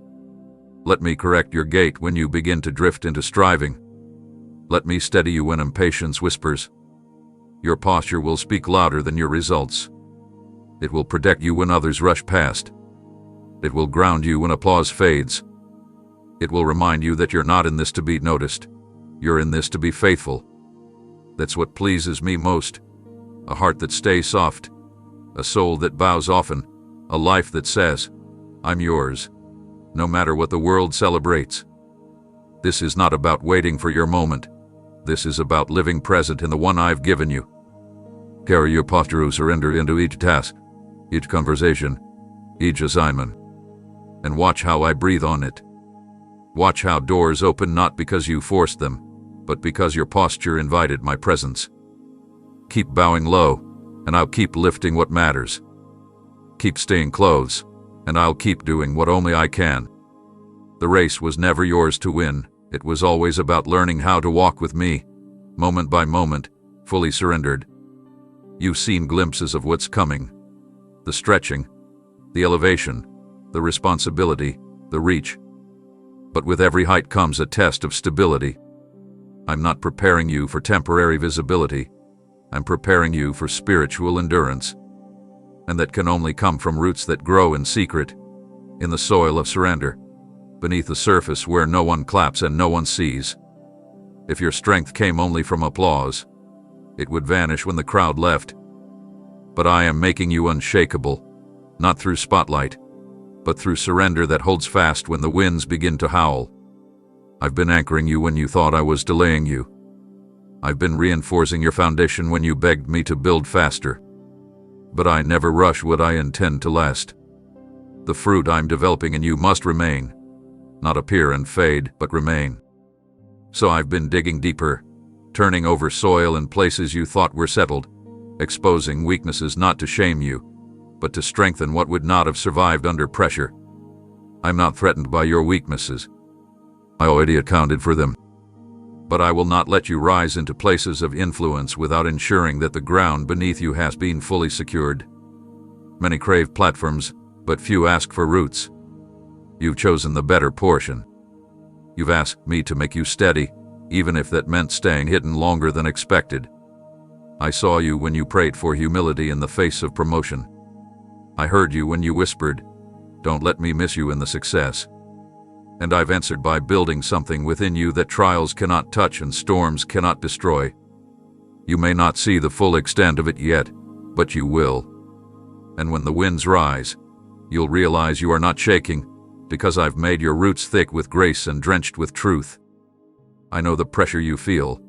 Let me correct your gait when you begin to drift into striving. Let me steady you when impatience whispers. Your posture will speak louder than your results. It will protect you when others rush past. It will ground you when applause fades. It will remind you that you're not in this to be noticed. You're in this to be faithful. That's what pleases me most. A heart that stays soft. A soul that bows often. A life that says, I'm yours, no matter what the world celebrates. This is not about waiting for your moment. This is about living present in the one I've given you. Carry your posture of surrender into each task, each conversation, each assignment. And watch how I breathe on it. Watch how doors open not because you forced them, but because your posture invited my presence. Keep bowing low, and I'll keep lifting what matters. Keep staying close, and I'll keep doing what only I can. The race was never yours to win. It was always about learning how to walk with me, moment by moment, fully surrendered. You've seen glimpses of what's coming. The stretching, the elevation, the responsibility, the reach. But with every height comes a test of stability. I'm not preparing you for temporary visibility. I'm preparing you for spiritual endurance. and that can only come from roots that grow in secret, in the soil of surrender, beneath the surface where no one claps and no one sees. If your strength came only from applause, it would vanish when the crowd left. But I am making you unshakable, not through spotlight, but through surrender that holds fast when the winds begin to howl. I've been anchoring you when you thought I was delaying you. I've been reinforcing your foundation when you begged me to build faster. But I never rush what I intend to last. The fruit I'm developing in you must remain, not appear and fade, but remain. So I've been digging deeper, turning over soil in places you thought were settled, exposing weaknesses not to shame you, but to strengthen what would not have survived under pressure. I'm not threatened by your weaknesses. I already accounted for them. But I will not let you rise into places of influence without ensuring that the ground beneath you has been fully secured. Many crave platforms, but few ask for roots. You've chosen the better portion. You've asked me to make you steady, even if that meant staying hidden longer than expected. I saw you when you prayed for humility in the face of promotion. I heard you when you whispered, "Don't let me miss you in the success." And I've answered by building something within you that trials cannot touch and storms cannot destroy. You may not see the full extent of it yet, but you will. And when the winds rise, you'll realize you are not shaking, because I've made your roots thick with grace and drenched with truth. I know the pressure you feel,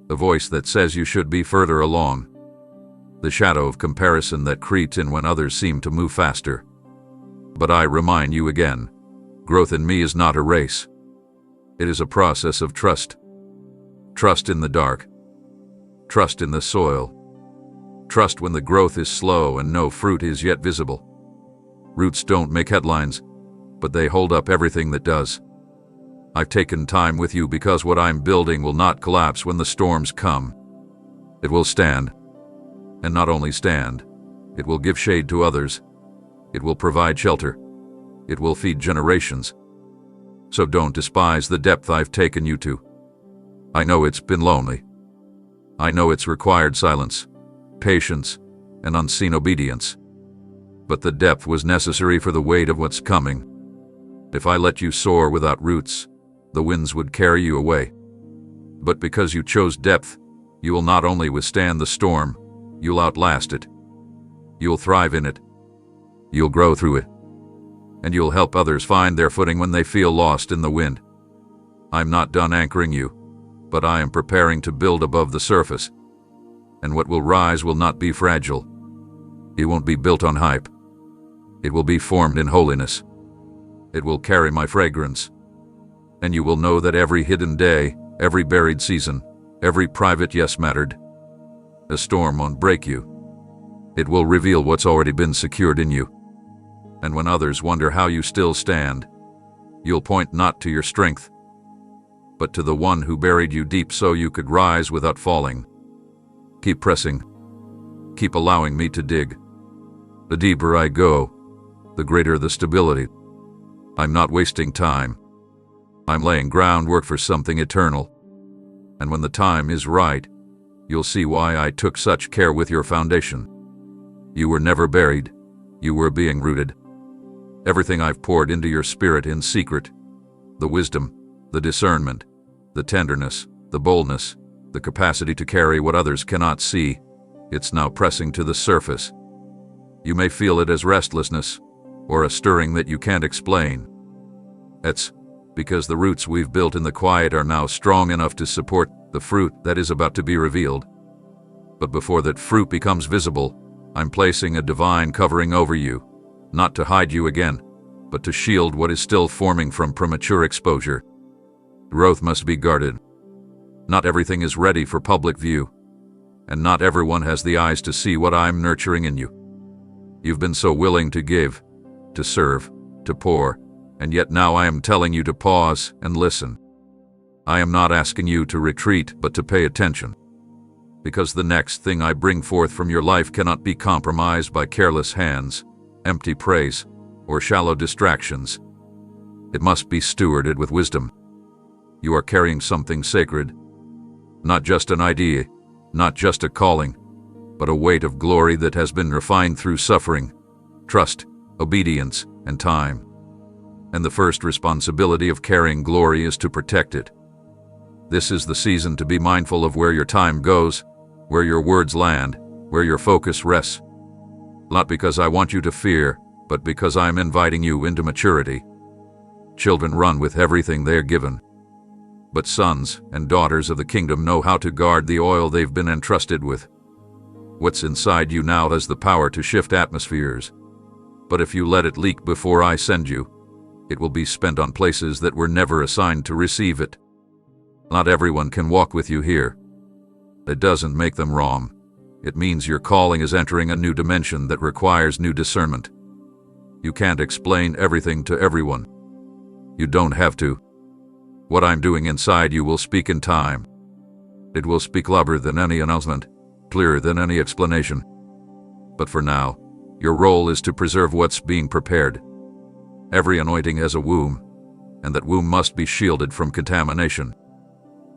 the voice that says you should be further along, the shadow of comparison that creeps in when others seem to move faster. But I remind you again, growth in me is not a race. It is a process of trust. Trust in the dark. Trust in the soil. Trust when the growth is slow and no fruit is yet visible. Roots don't make headlines, but they hold up everything that does. I've taken time with you because what I'm building will not collapse when the storms come. It will stand. And not only stand, it will give shade to others. It will provide shelter. It will feed generations. So don't despise the depth I've taken you to. I know it's been lonely. I know it's required silence, patience, and unseen obedience. But the depth was necessary for the weight of what's coming. If I let you soar without roots, the winds would carry you away. But because you chose depth, you will not only withstand the storm, you'll outlast it. You'll thrive in it. You'll grow through it. And you'll help others find their footing when they feel lost in the wind. I'm not done anchoring you, but I am preparing to build above the surface. And what will rise will not be fragile. It won't be built on hype. It will be formed in holiness. It will carry my fragrance. And you will know that every hidden day, every buried season, every private yes mattered. A storm won't break you. It will reveal what's already been secured in you. And when others wonder how you still stand, you'll point not to your strength, but to the one who buried you deep so you could rise without falling. Keep pressing. Keep allowing me to dig. The deeper I go, the greater the stability. I'm not wasting time. I'm laying groundwork for something eternal. And when the time is right, you'll see why I took such care with your foundation. You were never buried. You were being rooted. Everything I've poured into your spirit in secret, the wisdom, the discernment, the tenderness, the boldness, the capacity to carry what others cannot see, it's now pressing to the surface. You may feel it as restlessness, or a stirring that you can't explain. It's because the roots we've built in the quiet are now strong enough to support the fruit that is about to be revealed. But before that fruit becomes visible, I'm placing a divine covering over you, not to hide you again, but to shield what is still forming from premature exposure. Growth must be guarded. Not everything is ready for public view, and not everyone has the eyes to see what I'm nurturing in you. You've been so willing to give, to serve, to pour, and yet now I am telling you to pause and listen. I am not asking you to retreat, but to pay attention. Because the next thing I bring forth from your life cannot be compromised by careless hands, empty praise, or shallow distractions. It must be stewarded with wisdom. You are carrying something sacred. Not just an idea, not just a calling, but a weight of glory that has been refined through suffering, trust, obedience, and time. And the first responsibility of carrying glory is to protect it. This is the season to be mindful of where your time goes, where your words land, where your focus rests. Not because I want you to fear, but because I am inviting you into maturity. Children run with everything they are given. But sons and daughters of the kingdom know how to guard the oil they've been entrusted with. What's inside you now has the power to shift atmospheres. But if you let it leak before I send you, it will be spent on places that were never assigned to receive it. Not everyone can walk with you here. That doesn't make them wrong. It means your calling is entering a new dimension that requires new discernment. You can't explain everything to everyone. You don't have to. What I'm doing inside you will speak in time. It will speak louder than any announcement, clearer than any explanation. But for now, your role is to preserve what's being prepared. Every anointing has a womb, and that womb must be shielded from contamination.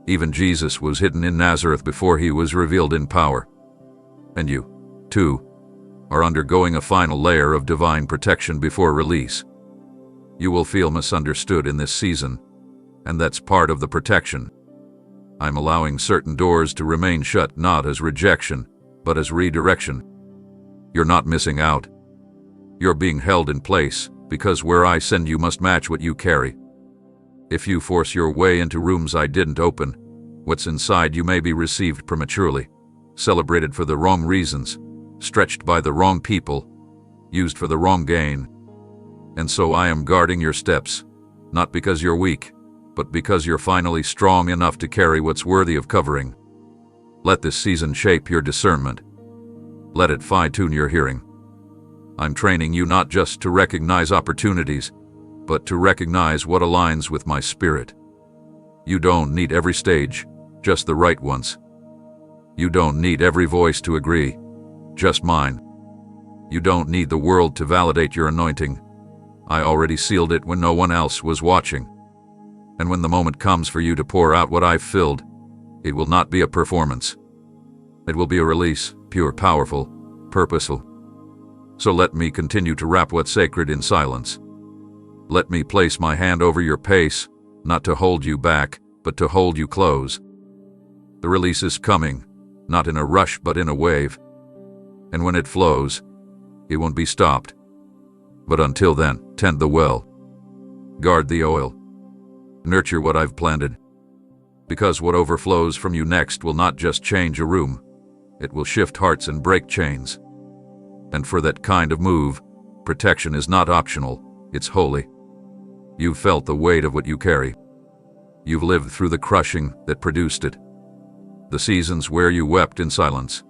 Even Jesus was hidden in Nazareth before he was revealed in power. And you, too, are undergoing a final layer of divine protection before release. You will feel misunderstood in this season, and that's part of the protection. I'm allowing certain doors to remain shut not as rejection, but as redirection. You're not missing out. You're being held in place, because where I send you must match what you carry. If you force your way into rooms I didn't open, what's inside you may be received prematurely, celebrated for the wrong reasons, stretched by the wrong people, used for the wrong gain. And so I am guarding your steps, not because you're weak, but because you're finally strong enough to carry what's worthy of covering. Let this season shape your discernment. Let it fine-tune your hearing. I'm training you not just to recognize opportunities, but to recognize what aligns with my spirit. You don't need every stage, just the right ones. You don't need every voice to agree, just mine. You don't need the world to validate your anointing. I already sealed it when no one else was watching. And when the moment comes for you to pour out what I've filled, it will not be a performance. It will be a release, pure, powerful, purposeful. So let me continue to wrap what's sacred in silence. Let me place my hand over your pace, not to hold you back, but to hold you close. The release is coming, not in a rush but in a wave. And when it flows, it won't be stopped. But until then, tend the well. Guard the oil. Nurture what I've planted. Because what overflows from you next will not just change a room, it will shift hearts and break chains. And for that kind of move, protection is not optional, it's holy. You've felt the weight of what you carry. You've lived through the crushing that produced it. The seasons where you wept in silence.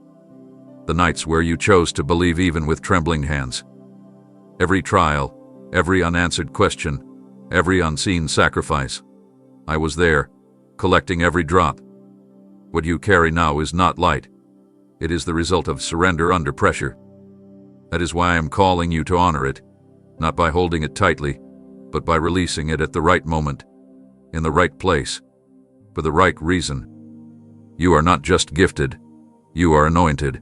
The nights where you chose to believe even with trembling hands. Every trial, every unanswered question, every unseen sacrifice. I was there, collecting every drop. What you carry now is not light. It is the result of surrender under pressure. That is why I am calling you to honor it, not by holding it tightly, but by releasing it at the right moment, in the right place, for the right reason. You are not just gifted, you are anointed.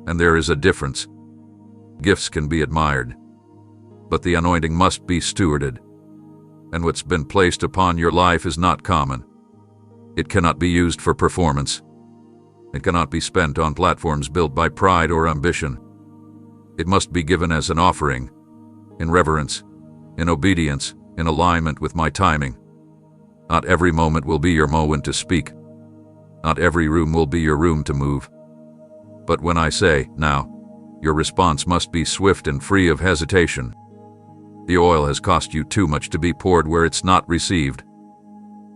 And there is a difference. Gifts can be admired, but the anointing must be stewarded. And what's been placed upon your life is not common. It cannot be used for performance. It cannot be spent on platforms built by pride or ambition. It must be given as an offering, in reverence, in obedience, in alignment with my timing. Not every moment will be your moment to speak. Not every room will be your room to move. But when I say, now, your response must be swift and free of hesitation. The oil has cost you too much to be poured where it's not received.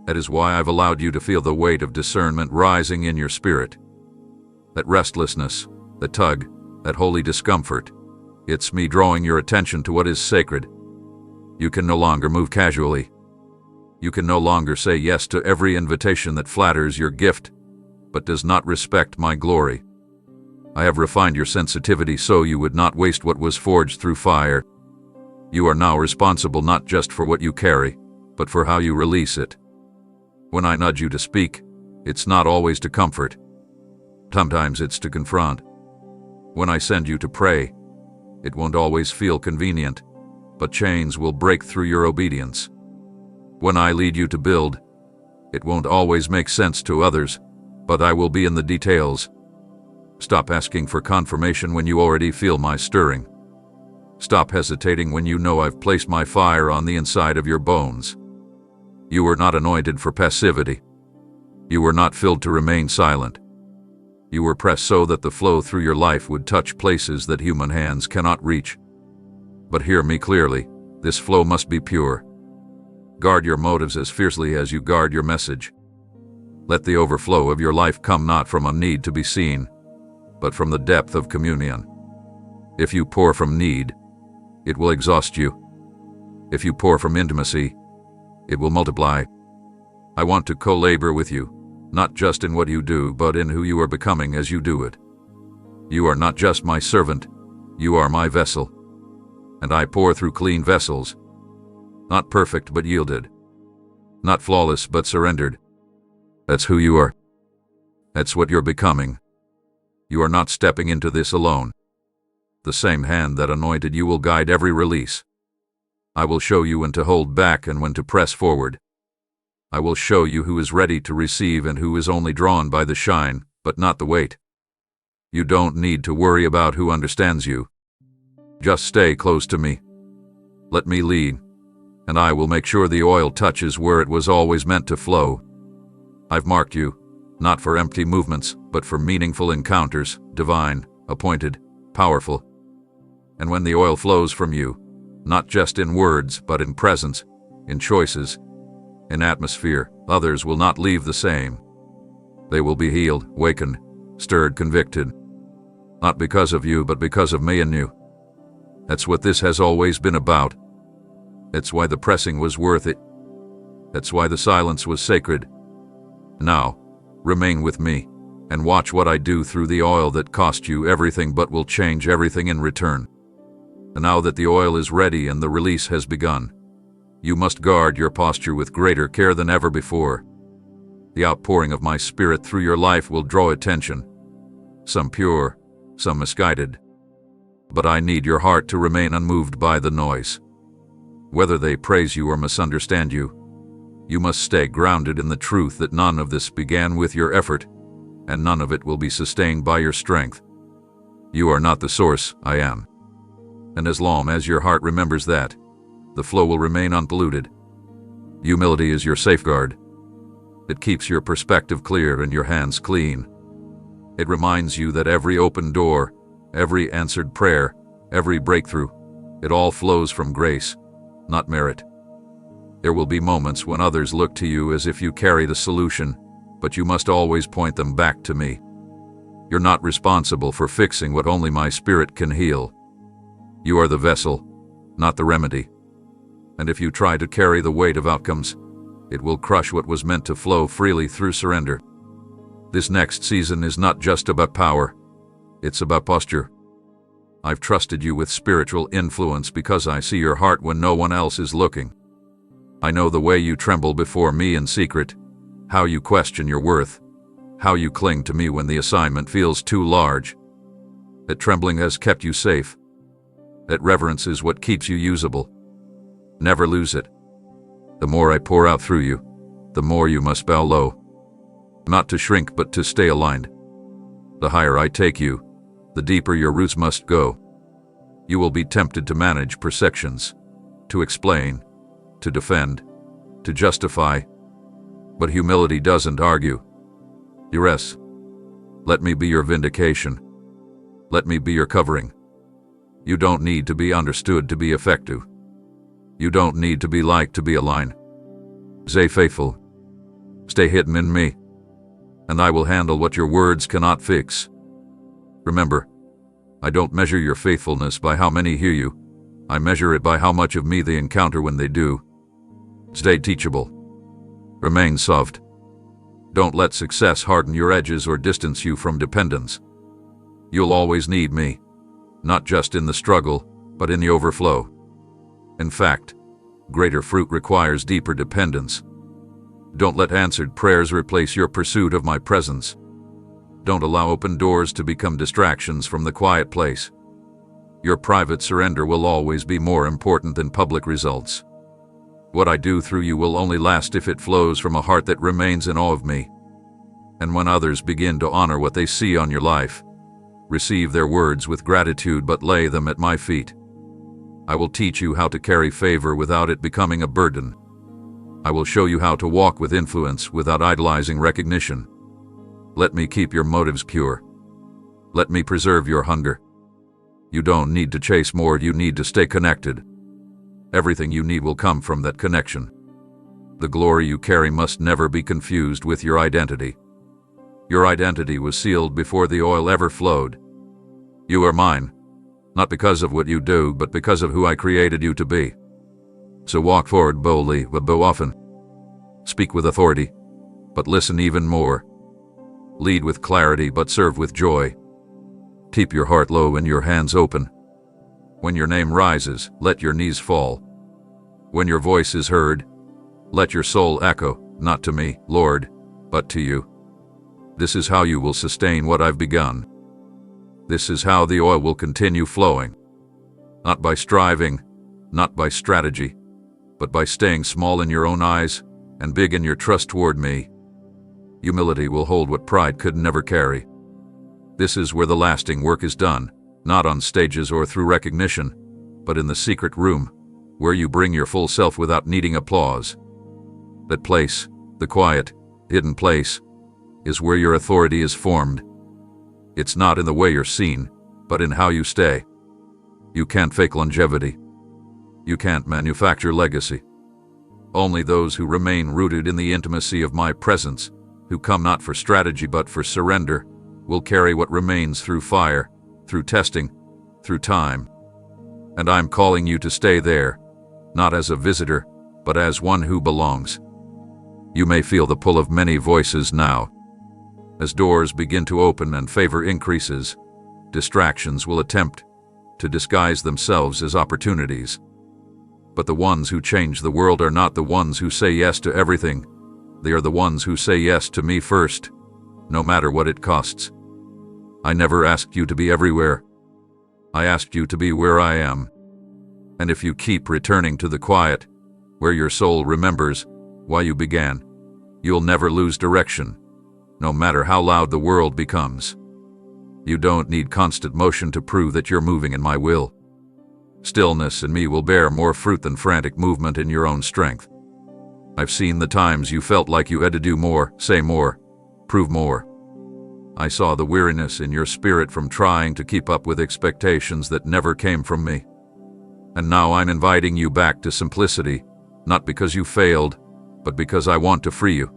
That is why I've allowed you to feel the weight of discernment rising in your spirit. That restlessness, the tug, that holy discomfort. It's me drawing your attention to what is sacred. You can no longer move casually. You can no longer say yes to every invitation that flatters your gift, but does not respect my glory. I have refined your sensitivity so you would not waste what was forged through fire. You are now responsible not just for what you carry, but for how you release it. When I nudge you to speak, it's not always to comfort. Sometimes it's to confront, When I send you to pray, it won't always feel convenient, but chains will break through your obedience. When I lead you to build, it won't always make sense to others, but I will be in the details. Stop asking for confirmation when you already feel my stirring. Stop hesitating when you know I've placed my fire on the inside of your bones. You were not anointed for passivity. You were not filled to remain silent. You were pressed so that the flow through your life would touch places that human hands cannot reach. But hear me clearly, this flow must be pure. Guard your motives as fiercely as you guard your message. Let the overflow of your life come not from a need to be seen, but from the depth of communion. If you pour from need, it will exhaust you. If you pour from intimacy, it will multiply. I want to co-labor with you, not just in what you do, but in who you are becoming as you do it. You are not just my servant, you are my vessel. And I pour through clean vessels, not perfect but yielded, not flawless but surrendered. That's who you are. That's what you're becoming. You are not stepping into this alone. The same hand that anointed you will guide every release. I will show you when to hold back and when to press forward. I will show you who is ready to receive and who is only drawn by the shine, but not the weight. You don't need to worry about who understands you. Just stay close to me. Let me lead, and I will make sure the oil touches where it was always meant to flow. I've marked you, not for empty movements, but for meaningful encounters, divine, appointed, powerful. And when the oil flows from you, not just in words, but in presence, in choices, in atmosphere, others will not leave the same. They will be healed, wakened, stirred, convicted. Not because of you, but because of me and you. That's what this has always been about. That's why the pressing was worth it. That's why the silence was sacred. Now, remain with me, and watch what I do through the oil that cost you everything but will change everything in return. And now that the oil is ready and the release has begun, you must guard your posture with greater care than ever before. The outpouring of my Spirit through your life will draw attention, some pure, some misguided. But I need your heart to remain unmoved by the noise. Whether they praise you or misunderstand you, you must stay grounded in the truth that none of this began with your effort, and none of it will be sustained by your strength. You are not the source, I am. And as long as your heart remembers that, the flow will remain unpolluted. Humility is your safeguard. It keeps your perspective clear and your hands clean. It reminds you that every open door, every answered prayer, every breakthrough, it all flows from grace, not merit. There will be moments when others look to you as if you carry the solution, but you must always point them back to me. You're not responsible for fixing what only my Spirit can heal. You are the vessel, not the remedy. And if you try to carry the weight of outcomes, it will crush what was meant to flow freely through surrender. This next season is not just about power, it's about posture. I've trusted you with spiritual influence because I see your heart when no one else is looking. I know the way you tremble before me in secret, how you question your worth, how you cling to me when the assignment feels too large. That trembling has kept you safe. That reverence is what keeps you usable. Never lose it. The more I pour out through you, the more you must bow low. Not to shrink, but to stay aligned. The higher I take you, the deeper your roots must go. You will be tempted to manage perceptions, to explain, to defend, to justify. But humility doesn't argue. You rest. Let me be your vindication. Let me be your covering. You don't need to be understood to be effective. You don't need to be liked to be aligned. Stay faithful. Stay hidden in me, and I will handle what your words cannot fix. Remember, I don't measure your faithfulness by how many hear you. I measure it by how much of me they encounter when they do. Stay teachable. Remain soft. Don't let success harden your edges or distance you from dependence. You'll always need me, not just in the struggle, but in the overflow. In fact, greater fruit requires deeper dependence. Don't let answered prayers replace your pursuit of my presence. Don't allow open doors to become distractions from the quiet place. Your private surrender will always be more important than public results. What I do through you will only last if it flows from a heart that remains in awe of me. And when others begin to honor what they see on your life, receive their words with gratitude but lay them at my feet. I will teach you how to carry favor without it becoming a burden. I will show you how to walk with influence without idolizing recognition. Let me keep your motives pure. Let me preserve your hunger. You don't need to chase more, you need to stay connected. Everything you need will come from that connection. The glory you carry must never be confused with your identity. Your identity was sealed before the oil ever flowed. You are mine, not because of what you do, but because of who I created you to be. So walk forward boldly, but bow often. Speak with authority, but listen even more. Lead with clarity, but serve with joy. Keep your heart low and your hands open. When your name rises, let your knees fall. When your voice is heard, let your soul echo, not to me, Lord, but to you. This is how you will sustain what I've begun. This is how the oil will continue flowing. Not by striving, not by strategy, but by staying small in your own eyes and big in your trust toward me. Humility will hold what pride could never carry. This is where the lasting work is done, not on stages or through recognition, but in the secret room, where you bring your full self without needing applause. That place, the quiet, hidden place, is where your authority is formed. It's not in the way you're seen, but in how you stay. You can't fake longevity. You can't manufacture legacy. Only those who remain rooted in the intimacy of my presence, who come not for strategy but for surrender, will carry what remains through fire, through testing, through time. And I'm calling you to stay there, not as a visitor, but as one who belongs. You may feel the pull of many voices now. As doors begin to open and favor increases, distractions will attempt to disguise themselves as opportunities. But the ones who change the world are not the ones who say yes to everything. They are the ones who say yes to me first, no matter what it costs. I never asked you to be everywhere. I asked you to be where I am. And if you keep returning to the quiet, where your soul remembers why you began, you'll never lose direction, no matter how loud the world becomes. You don't need constant motion to prove that you're moving in my will. Stillness in me will bear more fruit than frantic movement in your own strength. I've seen the times you felt like you had to do more, say more, prove more. I saw the weariness in your spirit from trying to keep up with expectations that never came from me. And now I'm inviting you back to simplicity, not because you failed, but because I want to free you.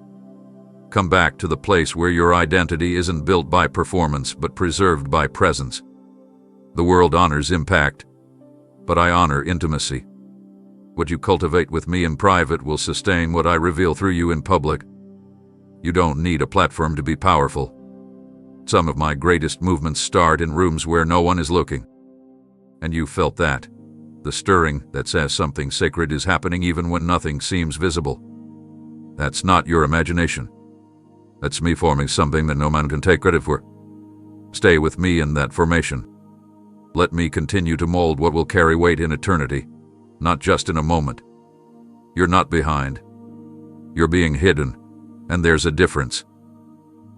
Come back to the place where your identity isn't built by performance but preserved by presence. The world honors impact, but I honor intimacy. What you cultivate with me in private will sustain what I reveal through you in public. You don't need a platform to be powerful. Some of my greatest movements start in rooms where no one is looking. And you felt that. The stirring that says something sacred is happening even when nothing seems visible. That's not your imagination. That's me forming something that no man can take credit for. Stay with me in that formation. Let me continue to mold what will carry weight in eternity, not just in a moment. You're not behind. You're being hidden, and there's a difference.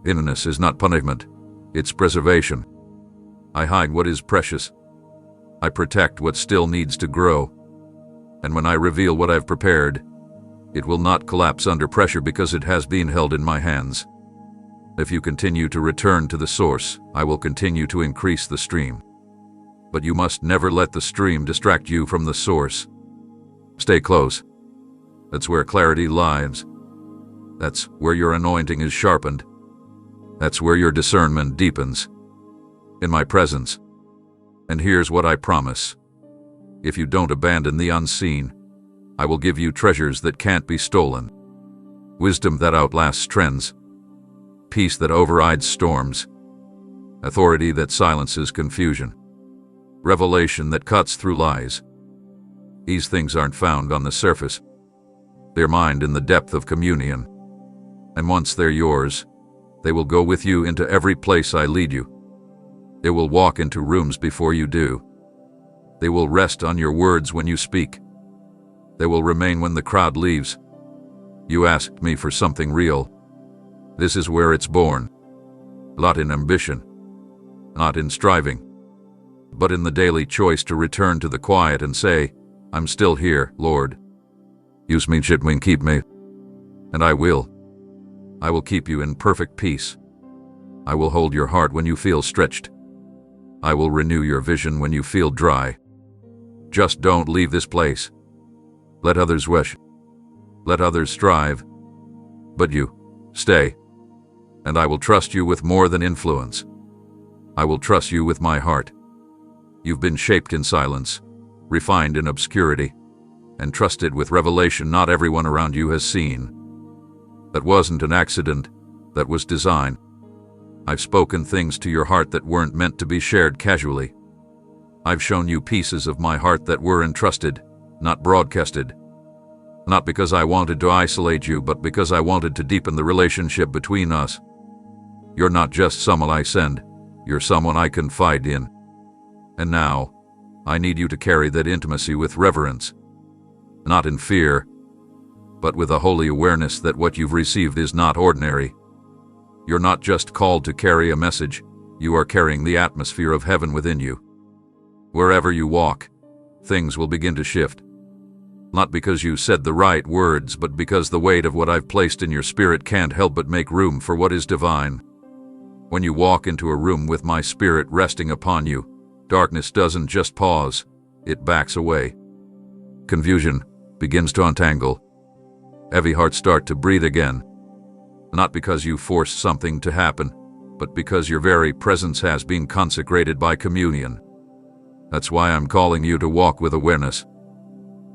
Hiddenness is not punishment, it's preservation. I hide what is precious. I protect what still needs to grow. And when I reveal what I've prepared, it will not collapse under pressure because it has been held in my hands. If you continue to return to the source, I will continue to increase the stream. But you must never let the stream distract you from the source. Stay close. That's where clarity lies. That's where your anointing is sharpened. That's where your discernment deepens. In my presence. And here's what I promise. If you don't abandon the unseen, I will give you treasures that can't be stolen. Wisdom that outlasts trends. Peace that overrides storms. Authority that silences confusion. Revelation that cuts through lies. These things aren't found on the surface. They're mined in the depth of communion. And once they're yours, They will go with you into every place I lead you. They will walk into rooms before you do. They will rest on your words when you speak. They will remain when the crowd leaves. You asked me for something real. This is where it's born. Not in ambition, not in striving, but in the daily choice to return to the quiet and say, I'm still here, Lord. Use me, Chitwin, keep me. And I will. I will keep you in perfect peace. I will hold your heart when you feel stretched. I will renew your vision when you feel dry. Just don't leave this place. Let others wish. Let others strive. But you, stay. And I will trust you with more than influence. I will trust you with my heart. You've been shaped in silence, refined in obscurity, and trusted with revelation not everyone around you has seen. That wasn't an accident, that was design. I've spoken things to your heart that weren't meant to be shared casually. I've shown you pieces of my heart that were entrusted, not broadcasted. Not because I wanted to isolate you, but because I wanted to deepen the relationship between us. You're not just someone I send, you're someone I confide in. And now, I need you to carry that intimacy with reverence. Not in fear, but with a holy awareness that what you've received is not ordinary. You're not just called to carry a message, you are carrying the atmosphere of heaven within you. Wherever you walk, things will begin to shift. Not because you said the right words, but because the weight of what I've placed in your spirit can't help but make room for what is divine. When you walk into a room with my spirit resting upon you, darkness doesn't just pause, it backs away. Confusion begins to untangle. Heavy hearts start to breathe again. Not because you forced something to happen, but because your very presence has been consecrated by communion. That's why I'm calling you to walk with awareness.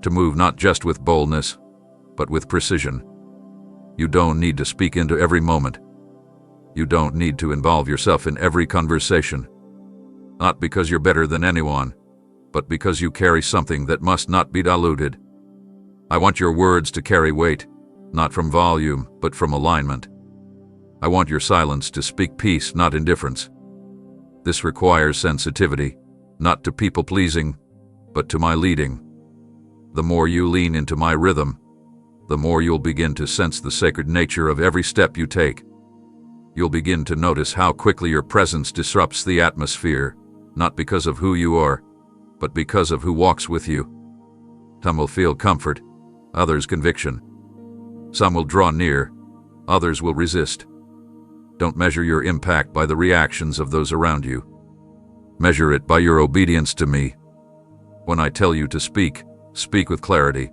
To move not just with boldness, but with precision. You don't need to speak into every moment. You don't need to involve yourself in every conversation. Not because you're better than anyone, but because you carry something that must not be diluted. I want your words to carry weight, not from volume, but from alignment. I want your silence to speak peace, not indifference. This requires sensitivity, not to people-pleasing, but to my leading. The more you lean into my rhythm, the more you'll begin to sense the sacred nature of every step you take. You'll begin to notice how quickly your presence disrupts the atmosphere, not because of who you are, but because of who walks with you. Some will feel comfort, others conviction. Some will draw near, others will resist. Don't measure your impact by the reactions of those around you. Measure it by your obedience to me. When I tell you to speak, speak with clarity.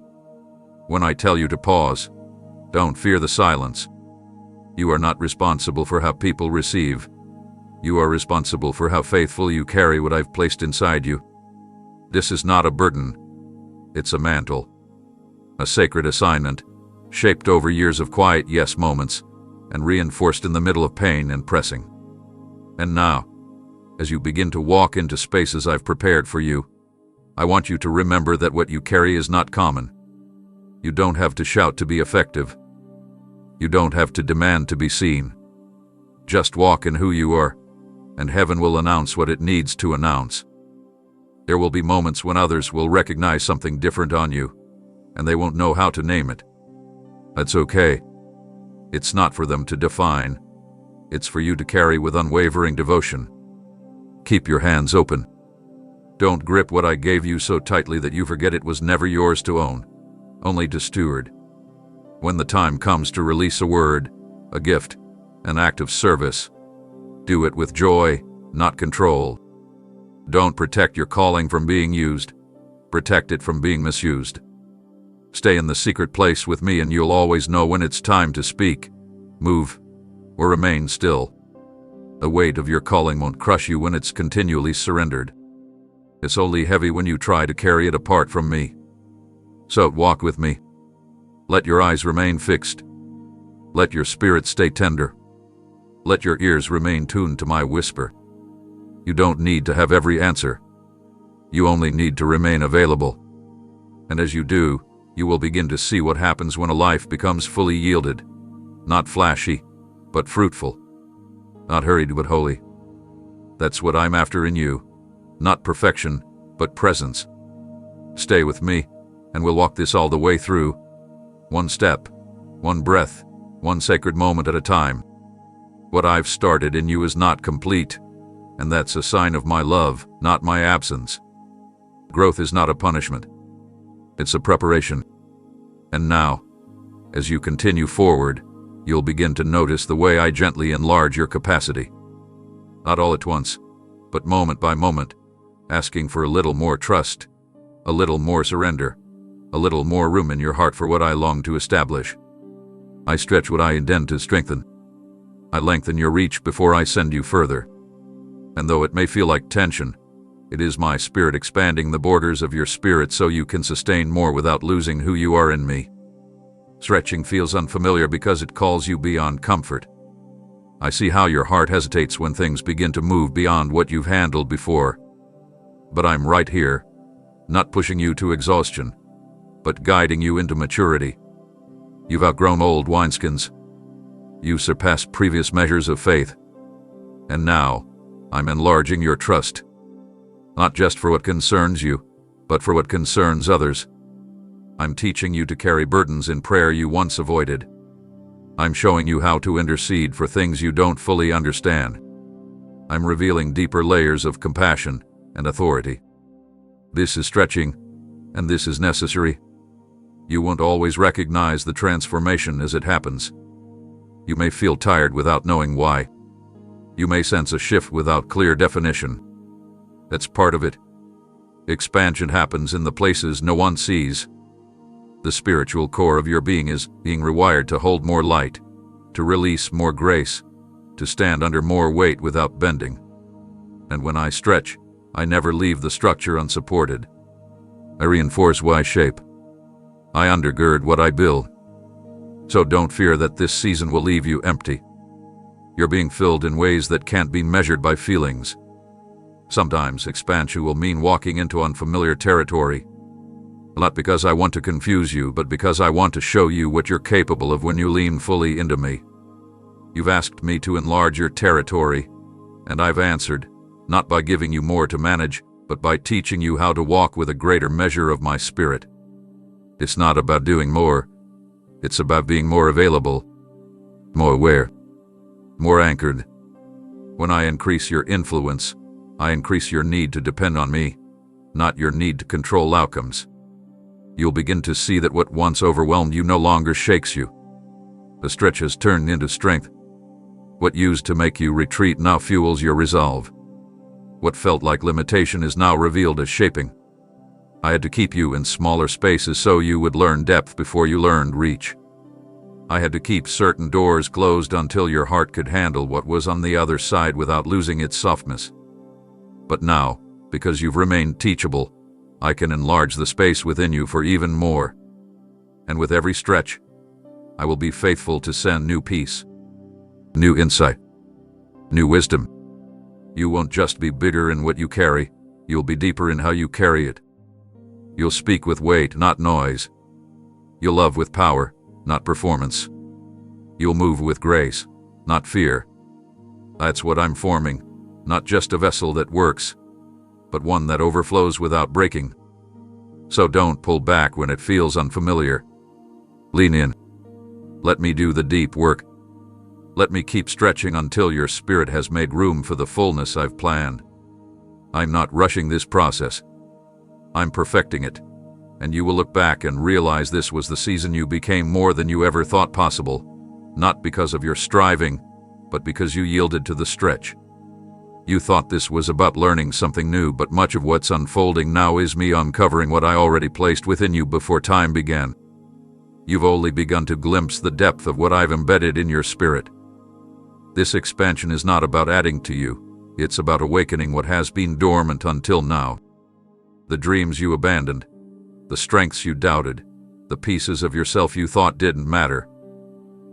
When I tell you to pause, don't fear the silence. You are not responsible for how people receive. You are responsible for how faithful you carry what I've placed inside you. This is not a burden. It's a mantle. A sacred assignment, shaped over years of quiet yes moments, and reinforced in the middle of pain and pressing. And now, as you begin to walk into spaces I've prepared for you, I want you to remember that what you carry is not common. You don't have to shout to be effective. You don't have to demand to be seen. Just walk in who you are, and heaven will announce what it needs to announce. There will be moments when others will recognize something different on you, and they won't know how to name it. That's okay. It's not for them to define. It's for you to carry with unwavering devotion. Keep your hands open. Don't grip what I gave you so tightly that you forget it was never yours to own, only to steward. When the time comes to release a word, a gift, an act of service, do it with joy, not control. Don't protect your calling from being used. Protect it from being misused. Stay in the secret place with me and you'll always know when it's time to speak, move, or remain still. The weight of your calling won't crush you when it's continually surrendered. It's only heavy when you try to carry it apart from me. So walk with me. Let your eyes remain fixed. Let your spirit stay tender. Let your ears remain tuned to my whisper. You don't need to have every answer. You only need to remain available. And as you do, you will begin to see what happens when a life becomes fully yielded. Not flashy, but fruitful. not hurried but holy. That's what I'm after in you. Not perfection, but presence. Stay with me, and we'll walk this all the way through. One step, one breath, one sacred moment at a time. What I've started in you is not complete, and that's a sign of my love, not my absence. Growth is not a punishment. It's a preparation. And now, as you continue forward, you'll begin to notice the way I gently enlarge your capacity. Not all at once, but moment by moment, asking for a little more trust, a little more surrender, a little more room in your heart for what I long to establish. I stretch what I intend to strengthen. I lengthen your reach before I send you further. And though it may feel like tension, it is my spirit expanding the borders of your spirit so you can sustain more without losing who you are in me. Stretching feels unfamiliar because it calls you beyond comfort. I see how your heart hesitates when things begin to move beyond what you've handled before. But I'm right here, not pushing you to exhaustion, but guiding you into maturity. You've outgrown old wineskins. You've surpassed previous measures of faith. And now, I'm enlarging your trust. Not just for what concerns you, but for what concerns others. I'm teaching you to carry burdens in prayer you once avoided. I'm showing you how to intercede for things you don't fully understand. I'm revealing deeper layers of compassion and authority. This is stretching, and this is necessary. You won't always recognize the transformation as it happens. You may feel tired without knowing why. You may sense a shift without clear definition. That's part of it. Expansion happens in the places no one sees. The spiritual core of your being is being rewired to hold more light, to release more grace, to stand under more weight without bending. And when I stretch, I never leave the structure unsupported. I reinforce what I shape. I undergird what I build. So don't fear that this season will leave you empty. You're being filled in ways that can't be measured by feelings. Sometimes expansion will mean walking into unfamiliar territory. Not because I want to confuse you, but because I want to show you what you're capable of when you lean fully into me. You've asked me to enlarge your territory, and I've answered, not by giving you more to manage, but by teaching you how to walk with a greater measure of my spirit. It's not about doing more. It's about being more available, more aware, more anchored. When I increase your influence, I increase your need to depend on me, not your need to control outcomes. You'll begin to see that what once overwhelmed you no longer shakes you. The stretch has turned into strength. What used to make you retreat now fuels your resolve. What felt like limitation is now revealed as shaping. I had to keep you in smaller spaces so you would learn depth before you learned reach. I had to keep certain doors closed until your heart could handle what was on the other side without losing its softness. But now, because you've remained teachable, I can enlarge the space within you for even more. And with every stretch, I will be faithful to send new peace, new insight, new wisdom. You won't just be bigger in what you carry, you'll be deeper in how you carry it. You'll speak with weight, not noise. You'll love with power, not performance. You'll move with grace, not fear. That's what I'm forming, not just a vessel that works, but one that overflows without breaking. So don't pull back when it feels unfamiliar. Lean in. Let me do the deep work. Let me keep stretching until your spirit has made room for the fullness I've planned. I'm not rushing this process. I'm perfecting it, and you will look back and realize this was the season you became more than you ever thought possible, not because of your striving, but because you yielded to the stretch. You thought this was about learning something new, but much of what's unfolding now is me uncovering what I already placed within you before time began. You've only begun to glimpse the depth of what I've embedded in your spirit. This expansion is not about adding to you, it's about awakening what has been dormant until now. The dreams you abandoned, the strengths you doubted, the pieces of yourself you thought didn't matter.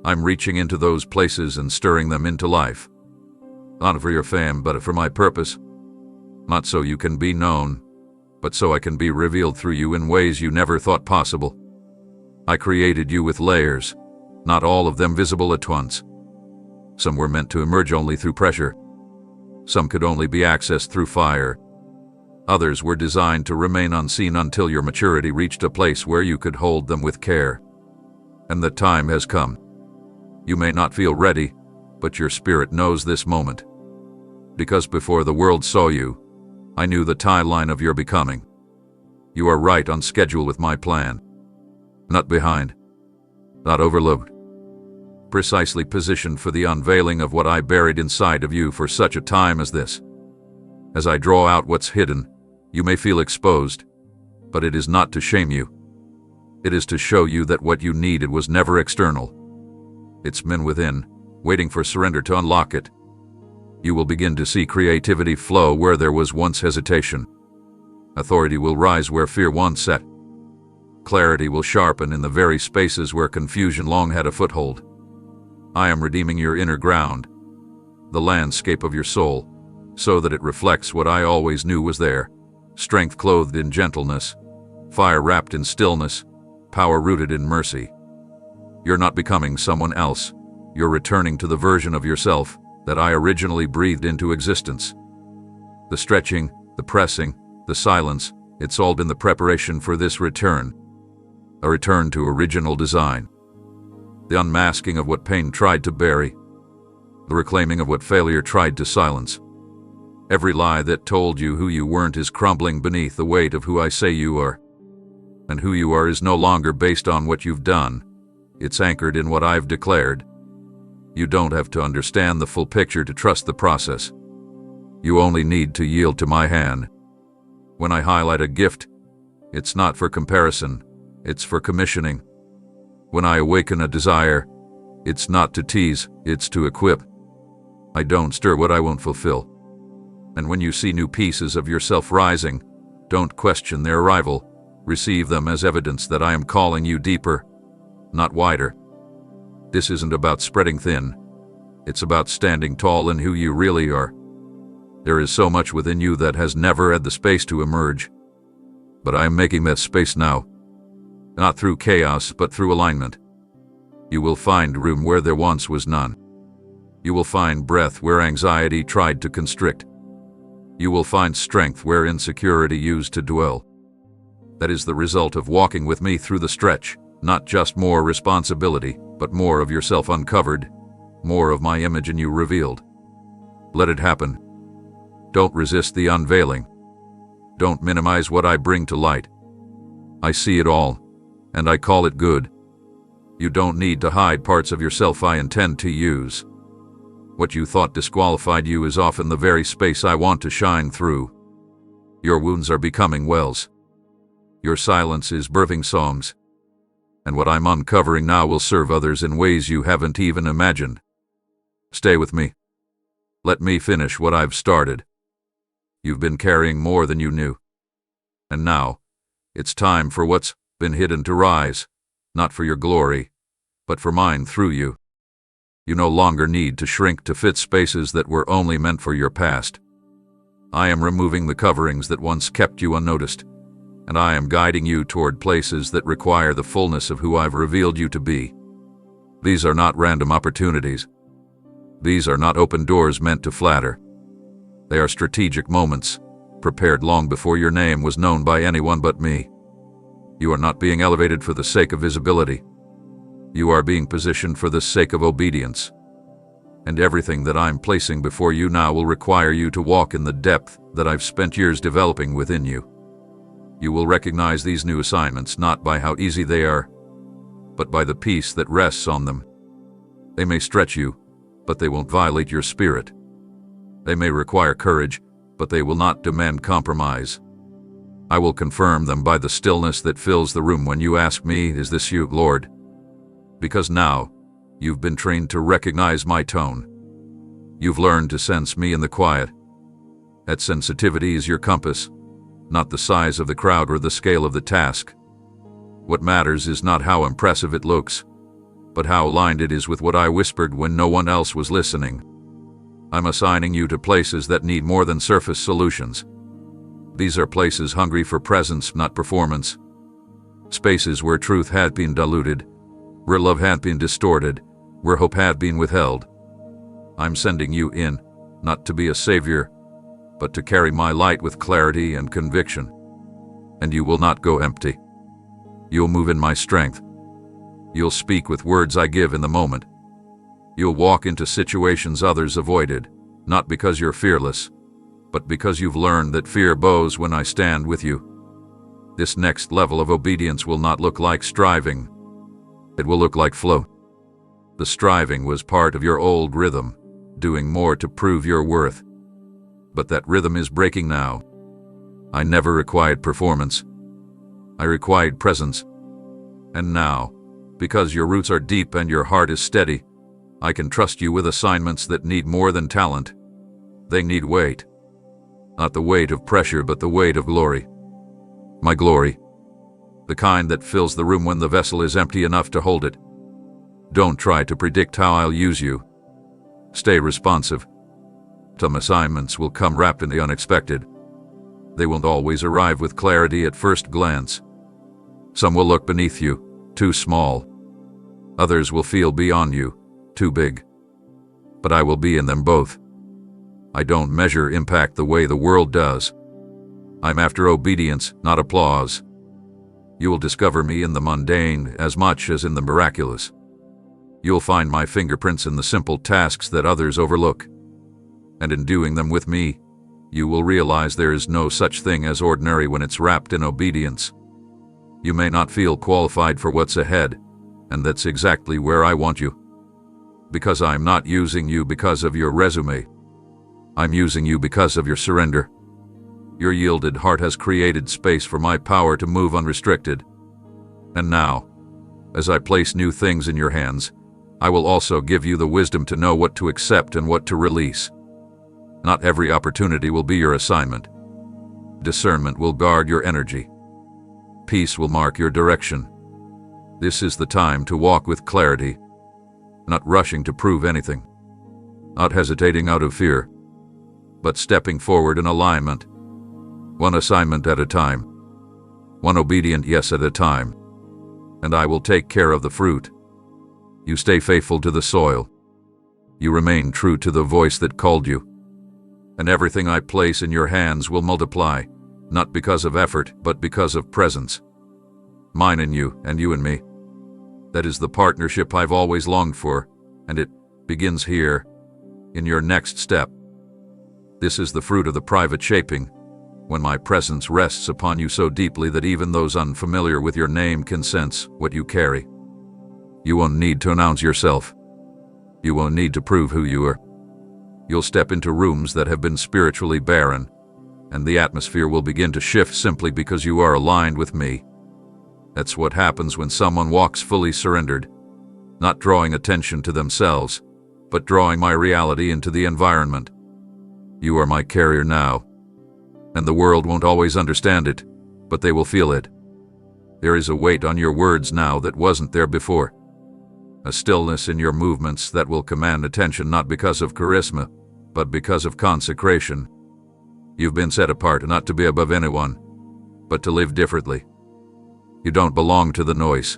I'm reaching into those places and stirring them into life. Not for your fame, but for my purpose. Not so you can be known, but so I can be revealed through you in ways you never thought possible. I created you with layers, not all of them visible at once. Some were meant to emerge only through pressure. Some could only be accessed through fire. Others were designed to remain unseen until your maturity reached a place where you could hold them with care. And the time has come. You may not feel ready, but your spirit knows this moment. Because before the world saw you, I knew the timeline of your becoming. You are right on schedule with my plan. Not behind. Not overlooked. Precisely positioned for the unveiling of what I buried inside of you for such a time as this. As I draw out what's hidden, you may feel exposed, but it is not to shame you. It is to show you that what you needed was never external. It's been within, waiting for surrender to unlock it. You will begin to see creativity flow where there was once hesitation. Authority will rise where fear once sat. Clarity will sharpen in the very spaces where confusion long had a foothold. I am redeeming your inner ground, the landscape of your soul, so that it reflects what I always knew was there. Strength clothed in gentleness, fire wrapped in stillness, power rooted in mercy. You're not becoming someone else. You're returning to the version of yourself that I originally breathed into existence. The stretching, the pressing, the silence, it's all been the preparation for this return. A return to original design. The unmasking of what pain tried to bury. The reclaiming of what failure tried to silence. Every lie that told you who you weren't is crumbling beneath the weight of who I say you are. And who you are is no longer based on what you've done. It's anchored in what I've declared. You don't have to understand the full picture to trust the process. You only need to yield to my hand. When I highlight a gift, it's not for comparison, it's for commissioning. When I awaken a desire, it's not to tease, it's to equip. I don't stir what I won't fulfill. And when you see new pieces of yourself rising, don't question their arrival. Receive them as evidence that I am calling you deeper, not wider. This isn't about spreading thin. It's about standing tall in who you really are. There is so much within you that has never had the space to emerge. But I am making that space now. Not through chaos, but through alignment. You will find room where there once was none. You will find breath where anxiety tried to constrict. You will find strength where insecurity used to dwell. That is the result of walking with me through the stretch, not just more responsibility, but more of yourself uncovered, more of my image in you revealed. Let it happen. Don't resist the unveiling. Don't minimize what I bring to light. I see it all, and I call it good. You don't need to hide parts of yourself I intend to use. What you thought disqualified you is often the very space I want to shine through. Your wounds are becoming wells. Your silence is birthing songs. And what I'm uncovering now will serve others in ways you haven't even imagined. Stay with me. Let me finish what I've started. You've been carrying more than you knew. And now, it's time for what's been hidden to rise, not for your glory, but for mine through you. You no longer need to shrink to fit spaces that were only meant for your past. I am removing the coverings that once kept you unnoticed, and I am guiding you toward places that require the fullness of who I've revealed you to be. These are not random opportunities. These are not open doors meant to flatter. They are strategic moments, prepared long before your name was known by anyone but me. You are not being elevated for the sake of visibility. You are being positioned for the sake of obedience. And everything that I'm placing before you now will require you to walk in the depth that I've spent years developing within you. You will recognize these new assignments not by how easy they are, but by the peace that rests on them. They may stretch you, but they won't violate your spirit. They may require courage, but they will not demand compromise. I will confirm them by the stillness that fills the room when you ask me, "Is this you, Lord?" Because now, you've been trained to recognize my tone. You've learned to sense me in the quiet. That sensitivity is your compass, not the size of the crowd or the scale of the task. What matters is not how impressive it looks, but how aligned it is with what I whispered when no one else was listening. I'm assigning you to places that need more than surface solutions. These are places hungry for presence, not performance. Spaces where truth had been diluted, where love had been distorted, where hope had been withheld. I'm sending you in, not to be a savior, but to carry my light with clarity and conviction. And you will not go empty. You'll move in my strength. You'll speak with words I give in the moment. You'll walk into situations others avoided, not because you're fearless, but because you've learned that fear bows when I stand with you. This next level of obedience will not look like striving. It will look like flow. The striving was part of your old rhythm, doing more to prove your worth. But that rhythm is breaking now. I never required performance. I required presence. And now, because your roots are deep and your heart is steady, I can trust you with assignments that need more than talent. They need weight. Not the weight of pressure, but the weight of glory. My glory. The kind that fills the room when the vessel is empty enough to hold it. Don't try to predict how I'll use you. Stay responsive. Some assignments will come wrapped in the unexpected. They won't always arrive with clarity at first glance. Some will look beneath you, too small. Others will feel beyond you, too big. But I will be in them both. I don't measure impact the way the world does. I'm after obedience, not applause. You will discover me in the mundane as much as in the miraculous. You'll find my fingerprints in the simple tasks that others overlook. And in doing them with me, you will realize there is no such thing as ordinary when it's wrapped in obedience. You may not feel qualified for what's ahead, and that's exactly where I want you. Because I'm not using you because of your resume. I'm using you because of your surrender. Your yielded heart has created space for my power to move unrestricted. And now, as I place new things in your hands, I will also give you the wisdom to know what to accept and what to release. Not every opportunity will be your assignment. Discernment will guard your energy. Peace will mark your direction. This is the time to walk with clarity, not rushing to prove anything, not hesitating out of fear, but stepping forward in alignment, one assignment at a time, one obedient yes at a time, and I will take care of the fruit. You stay faithful to the soil. You remain true to the voice that called you. And everything I place in your hands will multiply, not because of effort, but because of presence. Mine in you, and you in me. That is the partnership I've always longed for, and it begins here, in your next step. This is the fruit of the private shaping, when my presence rests upon you so deeply that even those unfamiliar with your name can sense what you carry. You won't need to announce yourself. You won't need to prove who you are. You'll step into rooms that have been spiritually barren, and the atmosphere will begin to shift simply because you are aligned with me. That's what happens when someone walks fully surrendered, not drawing attention to themselves, but drawing my reality into the environment. You are my carrier now, and the world won't always understand it, but they will feel it. There is a weight on your words now that wasn't there before. A stillness in your movements that will command attention not because of charisma, but because of consecration. You've been set apart not to be above anyone, but to live differently. You don't belong to the noise.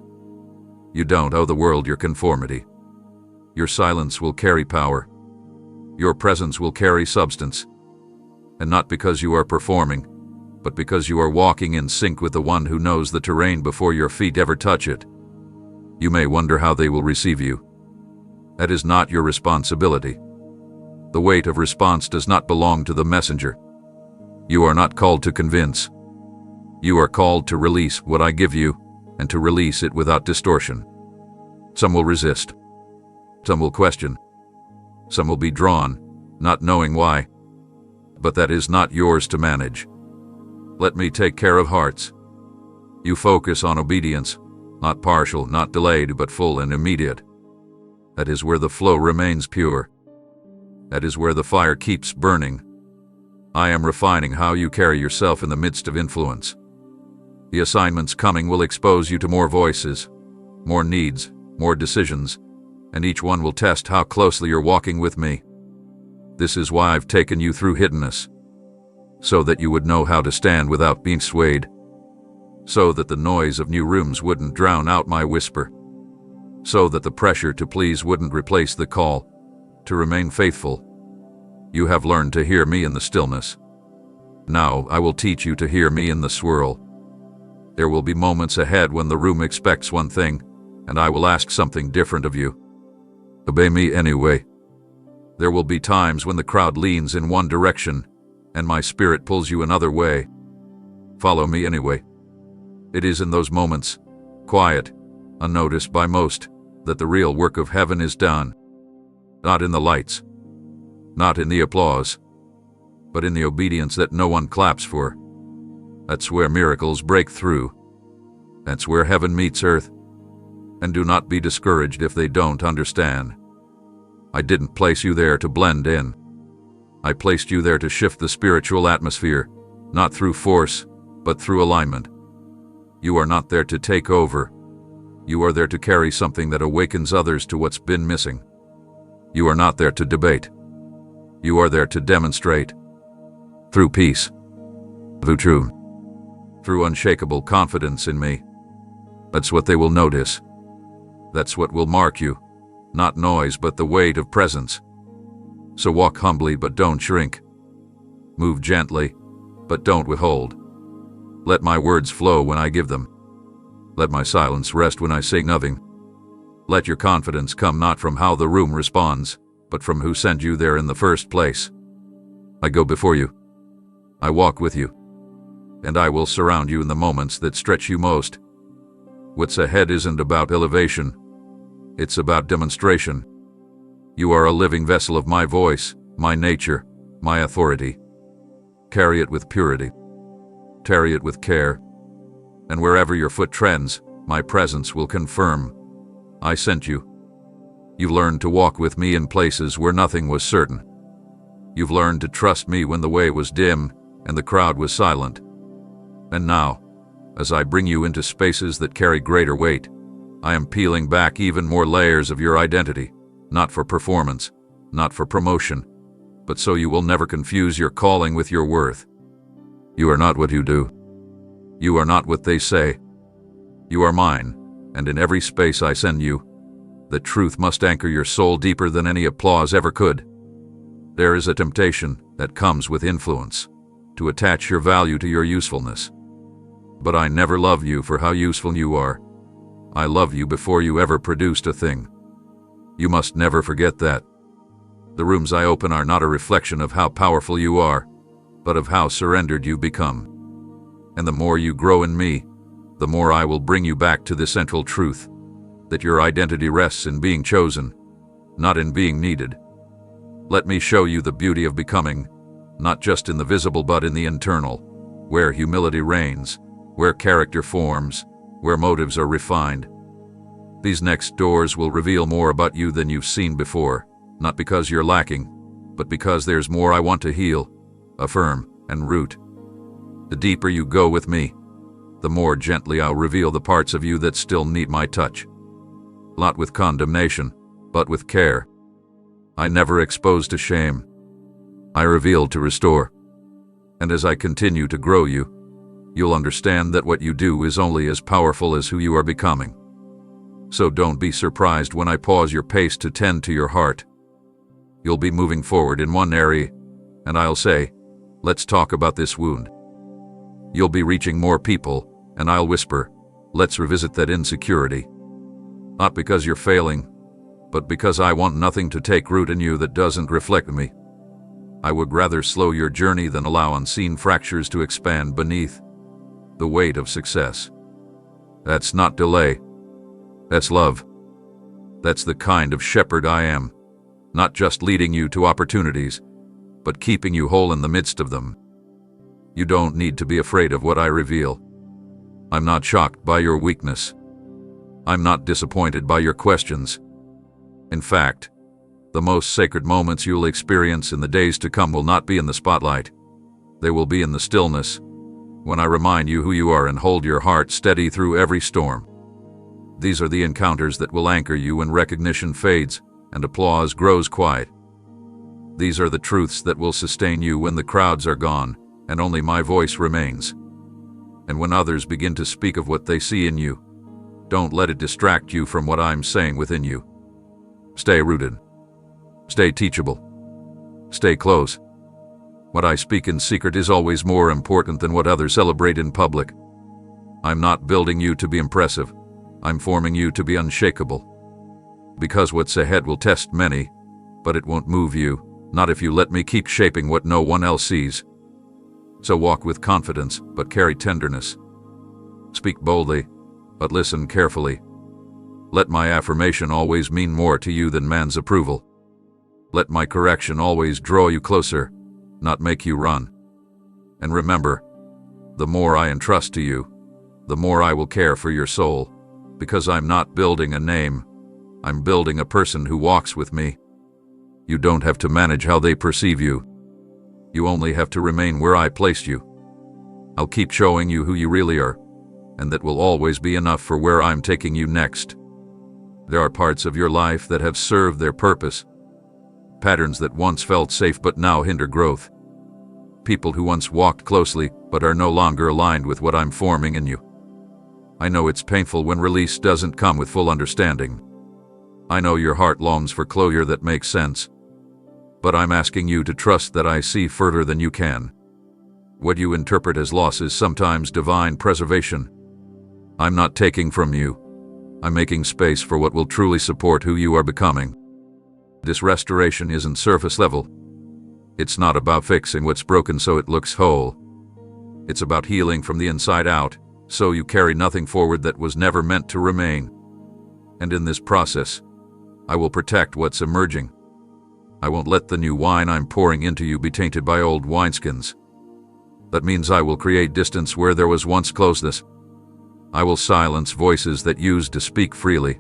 You don't owe the world your conformity. Your silence will carry power. Your presence will carry substance. And not because you are performing, but because you are walking in sync with the one who knows the terrain before your feet ever touch it. You may wonder how they will receive you. That is not your responsibility. The weight of response does not belong to the messenger. You are not called to convince. You are called to release what I give you, and to release it without distortion. Some will resist. Some will question. Some will be drawn, not knowing why. But that is not yours to manage. Let me take care of hearts. You focus on obedience, not partial, not delayed, but full and immediate. That is where the flow remains pure. That is where the fire keeps burning. I am refining how you carry yourself in the midst of influence. The assignments coming will expose you to more voices, more needs, more decisions, and each one will test how closely you're walking with me. This is why I've taken you through hiddenness, so that you would know how to stand without being swayed, so that the noise of new rooms wouldn't drown out my whisper, so that the pressure to please wouldn't replace the call. to remain faithful. You have learned to hear me in the stillness. Now I will teach you to hear me in the swirl. There will be moments ahead when the room expects one thing, and I will ask something different of you. Obey me anyway. There will be times when the crowd leans in one direction, and my spirit pulls you another way. Follow me anyway. It is in those moments, quiet, unnoticed by most, that the real work of heaven is done. Not in the lights, not in the applause, but in the obedience that no one claps for. That's where miracles break through. That's where heaven meets earth. And do not be discouraged if they don't understand. I didn't place you there to blend in. I placed you there to shift the spiritual atmosphere, not through force, but through alignment. You are not there to take over. You are there to carry something that awakens others to what's been missing. You are not there to debate. You are there to demonstrate. Through peace. Through truth. Through unshakable confidence in me. That's what they will notice. That's what will mark you. Not noise, but the weight of presence. So walk humbly, but don't shrink. Move gently, but don't withhold. Let my words flow when I give them. Let my silence rest when I say nothing. Let your confidence come not from how the room responds, but from who sent you there in the first place. I go before you. I walk with you. And I will surround you in the moments that stretch you most. What's ahead isn't about elevation. It's about demonstration. You are a living vessel of my voice, my nature, my authority. Carry it with purity. Tarry it with care. And wherever your foot trends, my presence will confirm. I sent you. You've learned to walk with me in places where nothing was certain. You've learned to trust me when the way was dim and the crowd was silent. And now, as I bring you into spaces that carry greater weight, I am peeling back even more layers of your identity, not for performance, not for promotion, but so you will never confuse your calling with your worth. You are not what you do. You are not what they say. You are mine, and in every space I send you, the truth must anchor your soul deeper than any applause ever could. There is a temptation that comes with influence, to attach your value to your usefulness. But I never love you for how useful you are. I love you before you ever produced a thing. You must never forget that. The rooms I open are not a reflection of how powerful you are, but of how surrendered you become. And the more you grow in me, the more I will bring you back to the central truth, that your identity rests in being chosen, not in being needed. Let me show you the beauty of becoming, not just in the visible but in the internal, where humility reigns, where character forms, where motives are refined. These next doors will reveal more about you than you've seen before, not because you're lacking, but because there's more I want to heal, affirm, and root. The deeper you go with me, the more gently I'll reveal the parts of you that still need my touch. Not with condemnation, but with care. I never expose to shame. I reveal to restore. And as I continue to grow you, you'll understand that what you do is only as powerful as who you are becoming. So don't be surprised when I pause your pace to tend to your heart. You'll be moving forward in one area, and I'll say, let's talk about this wound. You'll be reaching more people, and I'll whisper, let's revisit that insecurity. Not because you're failing, but because I want nothing to take root in you that doesn't reflect me. I would rather slow your journey than allow unseen fractures to expand beneath the weight of success. That's not delay. That's love. That's the kind of shepherd I am, not just leading you to opportunities, but keeping you whole in the midst of them. You don't need to be afraid of what I reveal. I'm not shocked by your weakness. I'm not disappointed by your questions. In fact, the most sacred moments you'll experience in the days to come will not be in the spotlight. They will be in the stillness, when I remind you who you are and hold your heart steady through every storm. These are the encounters that will anchor you when recognition fades and applause grows quiet. These are the truths that will sustain you when the crowds are gone and only my voice remains. And when others begin to speak of what they see in you, don't let it distract you from what I'm saying within you. Stay rooted. Stay teachable. Stay close. What I speak in secret is always more important than what others celebrate in public. I'm not building you to be impressive. I'm forming you to be unshakable. Because what's ahead will test many, but it won't move you, not if you let me keep shaping what no one else sees. So walk with confidence, but carry tenderness. Speak boldly, but listen carefully. Let my affirmation always mean more to you than man's approval. Let my correction always draw you closer, not make you run. And remember, the more I entrust to you, the more I will care for your soul, because I'm not building a name, I'm building a person who walks with me. You don't have to manage how they perceive you. You only have to remain where I placed you. I'll keep showing you who you really are, and that will always be enough for where I'm taking you next. There are parts of your life that have served their purpose. Patterns that once felt safe but now hinder growth. People who once walked closely but are no longer aligned with what I'm forming in you. I know it's painful when release doesn't come with full understanding. I know your heart longs for closure that makes sense. But I'm asking you to trust that I see further than you can. What you interpret as loss is sometimes divine preservation. I'm not taking from you. I'm making space for what will truly support who you are becoming. This restoration isn't surface level. It's not about fixing what's broken so it looks whole. It's about healing from the inside out, so you carry nothing forward that was never meant to remain. And in this process, I will protect what's emerging. I won't let the new wine I'm pouring into you be tainted by old wineskins. That means I will create distance where there was once closeness. I will silence voices that used to speak freely,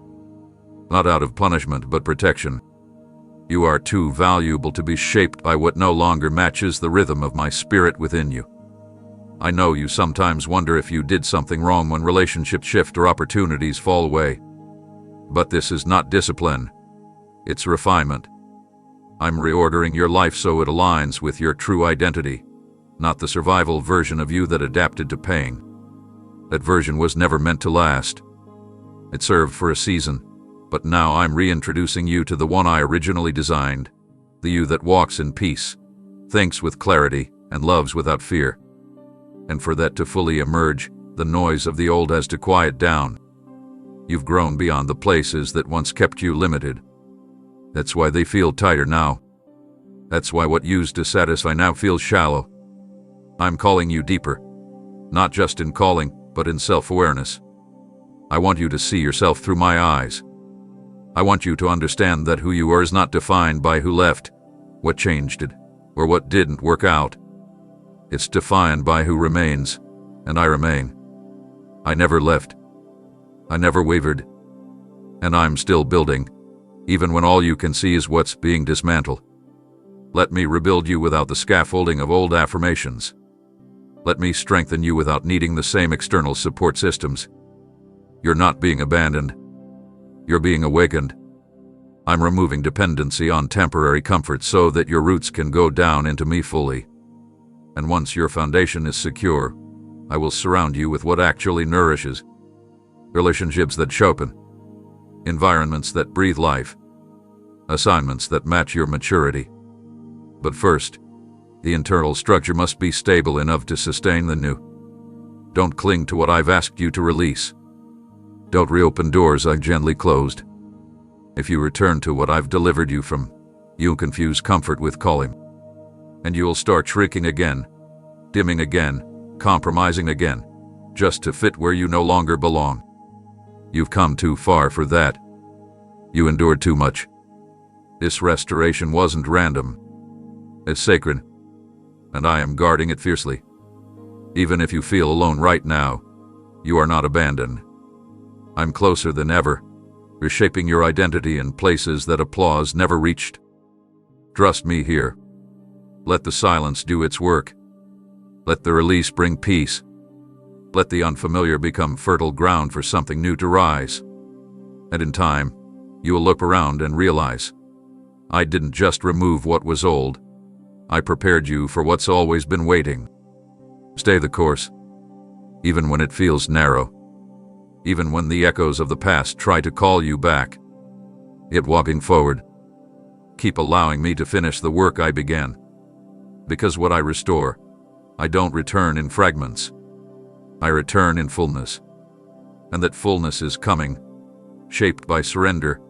not out of punishment but protection. You are too valuable to be shaped by what no longer matches the rhythm of my spirit within you. I know you sometimes wonder if you did something wrong when relationships shift or opportunities fall away. But this is not discipline. It's refinement. I'm reordering your life so it aligns with your true identity, not the survival version of you that adapted to pain. That version was never meant to last. It served for a season, but now I'm reintroducing you to the one I originally designed, the you that walks in peace, thinks with clarity, and loves without fear. And for that to fully emerge, the noise of the old has to quiet down. You've grown beyond the places that once kept you limited. That's why they feel tighter now. That's why what used to satisfy now feels shallow. I'm calling you deeper, not just in calling, but in self-awareness. I want you to see yourself through my eyes. I want you to understand that who you are is not defined by who left, what changed it, or what didn't work out. It's defined by who remains, and I remain. I never left. I never wavered. And I'm still building, even when all you can see is what's being dismantled. Let me rebuild you without the scaffolding of old affirmations. Let me strengthen you without needing the same external support systems. You're not being abandoned. You're being awakened. I'm removing dependency on temporary comfort so that your roots can go down into me fully. And once your foundation is secure, I will surround you with what actually nourishes. Relationships that sharpen. Environments that breathe life. Assignments that match your maturity. But first, the internal structure must be stable enough to sustain the new. Don't cling to what I've asked you to release. Don't reopen doors I gently closed. If you return to what I've delivered you from, you'll confuse comfort with calling. And you'll start shrinking again, dimming again, compromising again, just to fit where you no longer belong. You've come too far for that. You endured too much. This restoration wasn't random. It's sacred, and I am guarding it fiercely. Even if you feel alone right now, you are not abandoned. I'm closer than ever, reshaping your identity in places that applause never reached. Trust me here. Let the silence do its work. Let the release bring peace. Let the unfamiliar become fertile ground for something new to rise. And in time, you will look around and realize, I didn't just remove what was old. I prepared you for what's always been waiting. Stay the course, even when it feels narrow. Even when the echoes of the past try to call you back. Yet walking forward, Keep allowing me to finish the work I began. Because what I restore, I don't return in fragments. I return in fullness. And that fullness is coming, shaped by surrender,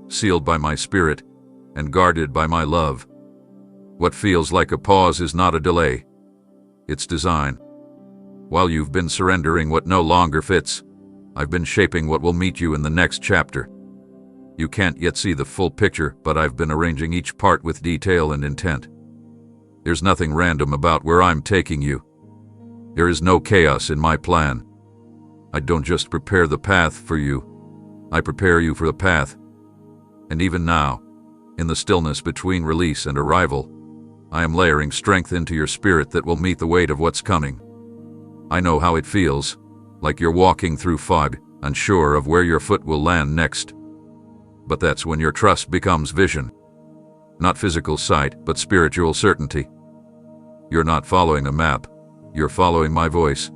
sealed by my spirit, and guarded by my love. What feels like a pause is not a delay. It's design. While you've been surrendering what no longer fits, I've been shaping what will meet you in the next chapter. You can't yet see the full picture, but I've been arranging each part with detail and intent. There's nothing random about where I'm taking you. There is no chaos in my plan. I don't just prepare the path for you. I prepare you for the path. And even now, in the stillness between release and arrival, I am layering strength into your spirit that will meet the weight of what's coming. I know how it feels, like you're walking through fog, unsure of where your foot will land next. But that's when your trust becomes vision. Not physical sight, but spiritual certainty. You're not following a map, you're following my voice.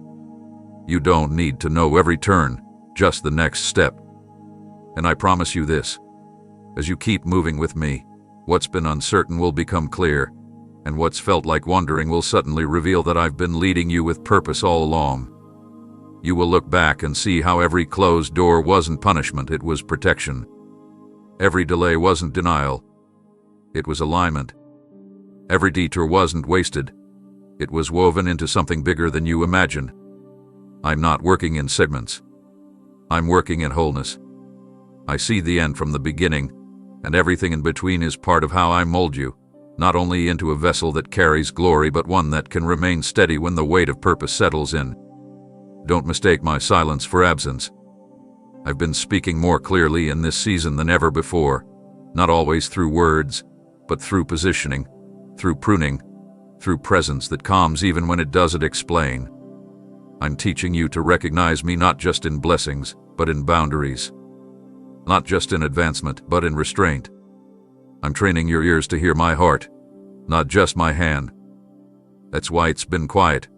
You don't need to know every turn, just the next step. And I promise you this, as you keep moving with me, what's been uncertain will become clear, and what's felt like wandering will suddenly reveal that I've been leading you with purpose all along. You will look back and see how every closed door wasn't punishment, it was protection. Every delay wasn't denial, it was alignment. Every detour wasn't wasted, it was woven into something bigger than you imagine. I'm not working in segments. I'm working in wholeness. I see the end from the beginning, and everything in between is part of how I mold you, not only into a vessel that carries glory, but one that can remain steady when the weight of purpose settles in. Don't mistake my silence for absence. I've been speaking more clearly in this season than ever before, not always through words, but through positioning, through pruning, through presence that calms even when it doesn't explain. I'm teaching you to recognize me not just in blessings, but in boundaries. Not just in advancement, but in restraint. I'm training your ears to hear my heart, not just my hand. That's why it's been quiet,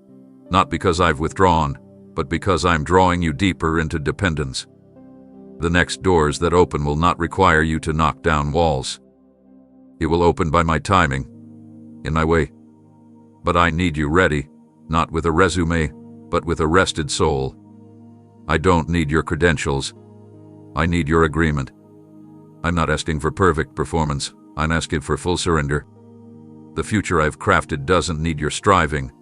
not because I've withdrawn, but because I'm drawing you deeper into dependence. The next doors that open will not require you to knock down walls. It will open by my timing, in my way. But I need you ready, not with a resume, but with a rested soul. I don't need your credentials. I need your agreement. I'm not asking for perfect performance, I'm asking for full surrender. The future I've crafted doesn't need your striving,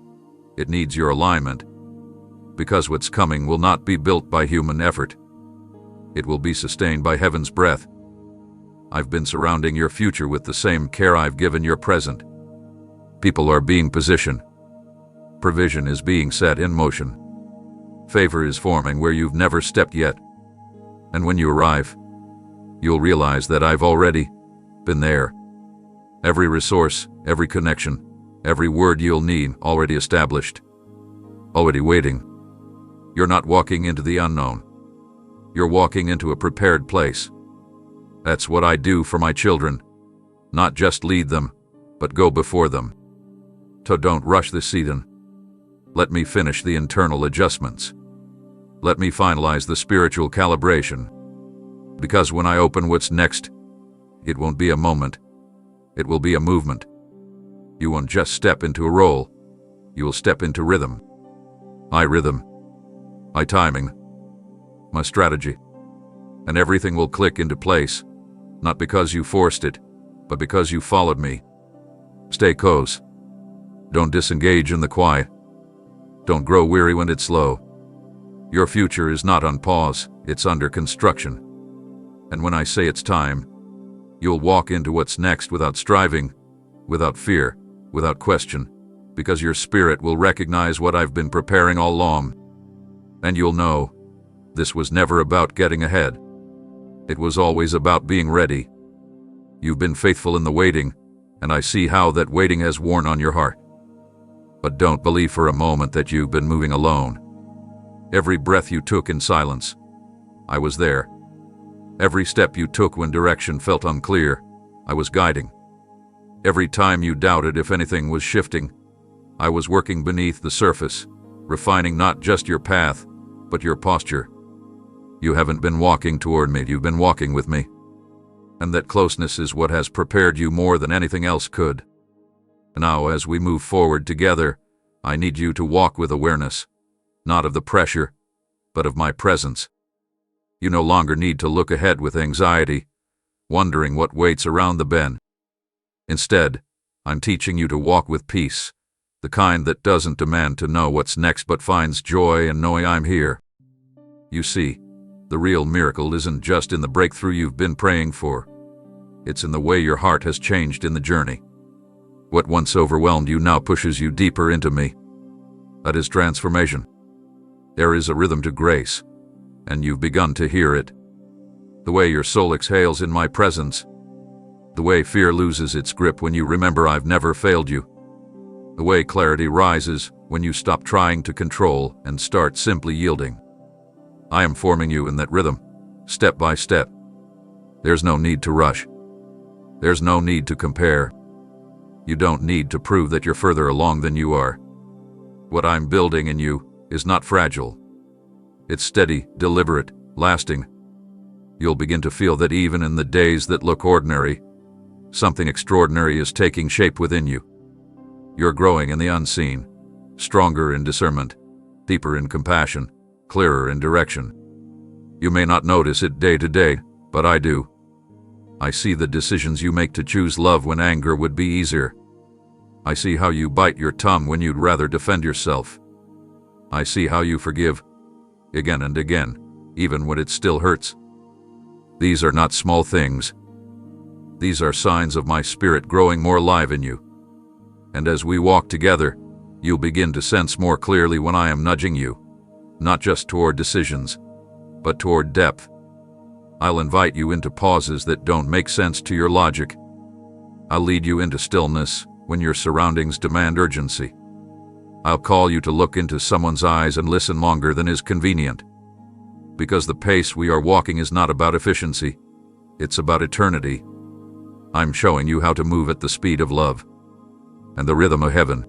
it needs your alignment. Because what's coming will not be built by human effort. It will be sustained by heaven's breath. I've been surrounding your future with the same care I've given your present. People are being positioned. Provision is being set in motion. Favor is forming where you've never stepped yet. And when you arrive, you'll realize that I've already been there. Every resource, every connection, every word you'll need already established, already waiting. You're not walking into the unknown. You're walking into a prepared place. That's what I do for my children. Not just lead them, but go before them. So don't rush this season. Let me finish the internal adjustments. Let me finalize the spiritual calibration. Because when I open what's next, it won't be a moment. It will be a movement. You won't just step into a role. You will step into rhythm. My rhythm. My timing. My strategy. And everything will click into place. Not because you forced it, but because you followed me. Stay close. Don't disengage in the quiet. Don't grow weary when it's slow. Your future is not on pause, it's under construction. And when I say it's time, you'll walk into what's next without striving, without fear, without question, because your spirit will recognize what I've been preparing all along. And you'll know, this was never about getting ahead. It was always about being ready. You've been faithful in the waiting, and I see how that waiting has worn on your heart. But don't believe for a moment that you've been moving alone. Every breath you took in silence, I was there. Every step you took when direction felt unclear, I was guiding. Every time you doubted if anything was shifting, I was working beneath the surface, refining not just your path, but your posture. You haven't been walking toward me, you've been walking with me. and that closeness is what has prepared you more than anything else could. Now, as we move forward together, I need you to walk with awareness, not of the pressure, but of my presence. You no longer need to look ahead with anxiety, wondering what waits around the bend. Instead, I'm teaching you to walk with peace, the kind that doesn't demand to know what's next but finds joy in knowing I'm here. You see, the real miracle isn't just in the breakthrough you've been praying for. It's in the way your heart has changed in the journey. What once overwhelmed you now pushes you deeper into me. That is transformation. There is a rhythm to grace, and you've begun to hear it. The way your soul exhales in my presence. The way fear loses its grip when you remember I've never failed you. The way clarity rises when you stop trying to control and start simply yielding. I am forming you in that rhythm, step by step. There's no need to rush. There's no need to compare. You don't need to prove that you're further along than you are. What I'm building in you is not fragile. It's steady, deliberate, lasting. You'll begin to feel that even in the days that look ordinary, something extraordinary is taking shape within you. You're growing in the unseen, stronger in discernment, deeper in compassion, clearer in direction. You may not notice it day to day, but I do. I see the decisions you make to choose love when anger would be easier. I see how you bite your tongue when you'd rather defend yourself. I see how you forgive, again and again, even when it still hurts. These are not small things. These are signs of my spirit growing more alive in you. And as we walk together, you'll begin to sense more clearly when I am nudging you, not just toward decisions, but toward depth. I'll invite you into pauses that don't make sense to your logic. I'll lead you into stillness when your surroundings demand urgency. I'll call you to look into someone's eyes and listen longer than is convenient. Because the pace we are walking is not about efficiency, it's about eternity. I'm showing you how to move at the speed of love and the rhythm of heaven,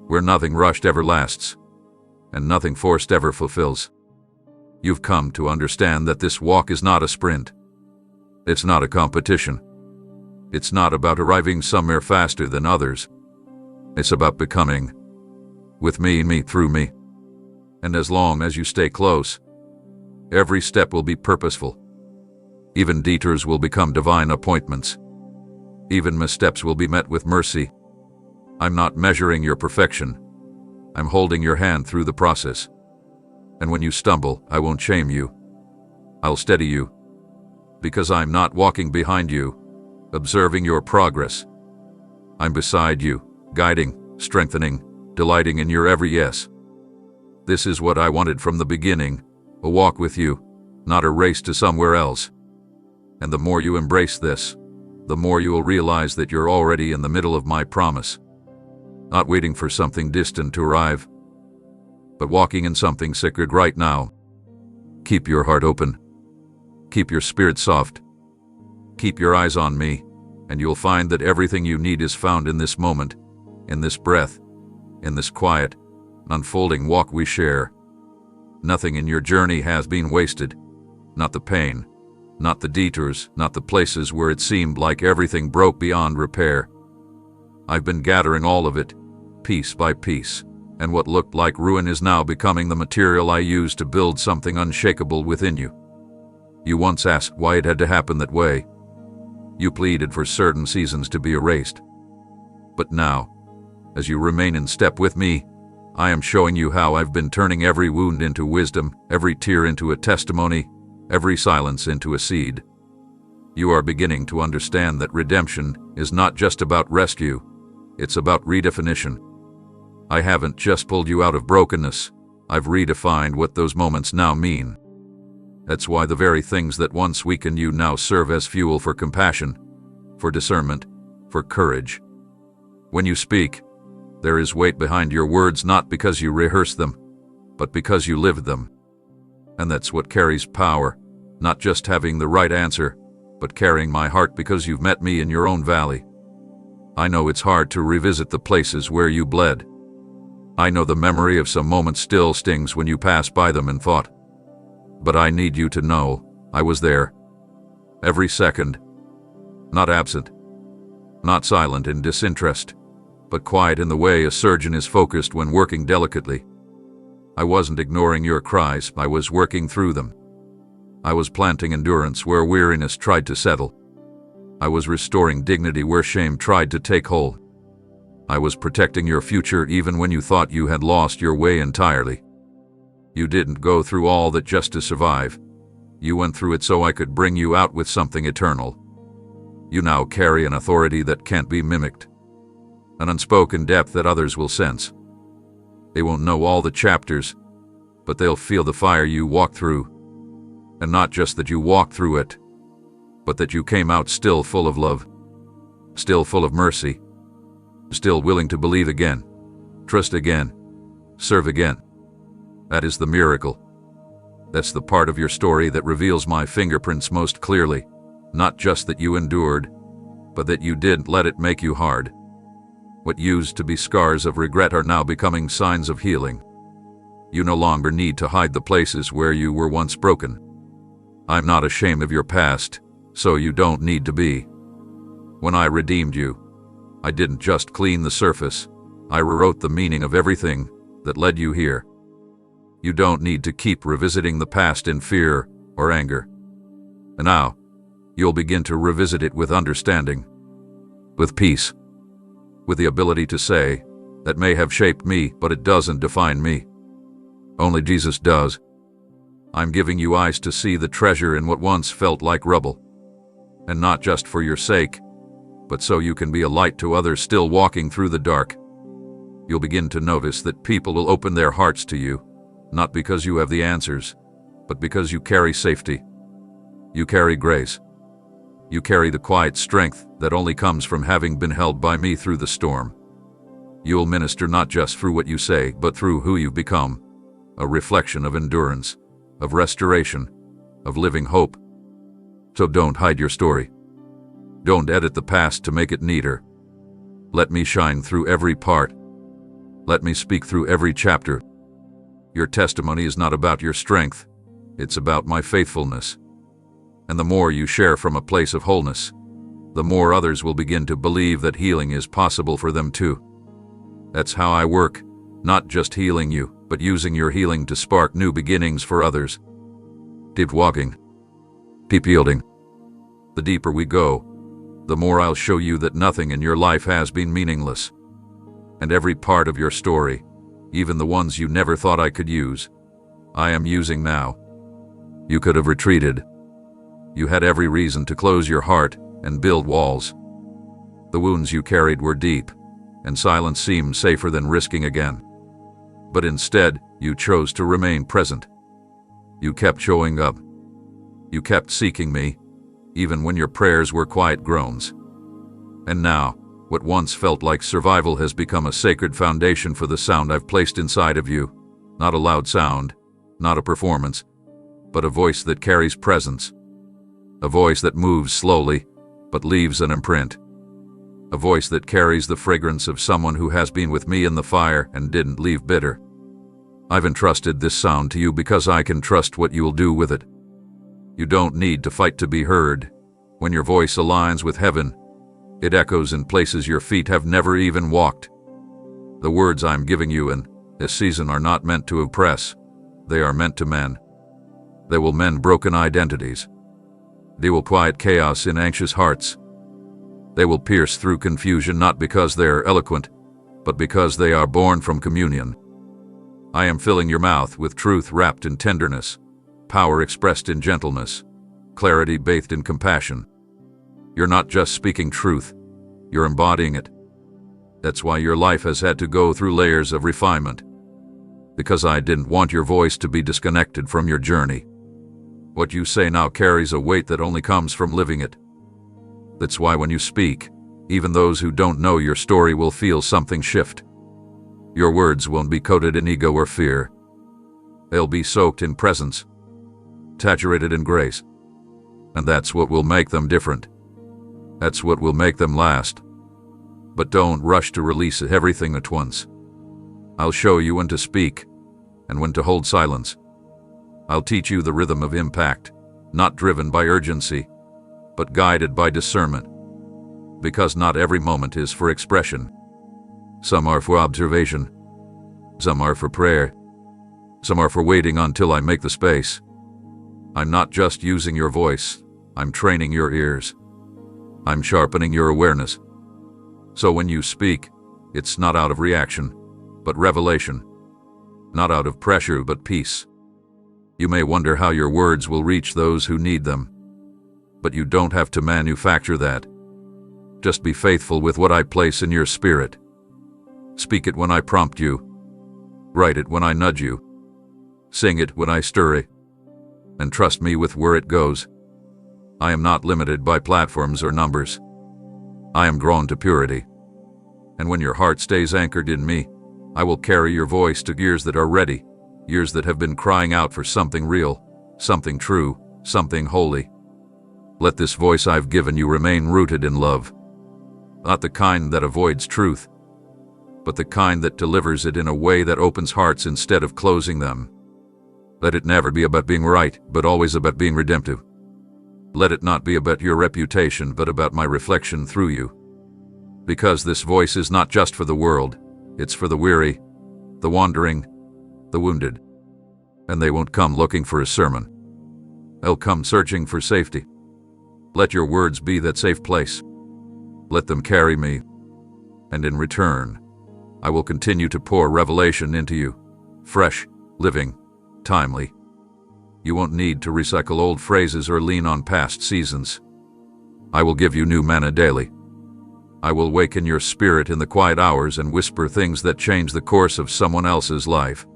where nothing rushed ever lasts, and nothing forced ever fulfills. You've come to understand that this walk is not a sprint. It's not a competition. It's not about arriving somewhere faster than others. It's about becoming, with me through me. And as long as you stay close, every step will be purposeful. Even detours will become divine appointments. Even missteps will be met with mercy. I'm not measuring your perfection. I'm holding your hand through the process. And when you stumble, I won't shame you. I'll steady you. Because I'm not walking behind you, observing your progress. I'm beside you, guiding, strengthening, delighting in your every yes. This is what I wanted from the beginning, a walk with you, not a race to somewhere else. And the more you embrace this, the more you will realize that you're already in the middle of my promise. Not waiting for something distant to arrive, but walking in something sacred right now. Keep your heart open. Keep your spirit soft. Keep your eyes on me, and you'll find that everything you need is found in this moment, in this breath, in this quiet, unfolding walk we share. Nothing in your journey has been wasted. Not the pain, not the detours, not the places where it seemed like everything broke beyond repair. I've been gathering all of it, piece by piece, and what looked like ruin is now becoming the material I use to build something unshakable within you. You once asked why it had to happen that way. You pleaded for certain seasons to be erased. But now, as you remain in step with me, I am showing you how I've been turning every wound into wisdom, every tear into a testimony, every silence into a seed. You are beginning to understand that redemption is not just about rescue, it's about redefinition. I haven't just pulled you out of brokenness, I've redefined what those moments now mean. That's why the very things that once weakened you now serve as fuel for compassion, for discernment, for courage. When you speak, there is weight behind your words, not because you rehearse them, but because you lived them. And that's what carries power, not just having the right answer, but carrying my heart because you've met me in your own valley. I know it's hard to revisit the places where you bled. I know the memory of some moments still stings when you pass by them and fought. But I need you to know, I was there. Every second, Not absent, not silent in disinterest, but quiet in the way a surgeon is focused when working delicately. I wasn't ignoring your cries, I was working through them. I was planting endurance where weariness tried to settle. I was restoring dignity where shame tried to take hold. I was protecting your future even when you thought you had lost your way entirely. You didn't go through all that just to survive. You went through it so I could bring you out with something eternal. You now carry an authority that can't be mimicked, an unspoken depth that others will sense. They won't know all the chapters, but they'll feel the fire you walked through. And not just that you walked through it, but that you came out still full of love, still full of mercy, still willing to believe again, trust again, serve again. That is the miracle. That's the part of your story that reveals my fingerprints most clearly. Not just that you endured, but that you didn't let it make you hard. What used to be scars of regret are now becoming signs of healing. You no longer need to hide the places where you were once broken. I'm not ashamed of your past, so you don't need to be. When I redeemed you, I didn't just clean the surface, I rewrote the meaning of everything that led you here. You don't need to keep revisiting the past in fear or anger. And now, you'll begin to revisit it with understanding, with peace, with the ability to say, that may have shaped me, but it doesn't define me. Only Jesus does. I'm giving you eyes to see the treasure in what once felt like rubble. And not just for your sake, but so you can be a light to others still walking through the dark. You'll begin to notice that people will open their hearts to you, not because you have the answers, but because you carry safety. You carry grace. You carry the quiet strength that only comes from having been held by me through the storm. You'll minister not just through what you say, but through who you've become, a reflection of endurance, of restoration, of living hope. So don't hide your story. Don't edit the past to make it neater. Let me shine through every part. Let me speak through every chapter. Your testimony is not about your strength, it's about my faithfulness. And the more you share from a place of wholeness, the more others will begin to believe that healing is possible for them too. That's how I work, not just healing you, but using your healing to spark new beginnings for others. Deep walking, deep yielding. The deeper we go, the more I'll show you that nothing in your life has been meaningless. And every part of your story, even the ones you never thought I could use, I am using now. You could have retreated. You had every reason to close your heart and build walls. The wounds you carried were deep, and silence seemed safer than risking again. But instead, you chose to remain present. You kept showing up. You kept seeking me, even when your prayers were quiet groans. And now, what once felt like survival has become a sacred foundation for the sound I've placed inside of you. Not a loud sound, not a performance, but a voice that carries presence. A voice that moves slowly, but leaves an imprint. A voice that carries the fragrance of someone who has been with me in the fire and didn't leave bitter. I've entrusted this sound to you because I can trust what you will do with it. You don't need to fight to be heard. When your voice aligns with heaven, it echoes in places your feet have never even walked. The words I'm giving you in this season are not meant to impress. They are meant to mend. They will mend broken identities. They will quiet chaos in anxious hearts. They will pierce through confusion not because they are eloquent, but because they are born from communion. I am filling your mouth with truth wrapped in tenderness, power expressed in gentleness, clarity bathed in compassion. You're not just speaking truth, you're embodying it. That's why your life has had to go through layers of refinement. Because I didn't want your voice to be disconnected from your journey. What you say now carries a weight that only comes from living it. That's why when you speak, even those who don't know your story will feel something shift. Your words won't be coated in ego or fear. They'll be soaked in presence, saturated in grace. And that's what will make them different. That's what will make them last. But don't rush to release everything at once. I'll show you when to speak and when to hold silence. I'll teach you the rhythm of impact, not driven by urgency, but guided by discernment. Because not every moment is for expression. Some are for observation. Some are for prayer. Some are for waiting until I make the space. I'm not just using your voice, I'm training your ears. I'm sharpening your awareness. So when you speak, it's not out of reaction, but revelation. Not out of pressure, but peace. You may wonder how your words will reach those who need them. But you don't have to manufacture that. Just be faithful with what I place in your spirit. Speak it when I prompt you. Write it when I nudge you. Sing it when I stir it. And trust me with where it goes. I am not limited by platforms or numbers. I am drawn to purity. And when your heart stays anchored in me, I will carry your voice to ears that are ready, ears that have been crying out for something real, something true, something holy. Let this voice I've given you remain rooted in love. Not the kind that avoids truth, but the kind that delivers it in a way that opens hearts instead of closing them. Let it never be about being right, but always about being redemptive. Let it not be about your reputation, but about my reflection through you. Because this voice is not just for the world, it's for the weary, the wandering, the wounded. And they won't come looking for a sermon. They'll come searching for safety. Let your words be that safe place. Let them carry me. And in return, I will continue to pour revelation into you, fresh, living, timely. You won't need to recycle old phrases or lean on past seasons. I will give you new manna daily. I will waken your spirit in the quiet hours and whisper things that change the course of someone else's life.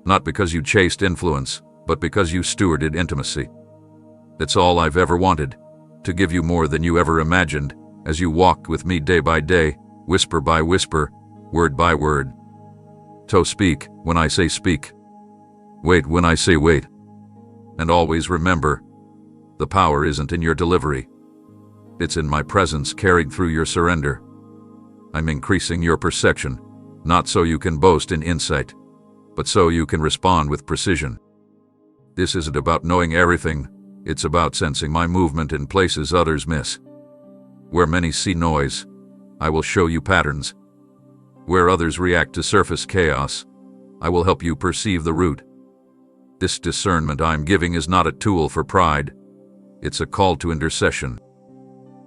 Not because you chased influence, but because you stewarded intimacy. It's all I've ever wanted, to give you more than you ever imagined, as you walked with me day by day, whisper by whisper, word by word. So speak when I say speak. Wait when I say wait. And always remember, the power isn't in your delivery. It's in my presence carried through your surrender. I'm increasing your perception, not so you can boast in insight, but so you can respond with precision. This isn't about knowing everything, it's about sensing my movement in places others miss. Where many see noise, I will show you patterns. Where others react to surface chaos, I will help you perceive the root. This discernment I'm giving is not a tool for pride, it's a call to intercession.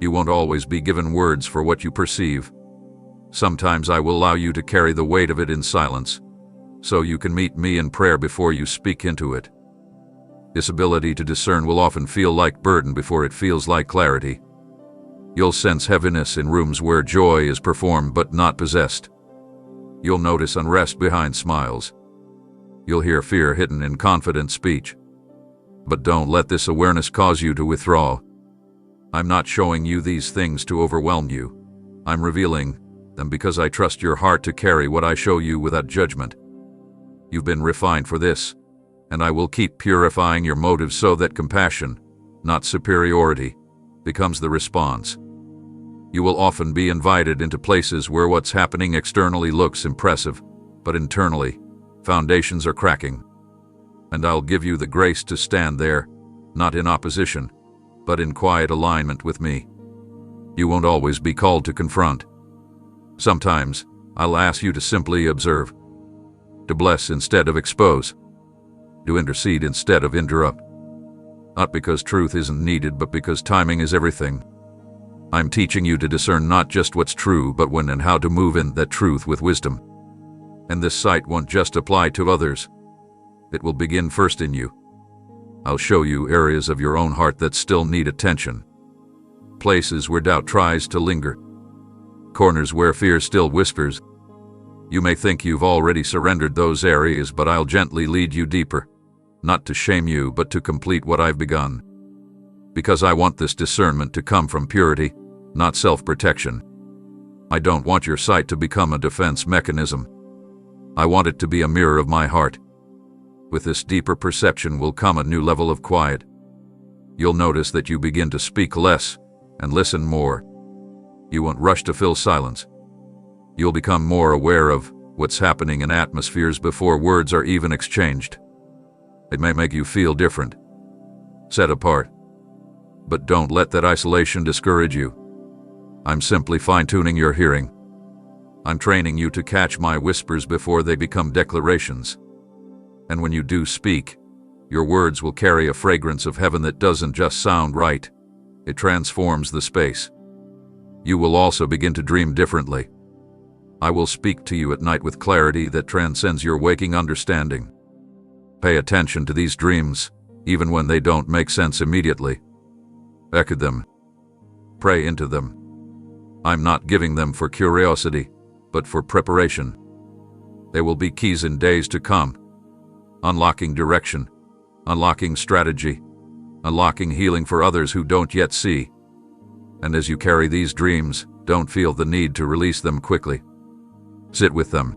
You won't always be given words for what you perceive. Sometimes I will allow you to carry the weight of it in silence, so you can meet me in prayer before you speak into it. This ability to discern will often feel like burden before it feels like clarity. You'll sense heaviness in rooms where joy is performed but not possessed. You'll notice unrest behind smiles. You'll hear fear hidden in confident speech. But don't let this awareness cause you to withdraw. I'm not showing you these things to overwhelm you. I'm revealing them because I trust your heart to carry what I show you without judgment. You've been refined for this, and I will keep purifying your motives so that compassion, not superiority, becomes the response. You will often be invited into places where what's happening externally looks impressive, but internally, foundations are cracking. And I'll give you the grace to stand there, not in opposition, but in quiet alignment with me. You won't always be called to confront. Sometimes, I'll ask you to simply observe, to bless instead of expose, to intercede instead of interrupt. Not because truth isn't needed, but because timing is everything. I'm teaching you to discern not just what's true, but when and how to move in that truth with wisdom. And this sight won't just apply to others. It will begin first in you. I'll show you areas of your own heart that still need attention. Places where doubt tries to linger. Corners where fear still whispers. You may think you've already surrendered those areas, but I'll gently lead you deeper. Not to shame you, but to complete what I've begun. Because I want this discernment to come from purity, not self-protection. I don't want your sight to become a defense mechanism. I want it to be a mirror of my heart. With this deeper perception will come a new level of quiet. You'll notice that you begin to speak less and listen more. You won't rush to fill silence. You'll become more aware of what's happening in atmospheres before words are even exchanged. It may make you feel different, set apart. But don't let that isolation discourage you. I'm simply fine-tuning your hearing. I'm training you to catch my whispers before they become declarations. And when you do speak, your words will carry a fragrance of heaven that doesn't just sound right, it transforms the space. You will also begin to dream differently. I will speak to you at night with clarity that transcends your waking understanding. Pay attention to these dreams, even when they don't make sense immediately. Echo them. Pray into them. I'm not giving them for curiosity, but for preparation. They will be keys in days to come. Unlocking direction, unlocking strategy, unlocking healing for others who don't yet see. And as you carry these dreams, don't feel the need to release them quickly. Sit with them.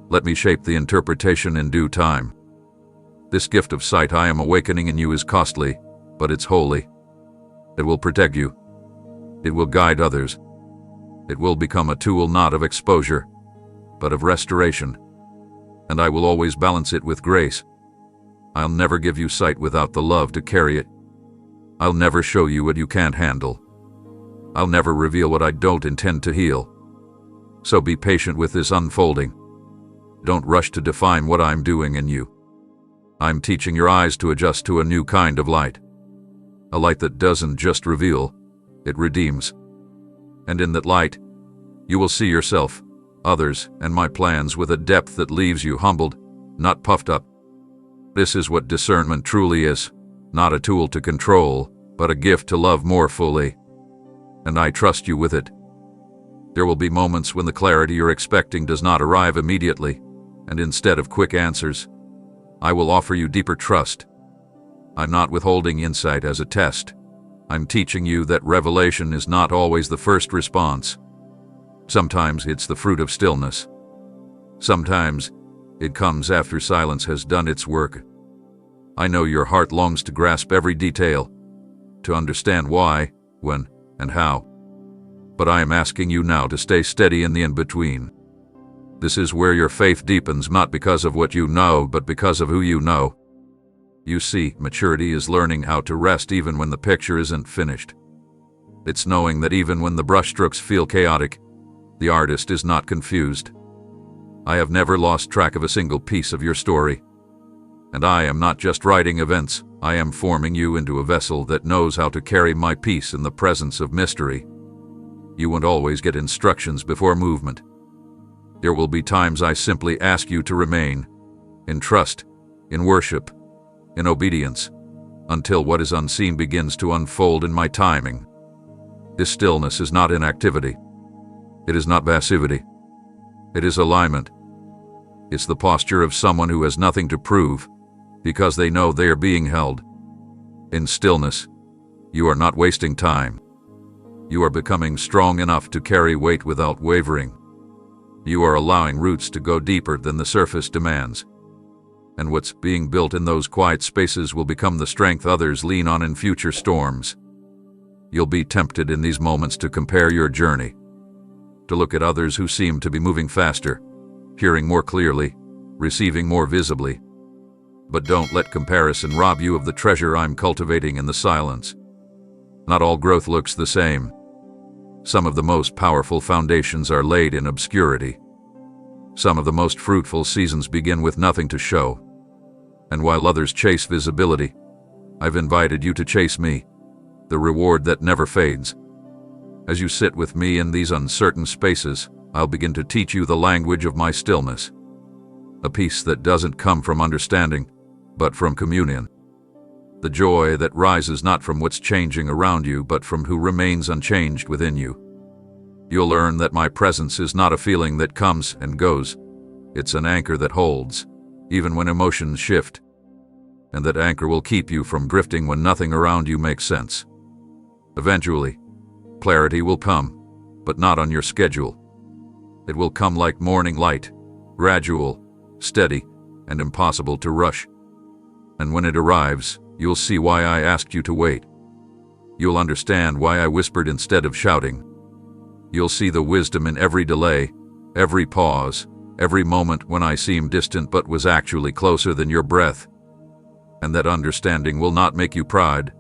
Let me shape the interpretation in due time. This gift of sight I am awakening in you is costly, but it's holy. It will protect you. It will guide others. It will become a tool not of exposure, but of restoration. And I will always balance it with grace. I'll never give you sight without the love to carry it. I'll never show you what you can't handle. I'll never reveal what I don't intend to heal. So be patient with this unfolding. Don't rush to define what I'm doing in you. I'm teaching your eyes to adjust to a new kind of light. A light that doesn't just reveal, it redeems. And in that light, you will see yourself, others, and my plans with a depth that leaves you humbled, not puffed up. This is what discernment truly is, not a tool to control, but a gift to love more fully. And I trust you with it. There will be moments when the clarity you're expecting does not arrive immediately, and instead of quick answers, I will offer you deeper trust. I'm not withholding insight as a test. I'm teaching you that revelation is not always the first response. Sometimes it's the fruit of stillness. Sometimes it comes after silence has done its work. I know your heart longs to grasp every detail, to understand why, when, and how. But I am asking you now to stay steady in the in-between. This is where your faith deepens, not because of what you know, but because of who you know. You see, maturity is learning how to rest even when the picture isn't finished. It's knowing that even when the brushstrokes feel chaotic, the artist is not confused. I have never lost track of a single piece of your story. And I am not just writing events, I am forming you into a vessel that knows how to carry my peace in the presence of mystery. You won't always get instructions before movement. There will be times I simply ask you to remain, in trust, in worship, in obedience, until what is unseen begins to unfold in my timing. This stillness is not inactivity. It is not passivity. It is alignment. It's the posture of someone who has nothing to prove, because they know they are being held. In stillness, you are not wasting time. You are becoming strong enough to carry weight without wavering. You are allowing roots to go deeper than the surface demands. And what's being built in those quiet spaces will become the strength others lean on in future storms. You'll be tempted in these moments to compare your journey, to look at others who seem to be moving faster, hearing more clearly, receiving more visibly. But don't let comparison rob you of the treasure I'm cultivating in the silence. Not all growth looks the same. Some of the most powerful foundations are laid in obscurity. Some of the most fruitful seasons begin with nothing to show. And while others chase visibility, I've invited you to chase me, the reward that never fades. As you sit with me in these uncertain spaces, I'll begin to teach you the language of my stillness. A peace that doesn't come from understanding, but from communion. The joy that rises not from what's changing around you, but from who remains unchanged within you. You'll learn that my presence is not a feeling that comes and goes. It's an anchor that holds, even when emotions shift. And that anchor will keep you from drifting when nothing around you makes sense. Eventually, clarity will come, but not on your schedule. It will come like morning light, gradual, steady, and impossible to rush. And when it arrives, you'll see why I asked you to wait. You'll understand why I whispered instead of shouting. You'll see the wisdom in every delay, every pause, every moment when I seemed distant but was actually closer than your breath. And that understanding will not make you proud.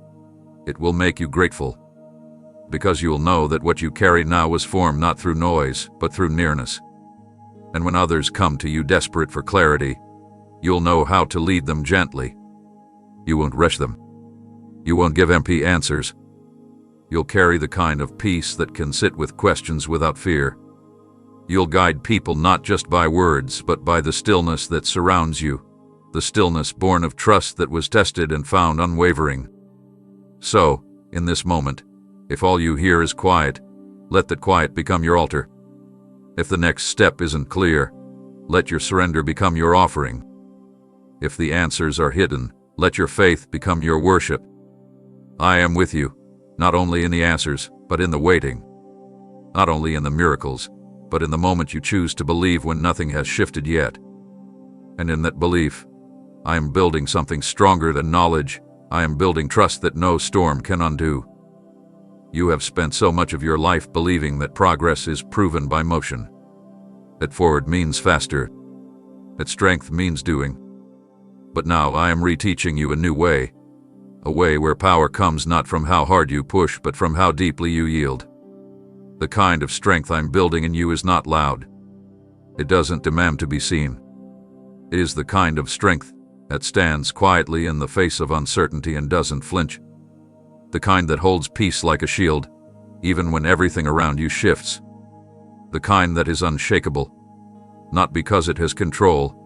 It will make you grateful. because you'll know that what you carry now was formed not through noise, but through nearness. And when others come to you desperate for clarity, you'll know how to lead them gently. You won't rush them. You won't give empty answers. You'll carry the kind of peace that can sit with questions without fear. You'll guide people not just by words, but by the stillness that surrounds you, the stillness born of trust that was tested and found unwavering. So, in this moment, if all you hear is quiet, let that quiet become your altar. If the next step isn't clear, let your surrender become your offering. If the answers are hidden, let your faith become your worship. I am with you, not only in the answers, but in the waiting. Not only in the miracles, but in the moment you choose to believe when nothing has shifted yet. And in that belief, I am building something stronger than knowledge. I am building trust that no storm can undo. You have spent so much of your life believing that progress is proven by motion, that forward means faster, that strength means doing. But now I am reteaching you a new way, a way where power comes not from how hard you push, but from how deeply you yield. The kind of strength I'm building in you is not loud. It doesn't demand to be seen. It is the kind of strength that stands quietly in the face of uncertainty and doesn't flinch. The kind that holds peace like a shield, even when everything around you shifts. The kind that is unshakable, not because it has control,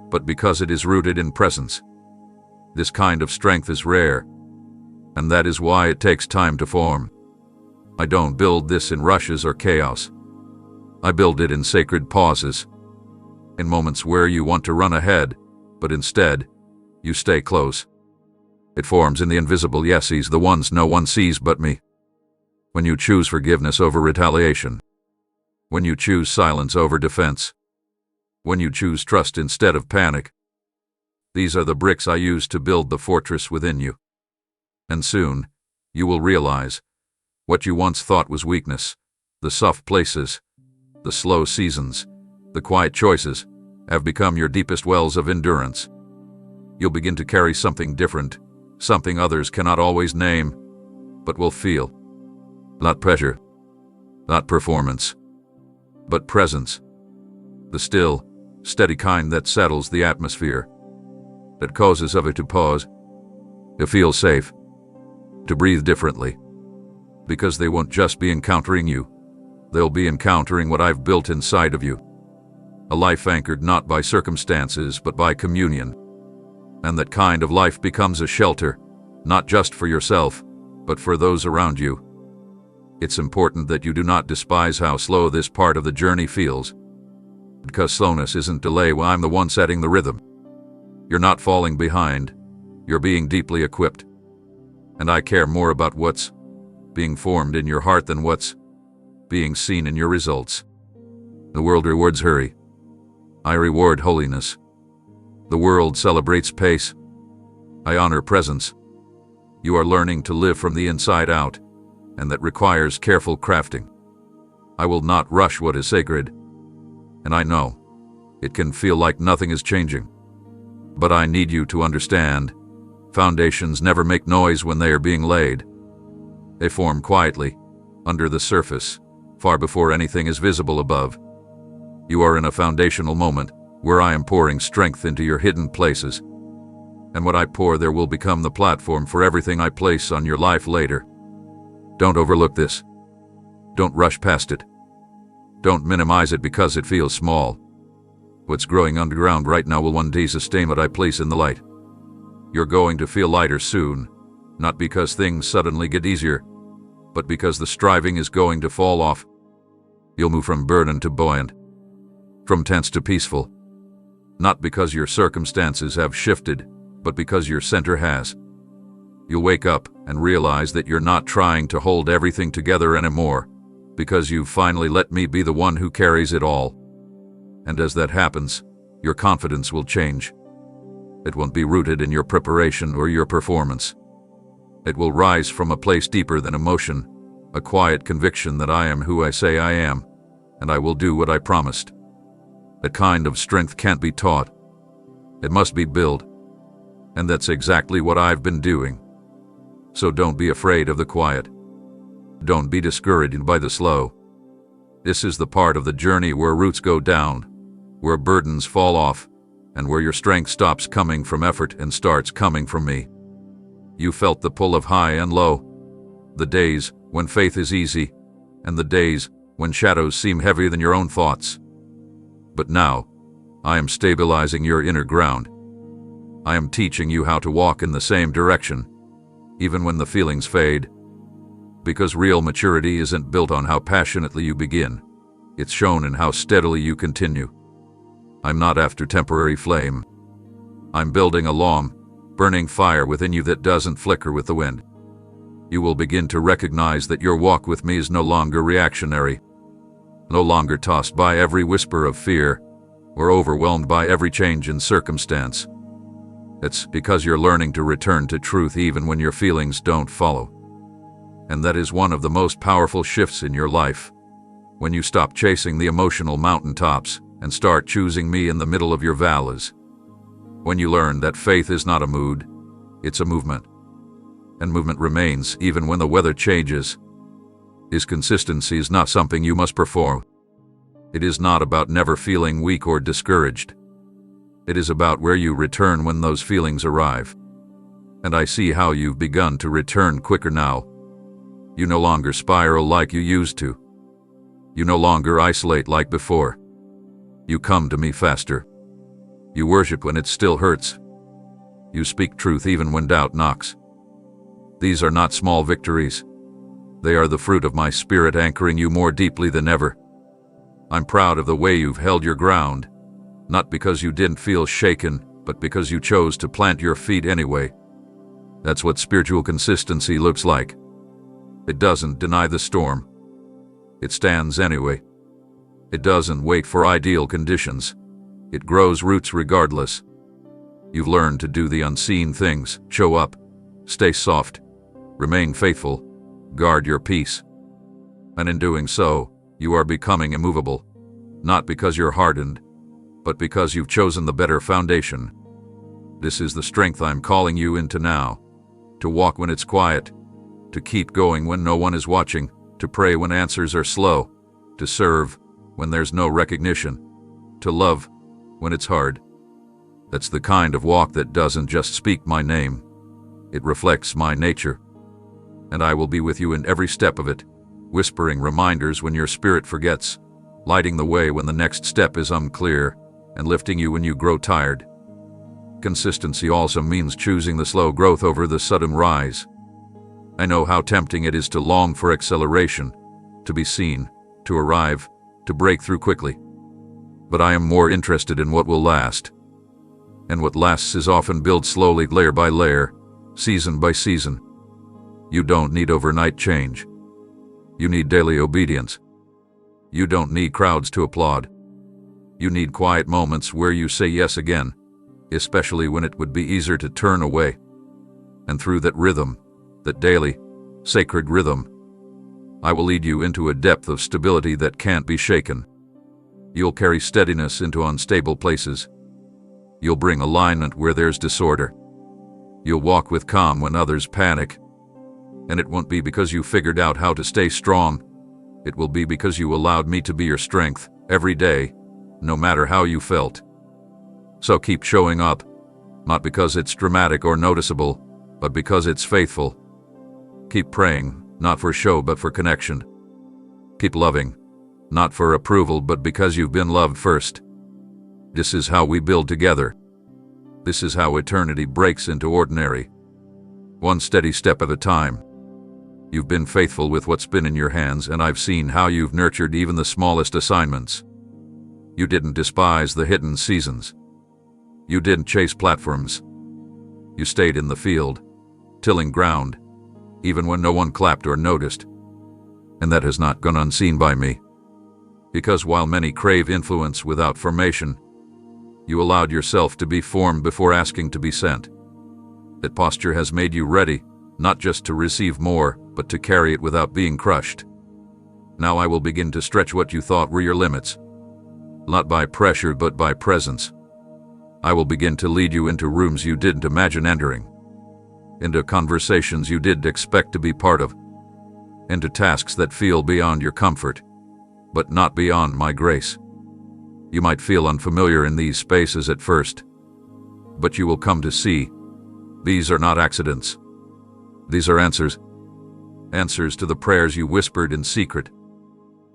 but because it is rooted in presence. This kind of strength is rare, and that is why it takes time to form. I don't build this in rushes or chaos. I build it in sacred pauses, in moments where you want to run ahead, but instead, you stay close. It forms in the invisible yeses, the ones no one sees but me. When you choose forgiveness over retaliation. When you choose silence over defense. When you choose trust instead of panic. These are the bricks I use to build the fortress within you. And soon, you will realize what you once thought was weakness, the soft places, the slow seasons, the quiet choices, have become your deepest wells of endurance. You'll begin to carry something different, something others cannot always name, but will feel. Not pressure, not performance, but presence. The still, steady kind that settles the atmosphere, that causes others to pause, to feel safe, to breathe differently. Because they won't just be encountering you, they'll be encountering what I've built inside of you. A life anchored not by circumstances, but by communion. And that kind of life becomes a shelter, not just for yourself, but for those around you. It's important that you do not despise how slow this part of the journey feels, because slowness isn't delay when I'm the one setting the rhythm. You're not falling behind, you're being deeply equipped. And I care more about what's being formed in your heart than what's being seen in your results. The world rewards hurry. I reward holiness. The world celebrates pace. I honor presence. You are learning to live from the inside out, and that requires careful crafting. I will not rush what is sacred. And I know it can feel like nothing is changing. But I need you to understand, foundations never make noise when they are being laid. They form quietly, under the surface, far before anything is visible above. You are in a foundational moment, where I am pouring strength into your hidden places. And what I pour there will become the platform for everything I place on your life later. Don't overlook this. Don't rush past it. Don't minimize it because it feels small. What's growing underground right now will one day sustain what I place in the light. You're going to feel lighter soon, not because things suddenly get easier, but because the striving is going to fall off. You'll move from burden to buoyant, from tense to peaceful. Not because your circumstances have shifted, but because your center has. You'll wake up and realize that you're not trying to hold everything together anymore, because you've finally let me be the one who carries it all. And as that happens, your confidence will change. It won't be rooted in your preparation or your performance. It will rise from a place deeper than emotion, a quiet conviction that I am who I say I am, and I will do what I promised. That kind of strength can't be taught. It must be built. And that's exactly what I've been doing. So don't be afraid of the quiet. Don't be discouraged by the slow. This is the part of the journey where roots go down, where burdens fall off, and where your strength stops coming from effort and starts coming from me. You felt the pull of high and low, the days when faith is easy, and the days when shadows seem heavier than your own thoughts. But now, I am stabilizing your inner ground. I am teaching you how to walk in the same direction, even when the feelings fade. Because real maturity isn't built on how passionately you begin. It's shown in how steadily you continue. I'm not after temporary flame. I'm building a long, burning fire within you that doesn't flicker with the wind. You will begin to recognize that your walk with me is no longer reactionary, no longer tossed by every whisper of fear or overwhelmed by every change in circumstance. It's because you're learning to return to truth even when your feelings don't follow. And that is one of the most powerful shifts in your life. When you stop chasing the emotional mountaintops and start choosing me in the middle of your valleys. When you learn that faith is not a mood, it's a movement. And movement remains even when the weather changes. Is consistency is not something you must perform. It is not about never feeling weak or discouraged. It is about where you return when those feelings arrive. And I see how you've begun to return quicker now. You no longer spiral like you used to. You no longer isolate like before. You come to me faster. You worship when it still hurts. You speak truth even when doubt knocks. These are not small victories. They are the fruit of my spirit anchoring you more deeply than ever. I'm proud of the way you've held your ground, not because you didn't feel shaken, but because you chose to plant your feet anyway. That's what spiritual consistency looks like. It doesn't deny the storm. It stands anyway. It doesn't wait for ideal conditions. It grows roots regardless. You've learned to do the unseen things, show up, stay soft, remain faithful, guard your peace. And in doing so, you are becoming immovable, not because you're hardened, but because you've chosen the better foundation. This is the strength I'm calling you into now, to walk when it's quiet, to keep going when no one is watching, to pray when answers are slow, to serve when there's no recognition, to love when it's hard. That's the kind of walk that doesn't just speak my name. It reflects my nature. And I will be with you in every step of it, whispering reminders when your spirit forgets, lighting the way when the next step is unclear, and lifting you when you grow tired. Consistency also means choosing the slow growth over the sudden rise. I know how tempting it is to long for acceleration, to be seen, to arrive, to break through quickly. But I am more interested in what will last. And what lasts is often built slowly, layer by layer, season by season. You don't need overnight change. You need daily obedience. You don't need crowds to applaud. You need quiet moments where you say yes again, especially when it would be easier to turn away. And through that rhythm, that daily, sacred rhythm, I will lead you into a depth of stability that can't be shaken. You'll carry steadiness into unstable places. You'll bring alignment where there's disorder. You'll walk with calm when others panic. And it won't be because you figured out how to stay strong. It will be because you allowed me to be your strength every day, no matter how you felt. So keep showing up, not because it's dramatic or noticeable, but because it's faithful. Keep praying, not for show but for connection. Keep loving, not for approval but because you've been loved first. This is how we build together. This is how eternity breaks into ordinary. One steady step at a time. You've been faithful with what's been in your hands, and I've seen how you've nurtured even the smallest assignments. You didn't despise the hidden seasons. You didn't chase platforms. You stayed in the field, tilling ground, even when no one clapped or noticed. And that has not gone unseen by me. Because while many crave influence without formation, you allowed yourself to be formed before asking to be sent. That posture has made you ready, not just to receive more, but to carry it without being crushed. Now I will begin to stretch what you thought were your limits. Not by pressure, but by presence. I will begin to lead you into rooms you didn't imagine entering, into conversations you didn't expect to be part of, into tasks that feel beyond your comfort, but not beyond my grace. You might feel unfamiliar in these spaces at first, but you will come to see these are not accidents. These are answers. Answers to the prayers you whispered in secret.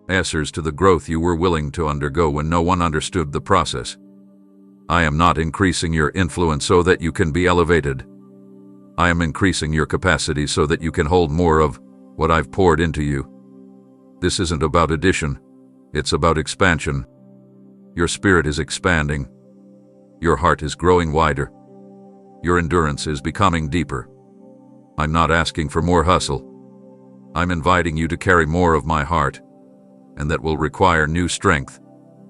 Answers to the growth you were willing to undergo when no one understood the process. I am not increasing your influence so that you can be elevated. I am increasing your capacity so that you can hold more of what I've poured into you. This isn't about addition, it's about expansion. Your spirit is expanding. Your heart is growing wider. Your endurance is becoming deeper. I'm not asking for more hustle. I'm inviting you to carry more of my heart, and that will require new strength,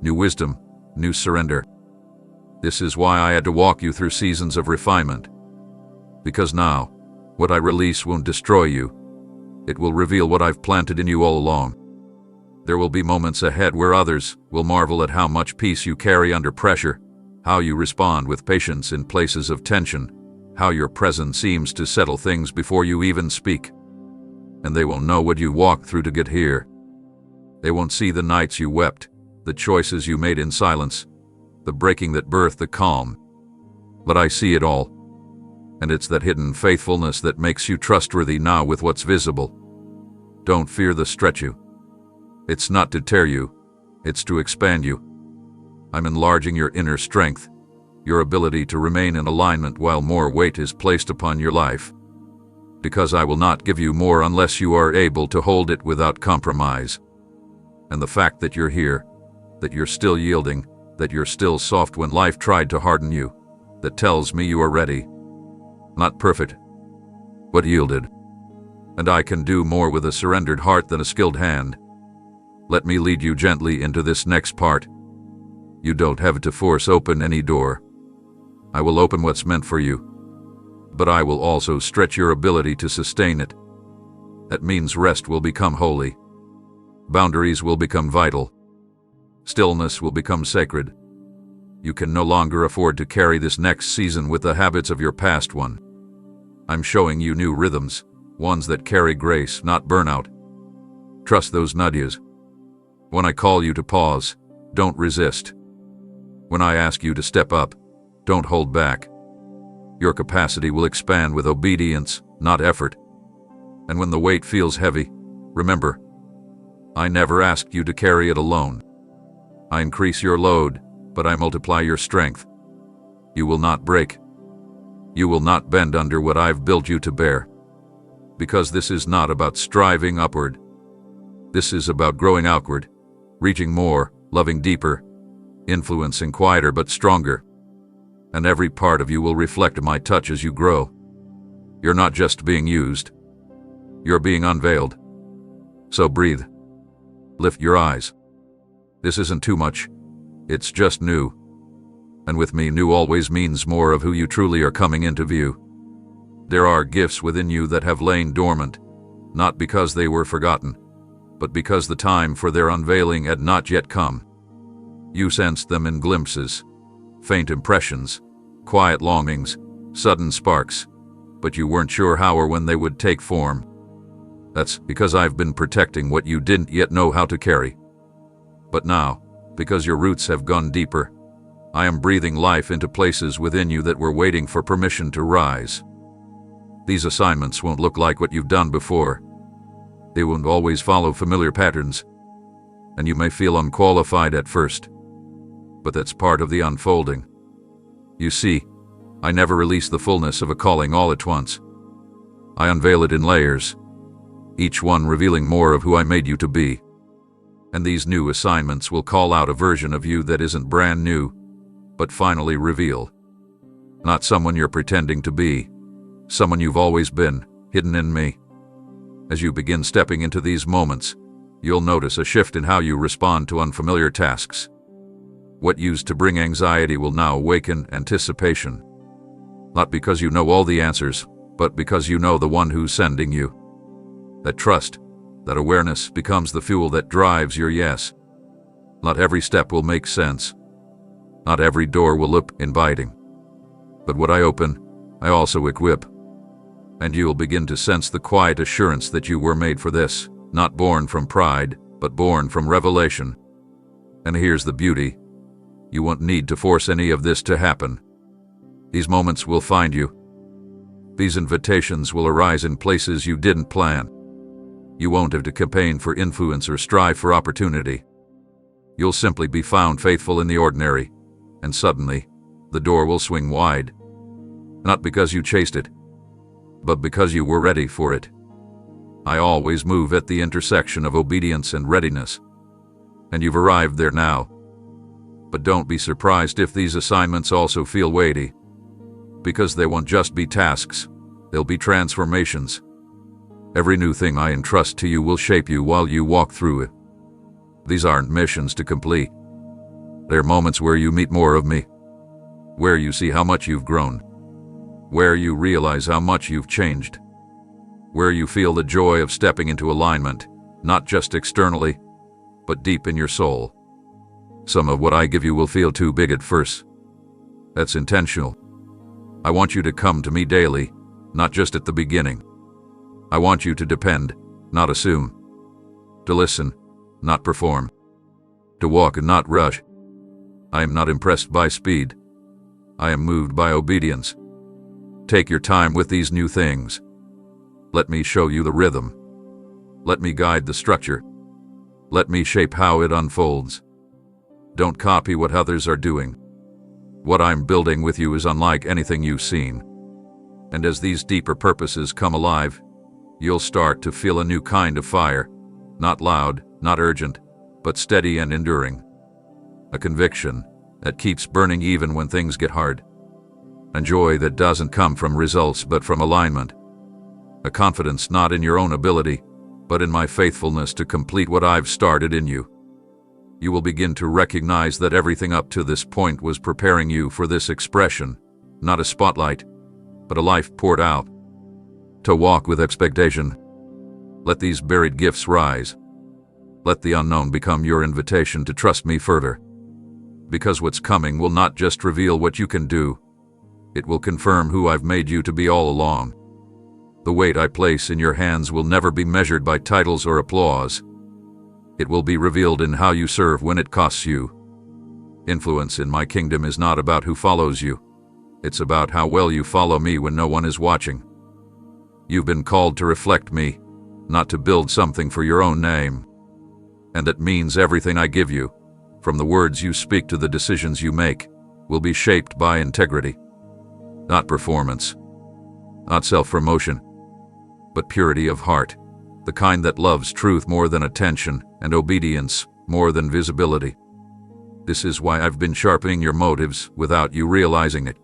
new wisdom, new surrender. This is why I had to walk you through seasons of refinement. Because now, what I release won't destroy you. It will reveal what I've planted in you all along. There will be moments ahead where others will marvel at how much peace you carry under pressure, how you respond with patience in places of tension, how your presence seems to settle things before you even speak. And they won't know what you walked through to get here. They won't see the nights you wept, the choices you made in silence, the breaking that birthed the calm. But I see it all. And it's that hidden faithfulness that makes you trustworthy now with what's visible. Don't fear the stretch you. It's not to tear you, it's to expand you. I'm enlarging your inner strength, your ability to remain in alignment while more weight is placed upon your life. Because I will not give you more unless you are able to hold it without compromise. And the fact that you're here, that you're still yielding, that you're still soft when life tried to harden you, that tells me you are ready. Not perfect, but yielded. And I can do more with a surrendered heart than a skilled hand. Let me lead you gently into this next part. You don't have to force open any door. I will open what's meant for you, but I will also stretch your ability to sustain it. That means rest will become holy. Boundaries will become vital. Stillness will become sacred. You can no longer afford to carry this next season with the habits of your past one. I'm showing you new rhythms, ones that carry grace, not burnout. Trust those nudges. When I call you to pause, don't resist. When I ask you to step up, don't hold back. Your capacity will expand with obedience, not effort. And when the weight feels heavy, remember, I never asked you to carry it alone. I increase your load, but I multiply your strength. You will not break. You will not bend under what I've built you to bear. Because this is not about striving upward. This is about growing outward, reaching more, loving deeper, influencing quieter but stronger. And every part of you will reflect my touch as you grow. You're not just being used. You're being unveiled. So breathe. Lift your eyes. This isn't too much. It's just new. And with me, new always means more of who you truly are coming into view. There are gifts within you that have lain dormant, not because they were forgotten, but because the time for their unveiling had not yet come. You sensed them in glimpses, faint impressions, quiet longings, sudden sparks, but you weren't sure how or when they would take form. That's because I've been protecting what you didn't yet know how to carry. But now, because your roots have gone deeper, I am breathing life into places within you that were waiting for permission to rise. These assignments won't look like what you've done before. They won't always follow familiar patterns, and you may feel unqualified at first. But that's part of the unfolding. You see, I never release the fullness of a calling all at once. I unveil it in layers, each one revealing more of who I made you to be. And these new assignments will call out a version of you that isn't brand new, but finally reveal. Not someone you're pretending to be, someone you've always been, hidden in me. As you begin stepping into these moments, you'll notice a shift in how you respond to unfamiliar tasks. What used to bring anxiety will now awaken anticipation. Not because you know all the answers, but because you know the one who's sending you. That trust, that awareness becomes the fuel that drives your yes. Not every step will make sense. Not every door will look inviting. But what I open, I also equip. And you'll begin to sense the quiet assurance that you were made for this. not born from pride, but born from revelation. And here's the beauty. You won't need to force any of this to happen. These moments will find you. These invitations will arise in places you didn't plan. You won't have to campaign for influence or strive for opportunity. You'll simply be found faithful in the ordinary, and suddenly, the door will swing wide. Not because you chased it, but because you were ready for it. I always move at the intersection of obedience and readiness, and you've arrived there now. But don't be surprised if these assignments also feel weighty, because they won't just be tasks, they'll be transformations. Every new thing I entrust to you will shape you while you walk through it. These aren't missions to complete. They're moments where you meet more of me, where you see how much you've grown, where you realize how much you've changed, where you feel the joy of stepping into alignment, not just externally, but deep in your soul. Some of what I give you will feel too big at first. That's intentional. I want you to come to me daily, not just at the beginning. I want you to depend, not assume. To listen, not perform. To walk and not rush. I am not impressed by speed. I am moved by obedience. Take your time with these new things. Let me show you the rhythm. Let me guide the structure. Let me shape how it unfolds. Don't copy what others are doing. What I'm building with you is unlike anything you've seen. And as these deeper purposes come alive, you'll start to feel a new kind of fire. Not loud, not urgent, but steady and enduring. A conviction that keeps burning even when things get hard. A joy that doesn't come from results but from alignment. A confidence not in your own ability, but in my faithfulness to complete what I've started in you. You will begin to recognize that everything up to this point was preparing you for this expression, not a spotlight, but a life poured out. To walk with expectation. Let these buried gifts rise. Let the unknown become your invitation to trust me further. Because what's coming will not just reveal what you can do, it will confirm who I've made you to be all along. The weight I place in your hands will never be measured by titles or applause. It will be revealed in how you serve when it costs you. Influence in my kingdom is not about who follows you. It's about how well you follow me when no one is watching. You've been called to reflect me, not to build something for your own name. And that means everything I give you, from the words you speak to the decisions you make, will be shaped by integrity. Not performance, not self-promotion, but purity of heart, the kind that loves truth more than attention and obedience more than visibility. This is why I've been sharpening your motives without you realizing it.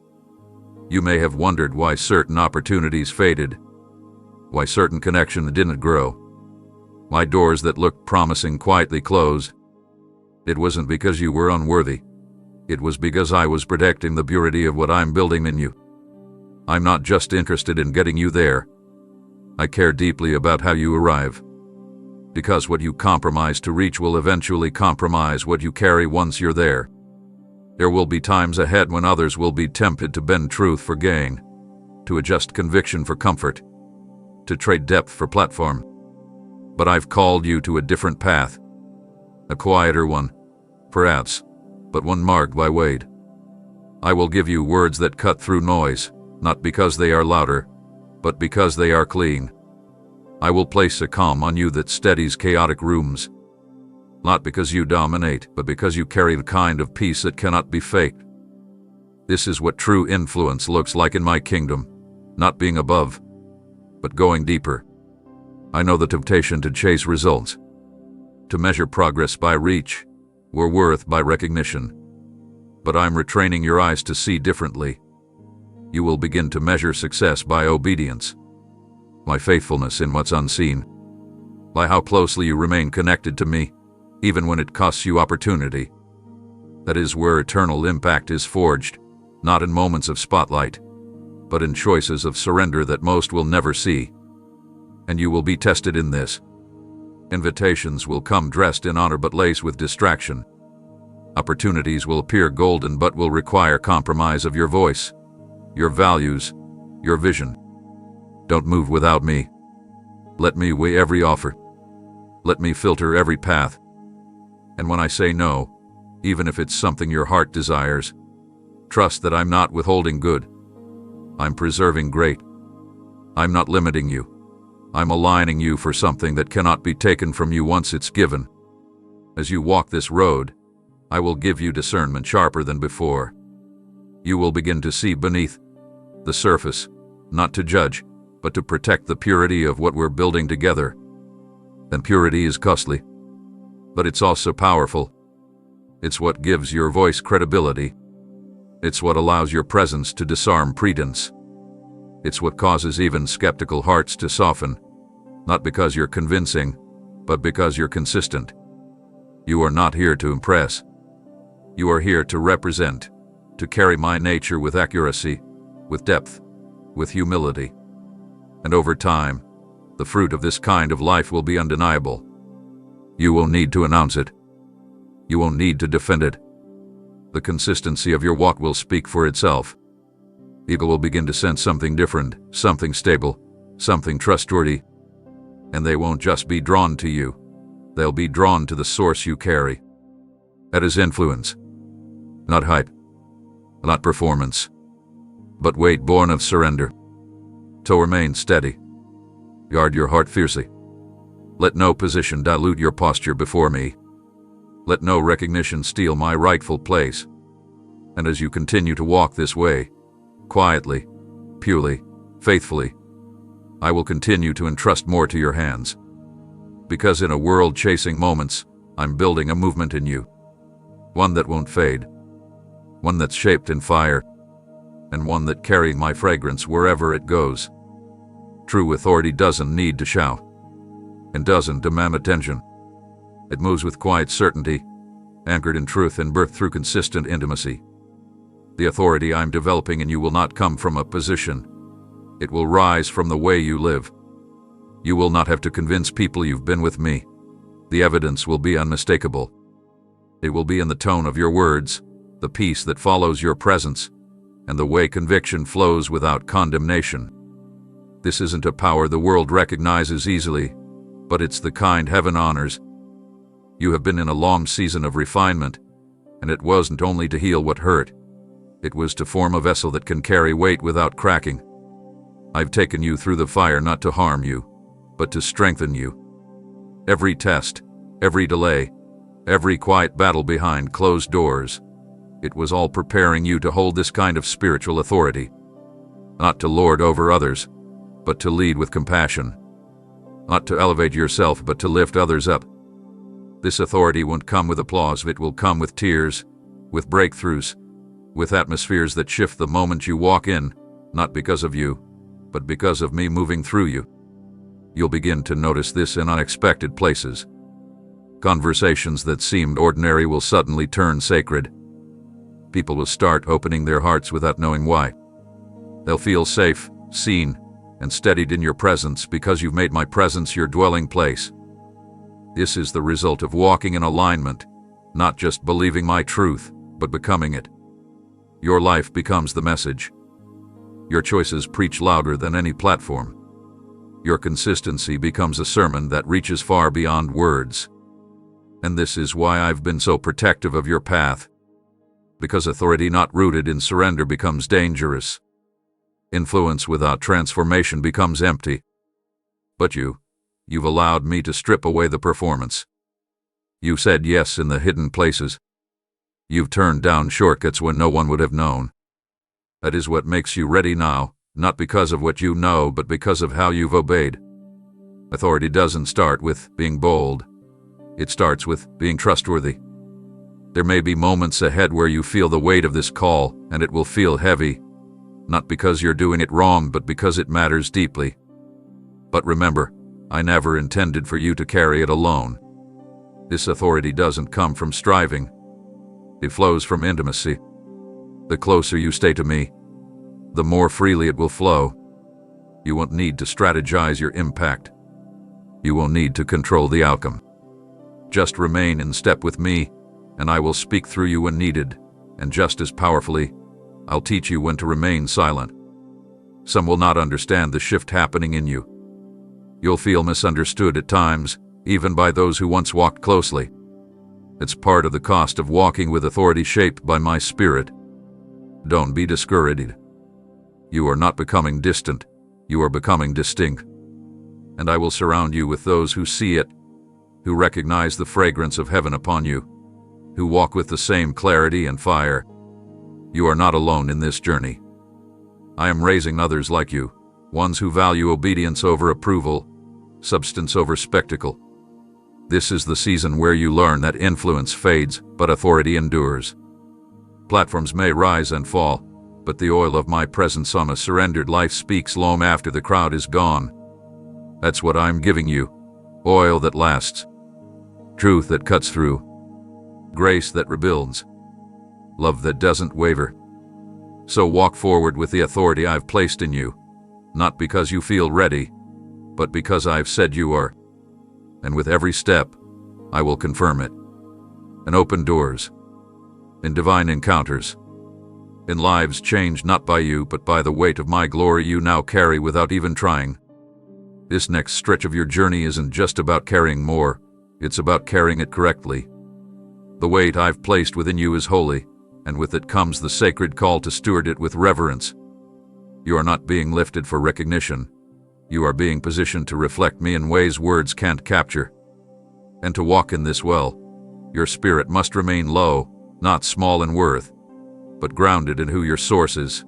You may have wondered why certain opportunities faded, why certain connections didn't grow, why doors that looked promising quietly closed. It wasn't because you were unworthy. It was because I was protecting the purity of what I'm building in you. I'm not just interested in getting you there. I care deeply about how you arrive. Because what you compromise to reach will eventually compromise what you carry once you're there. There will be times ahead when others will be tempted to bend truth for gain, to adjust conviction for comfort, to trade depth for platform. But I've called you to a different path. A quieter one, perhaps, but one marked by weight. I will give you words that cut through noise, not because they are louder, but because they are clean. I will place a calm on you that steadies chaotic rooms. Not because you dominate, but because you carry the kind of peace that cannot be faked. This is what true influence looks like in my kingdom, not being above, but going deeper. I know the temptation to chase results, to measure progress by reach, or worth by recognition. But I'm retraining your eyes to see differently. You will begin to measure success by obedience, by faithfulness in what's unseen, by how closely you remain connected to me, even when it costs you opportunity. That is where eternal impact is forged, not in moments of spotlight, but in choices of surrender that most will never see. And you will be tested in this. Invitations will come dressed in honor but laced with distraction. Opportunities will appear golden but will require compromise of your voice, your values, your vision. Don't move without me. Let me weigh every offer. Let me filter every path. And when I say no, even if it's something your heart desires, trust that I'm not withholding good. I'm preserving great. I'm not limiting you. I'm aligning you for something that cannot be taken from you once it's given. As you walk this road, I will give you discernment sharper than before. You will begin to see beneath the surface, not to judge, but to protect the purity of what we're building together. And purity is costly, but it's also powerful. It's what gives your voice credibility. It's what allows your presence to disarm pretense. It's what causes even skeptical hearts to soften, not because you're convincing, but because you're consistent. You are not here to impress. You are here to represent, to carry my nature with accuracy, with depth, with humility. And over time, the fruit of this kind of life will be undeniable. You won't need to announce it. You won't need to defend it. The consistency of your walk will speak for itself. People will begin to sense something different, something stable, something trustworthy. And they won't just be drawn to you. They'll be drawn to the source you carry. That is influence. Not hype. Not performance. But weight born of surrender. So remain steady. Guard your heart fiercely. Let no position dilute your posture before me. Let no recognition steal my rightful place. And as you continue to walk this way, quietly, purely, faithfully, I will continue to entrust more to your hands. Because in a world chasing moments, I'm building a movement in you. One that won't fade. One that's shaped in fire. And one that carries my fragrance wherever it goes. True authority doesn't need to shout. And doesn't demand attention. It moves with quiet certainty, anchored in truth and birthed through consistent intimacy. The authority I'm developing in you will not come from a position. It will rise from the way you live. You will not have to convince people you've been with me. The evidence will be unmistakable. It will be in the tone of your words, the peace that follows your presence, and the way conviction flows without condemnation. This isn't a power the world recognizes easily, but it's the kind heaven honors. You have been in a long season of refinement, and it wasn't only to heal what hurt. It was to form a vessel that can carry weight without cracking. I've taken you through the fire not to harm you, but to strengthen you. Every test, every delay, every quiet battle behind closed doors, it was all preparing you to hold this kind of spiritual authority. Not to lord over others, but to lead with compassion. Not to elevate yourself, but to lift others up. This authority won't come with applause, it will come with tears, with breakthroughs, with atmospheres that shift the moment you walk in, not because of you, but because of me moving through you. You'll begin to notice this in unexpected places. Conversations that seemed ordinary will suddenly turn sacred. People will start opening their hearts without knowing why. They'll feel safe, seen, and steadied in your presence because you've made my presence your dwelling place. This is the result of walking in alignment, not just believing my truth, but becoming it. Your life becomes the message. Your choices preach louder than any platform. Your consistency becomes a sermon that reaches far beyond words. And this is why I've been so protective of your path. Because authority not rooted in surrender becomes dangerous. Influence without transformation becomes empty. But you've allowed me to strip away the performance. You said yes in the hidden places. You've turned down shortcuts when no one would have known. That is what makes you ready now, not because of what you know, but because of how you've obeyed. Authority doesn't start with being bold. It starts with being trustworthy. There may be moments ahead where you feel the weight of this call, and it will feel heavy, not because you're doing it wrong, but because it matters deeply. But remember, I never intended for you to carry it alone. This authority doesn't come from striving. It flows from intimacy. The closer you stay to me, the more freely it will flow. You won't need to strategize your impact. You won't need to control the outcome. Just remain in step with me, and I will speak through you when needed, and just as powerfully, I'll teach you when to remain silent. Some will not understand the shift happening in you. You'll feel misunderstood at times, even by those who once walked closely. It's part of the cost of walking with authority shaped by my Spirit. Don't be discouraged. You are not becoming distant, you are becoming distinct. And I will surround you with those who see it, who recognize the fragrance of heaven upon you, who walk with the same clarity and fire. You are not alone in this journey. I am raising others like you, ones who value obedience over approval, substance over spectacle. This is the season where you learn that influence fades, but authority endures. Platforms may rise and fall, but the oil of my presence on a surrendered life speaks long after the crowd is gone. That's what I'm giving you. Oil that lasts. Truth that cuts through. Grace that rebuilds. Love that doesn't waver. So walk forward with the authority I've placed in you, not because you feel ready, but because I've said you are. And with every step, I will confirm it. In open doors, in divine encounters, in lives changed not by you but by the weight of my glory you now carry without even trying. This next stretch of your journey isn't just about carrying more, it's about carrying it correctly. The weight I've placed within you is holy, and with it comes the sacred call to steward it with reverence. You are not being lifted for recognition. You are being positioned to reflect me in ways words can't capture. And to walk in this well, your spirit must remain low, not small in worth, but grounded in who your source is.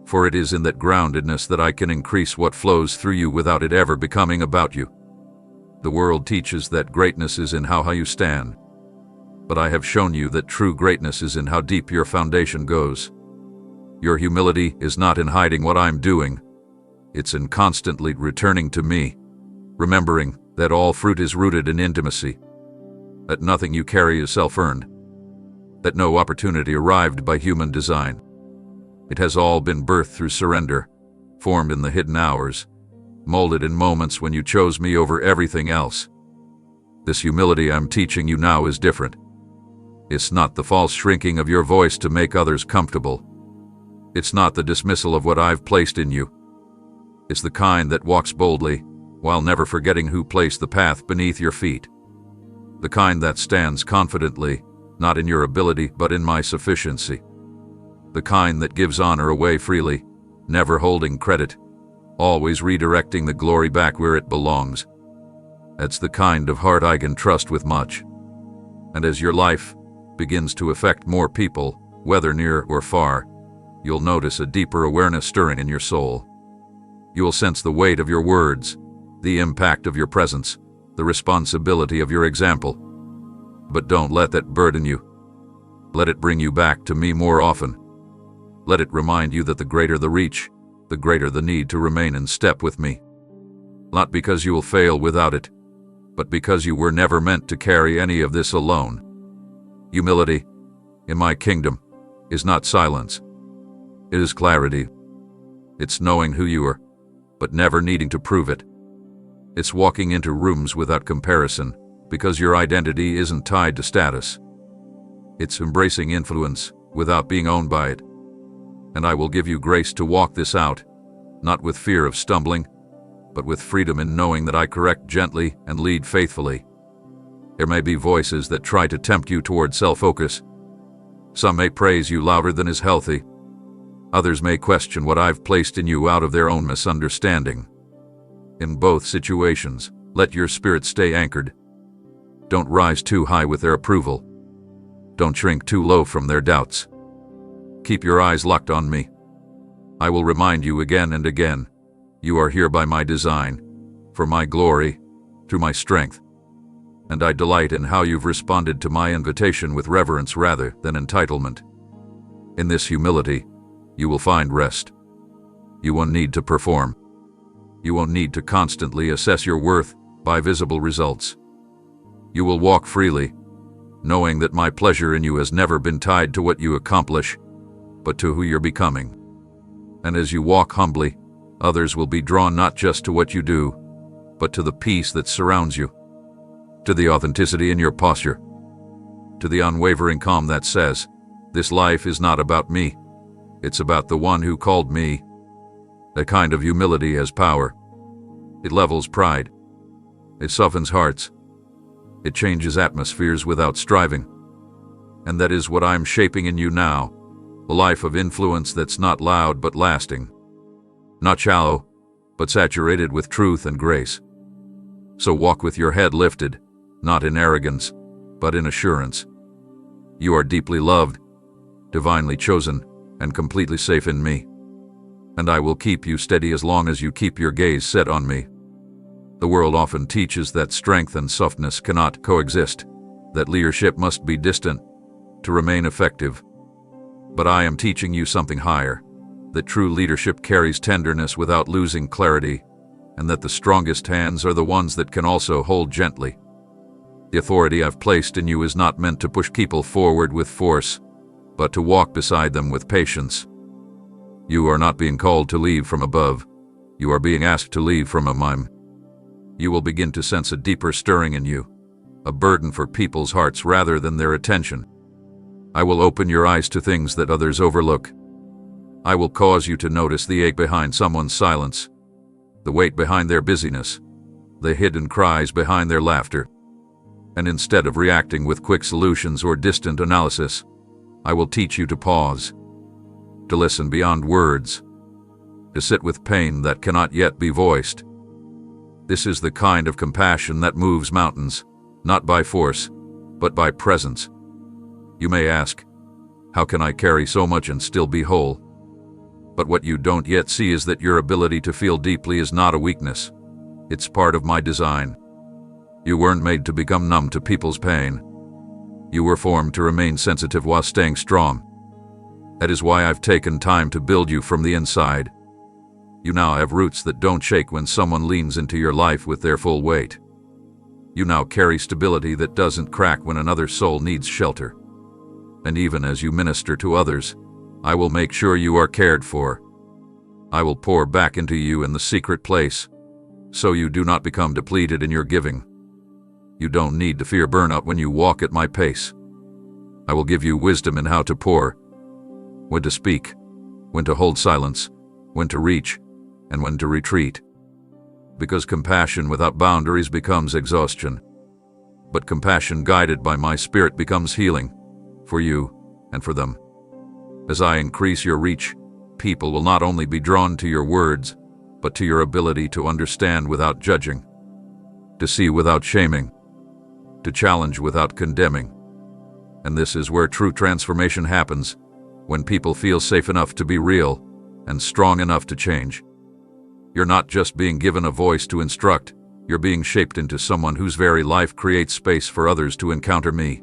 For it is in that groundedness that I can increase what flows through you without it ever becoming about you. The world teaches that greatness is in how high you stand, but I have shown you that true greatness is in how deep your foundation goes. Your humility is not in hiding what I'm doing. It's in constantly returning to me, remembering that all fruit is rooted in intimacy, that nothing you carry is self-earned, that no opportunity arrived by human design. It has all been birthed through surrender, formed in the hidden hours, molded in moments when you chose me over everything else. This humility I'm teaching you now is different. It's not the false shrinking of your voice to make others comfortable. It's not the dismissal of what I've placed in you. It's the kind that walks boldly, while never forgetting who placed the path beneath your feet. The kind that stands confidently, not in your ability but in my sufficiency. The kind that gives honor away freely, never holding credit, always redirecting the glory back where it belongs. That's the kind of heart I can trust with much. And as your life begins to affect more people, whether near or far, you'll notice a deeper awareness stirring in your soul. You will sense the weight of your words, the impact of your presence, the responsibility of your example. But don't let that burden you. Let it bring you back to me more often. Let it remind you that the greater the reach, the greater the need to remain in step with me. Not because you will fail without it, but because you were never meant to carry any of this alone. Humility, in my kingdom, is not silence. It is clarity. It's knowing who you are, but never needing to prove it. It's walking into rooms without comparison, because your identity isn't tied to status. It's embracing influence without being owned by it. And I will give you grace to walk this out, not with fear of stumbling, but with freedom in knowing that I correct gently and lead faithfully. There may be voices that try to tempt you toward self-focus. Some may praise you louder than is healthy. Others may question what I've placed in you out of their own misunderstanding. In both situations, let your spirit stay anchored. Don't rise too high with their approval. Don't shrink too low from their doubts. Keep your eyes locked on me. I will remind you again and again, you are here by my design, for my glory, through my strength. And I delight in how you've responded to my invitation with reverence rather than entitlement. In this humility, you will find rest. You won't need to perform. You won't need to constantly assess your worth by visible results. You will walk freely, knowing that my pleasure in you has never been tied to what you accomplish, but to who you're becoming. And as you walk humbly, others will be drawn not just to what you do, but to the peace that surrounds you, to the authenticity in your posture, to the unwavering calm that says, this life is not about me, it's about the one who called me. That kind of humility has power. It levels pride. It softens hearts. It changes atmospheres without striving. And that is what I'm shaping in you now, a life of influence that's not loud but lasting. Not shallow, but saturated with truth and grace. So walk with your head lifted, not in arrogance, but in assurance. You are deeply loved, divinely chosen, and completely safe in me. And I will keep you steady as long as you keep your gaze set on me. The world often teaches that strength and softness cannot coexist, that leadership must be distant to remain effective. But I am teaching you something higher, that true leadership carries tenderness without losing clarity, and that the strongest hands are the ones that can also hold gently. The authority I've placed in you is not meant to push people forward with force, but to walk beside them with patience. You are not being called to lead from above. You are being asked to lead from among. You will begin to sense a deeper stirring in you, a burden for people's hearts rather than their attention. I will open your eyes to things that others overlook. I will cause you to notice the ache behind someone's silence, the weight behind their busyness, the hidden cries behind their laughter. And instead of reacting with quick solutions or distant analysis, I will teach you to pause, to listen beyond words, to sit with pain that cannot yet be voiced. This is the kind of compassion that moves mountains, not by force, but by presence. You may ask, how can I carry so much and still be whole? But what you don't yet see is that your ability to feel deeply is not a weakness. It's part of my design. You weren't made to become numb to people's pain. You were formed to remain sensitive while staying strong. That is why I've taken time to build you from the inside. You now have roots that don't shake when someone leans into your life with their full weight. You now carry stability that doesn't crack when another soul needs shelter. And even as you minister to others, I will make sure you are cared for. I will pour back into you in the secret place, so you do not become depleted in your giving. You don't need to fear burnout when you walk at my pace. I will give you wisdom in how to pour, when to speak, when to hold silence, when to reach, and when to retreat. Because compassion without boundaries becomes exhaustion. But compassion guided by my spirit becomes healing, for you and for them. As I increase your reach, people will not only be drawn to your words, but to your ability to understand without judging, to see without shaming, to challenge without condemning. And this is where true transformation happens, when people feel safe enough to be real and strong enough to change. You're not just being given a voice to instruct, you're being shaped into someone whose very life creates space for others to encounter me.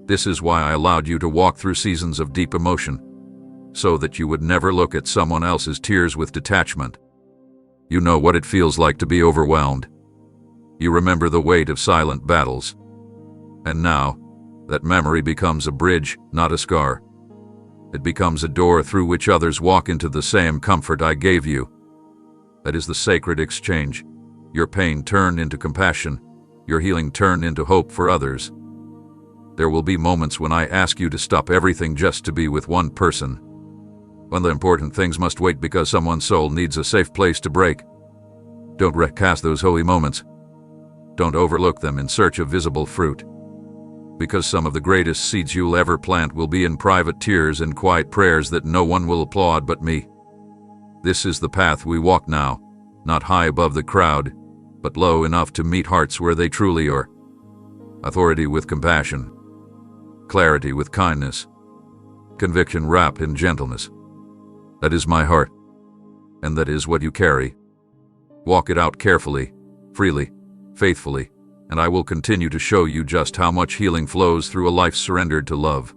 This is why I allowed you to walk through seasons of deep emotion, so that you would never look at someone else's tears with detachment. You know what it feels like to be overwhelmed. You remember the weight of silent battles. And now, that memory becomes a bridge, not a scar. It becomes a door through which others walk into the same comfort I gave you. That is the sacred exchange. Your pain turned into compassion, your healing turned into hope for others. There will be moments when I ask you to stop everything just to be with one person. When the important things must wait because someone's soul needs a safe place to break. Don't recast those holy moments. Don't overlook them in search of visible fruit. Because some of the greatest seeds you'll ever plant will be in private tears and quiet prayers that no one will applaud but me. This is the path we walk now, not high above the crowd, but low enough to meet hearts where they truly are. Authority with compassion. Clarity with kindness. Conviction wrapped in gentleness. That is my heart. And that is what you carry. Walk it out carefully, freely, faithfully, and I will continue to show you just how much healing flows through a life surrendered to love.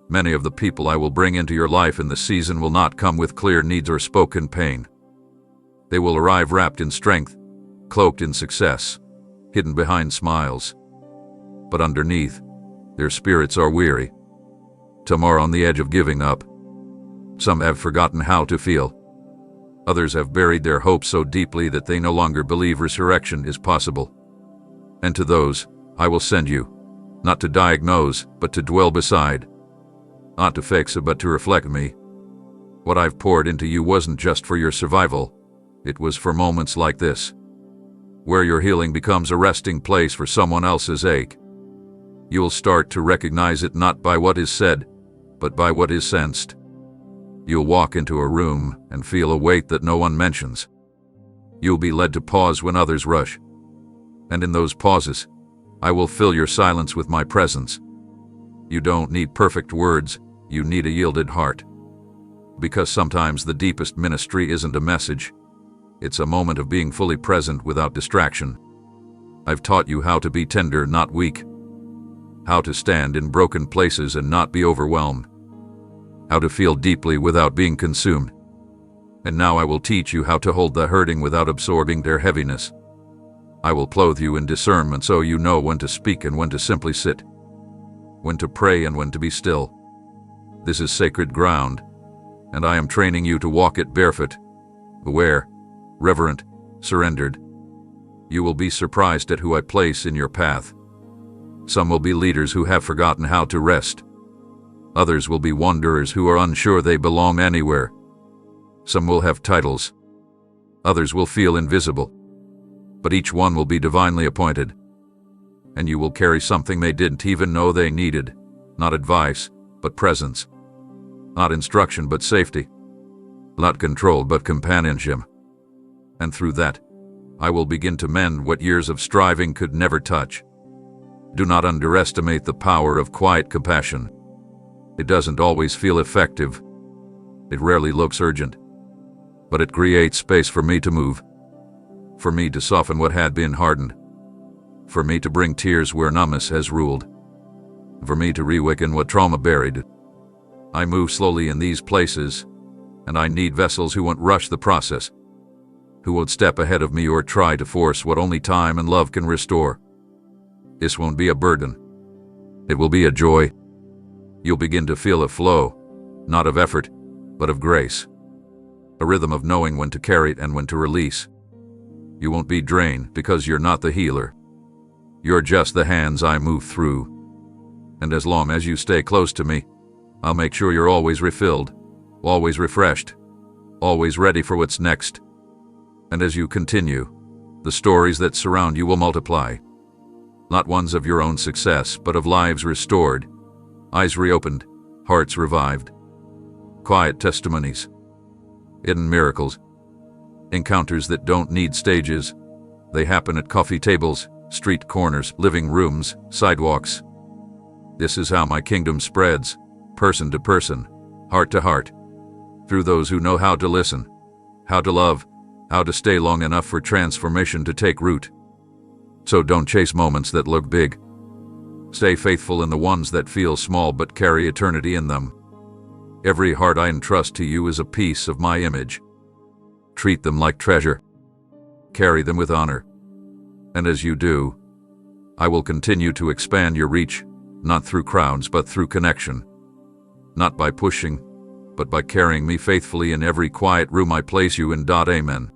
Many of the people I will bring into your life in this season will not come with clear needs or spoken pain. They will arrive wrapped in strength, cloaked in success, hidden behind smiles. But underneath, their spirits are weary. Some are on the edge of giving up. Some have forgotten how to feel. Others have buried their hopes so deeply that they no longer believe resurrection is possible. And to those, I will send you, not to diagnose, but to dwell beside. Not to fix it, but to reflect me. What I've poured into you wasn't just for your survival. It was for moments like this. where your healing becomes a resting place for someone else's ache. You will start to recognize it not by what is said, but by what is sensed. You'll walk into a room and feel a weight that no one mentions. You'll be led to pause when others rush. And in those pauses, I will fill your silence with my presence. You don't need perfect words, you need a yielded heart. Because sometimes the deepest ministry isn't a message. It's a moment of being fully present without distraction. I've taught you how to be tender, not weak. How to stand in broken places and not be overwhelmed. How to feel deeply without being consumed. And now I will teach you how to hold the hurting without absorbing their heaviness. I will clothe you in discernment so you know when to speak and when to simply sit. When to pray and when to be still. This is sacred ground, and I am training you to walk it barefoot, aware, reverent, surrendered. You will be surprised at who I place in your path. Some will be leaders who have forgotten how to rest. Others will be wanderers who are unsure they belong anywhere. Some will have titles. Others will feel invisible. But each one will be divinely appointed. And you will carry something they didn't even know they needed. Not advice, but presence. Not instruction, but safety. Not control, but companionship. And through that, I will begin to mend what years of striving could never touch. Do not underestimate the power of quiet compassion. It doesn't always feel effective. It rarely looks urgent. But it creates space for me to move. For me to soften what had been hardened. For me to bring tears where numbness has ruled. For me to reawaken what trauma buried. I move slowly in these places, and I need vessels who won't rush the process, who won't step ahead of me or try to force what only time and love can restore. This won't be a burden. It will be a joy. You'll begin to feel a flow, not of effort, but of grace. A rhythm of knowing when to carry it and when to release. You won't be drained because you're not the healer. You're just the hands I move through. And as long as you stay close to me, I'll make sure you're always refilled, always refreshed, always ready for what's next. And as you continue, the stories that surround you will multiply. Not ones of your own success, but of lives restored, eyes reopened, hearts revived. Quiet testimonies, hidden miracles, encounters that don't need stages. They happen at coffee tables, street corners, living rooms, sidewalks. This is how my kingdom spreads, person to person, heart to heart, through those who know how to listen, how to love, how to stay long enough for transformation to take root. So don't chase moments that look big. Stay faithful in the ones that feel small but carry eternity in them. Every heart I entrust to you is a piece of my image. Treat them like treasure. Carry them with honor. And as you do, I will continue to expand your reach, not through crowds but through connection. Not by pushing, but by carrying me faithfully in every quiet room I place you in. Amen.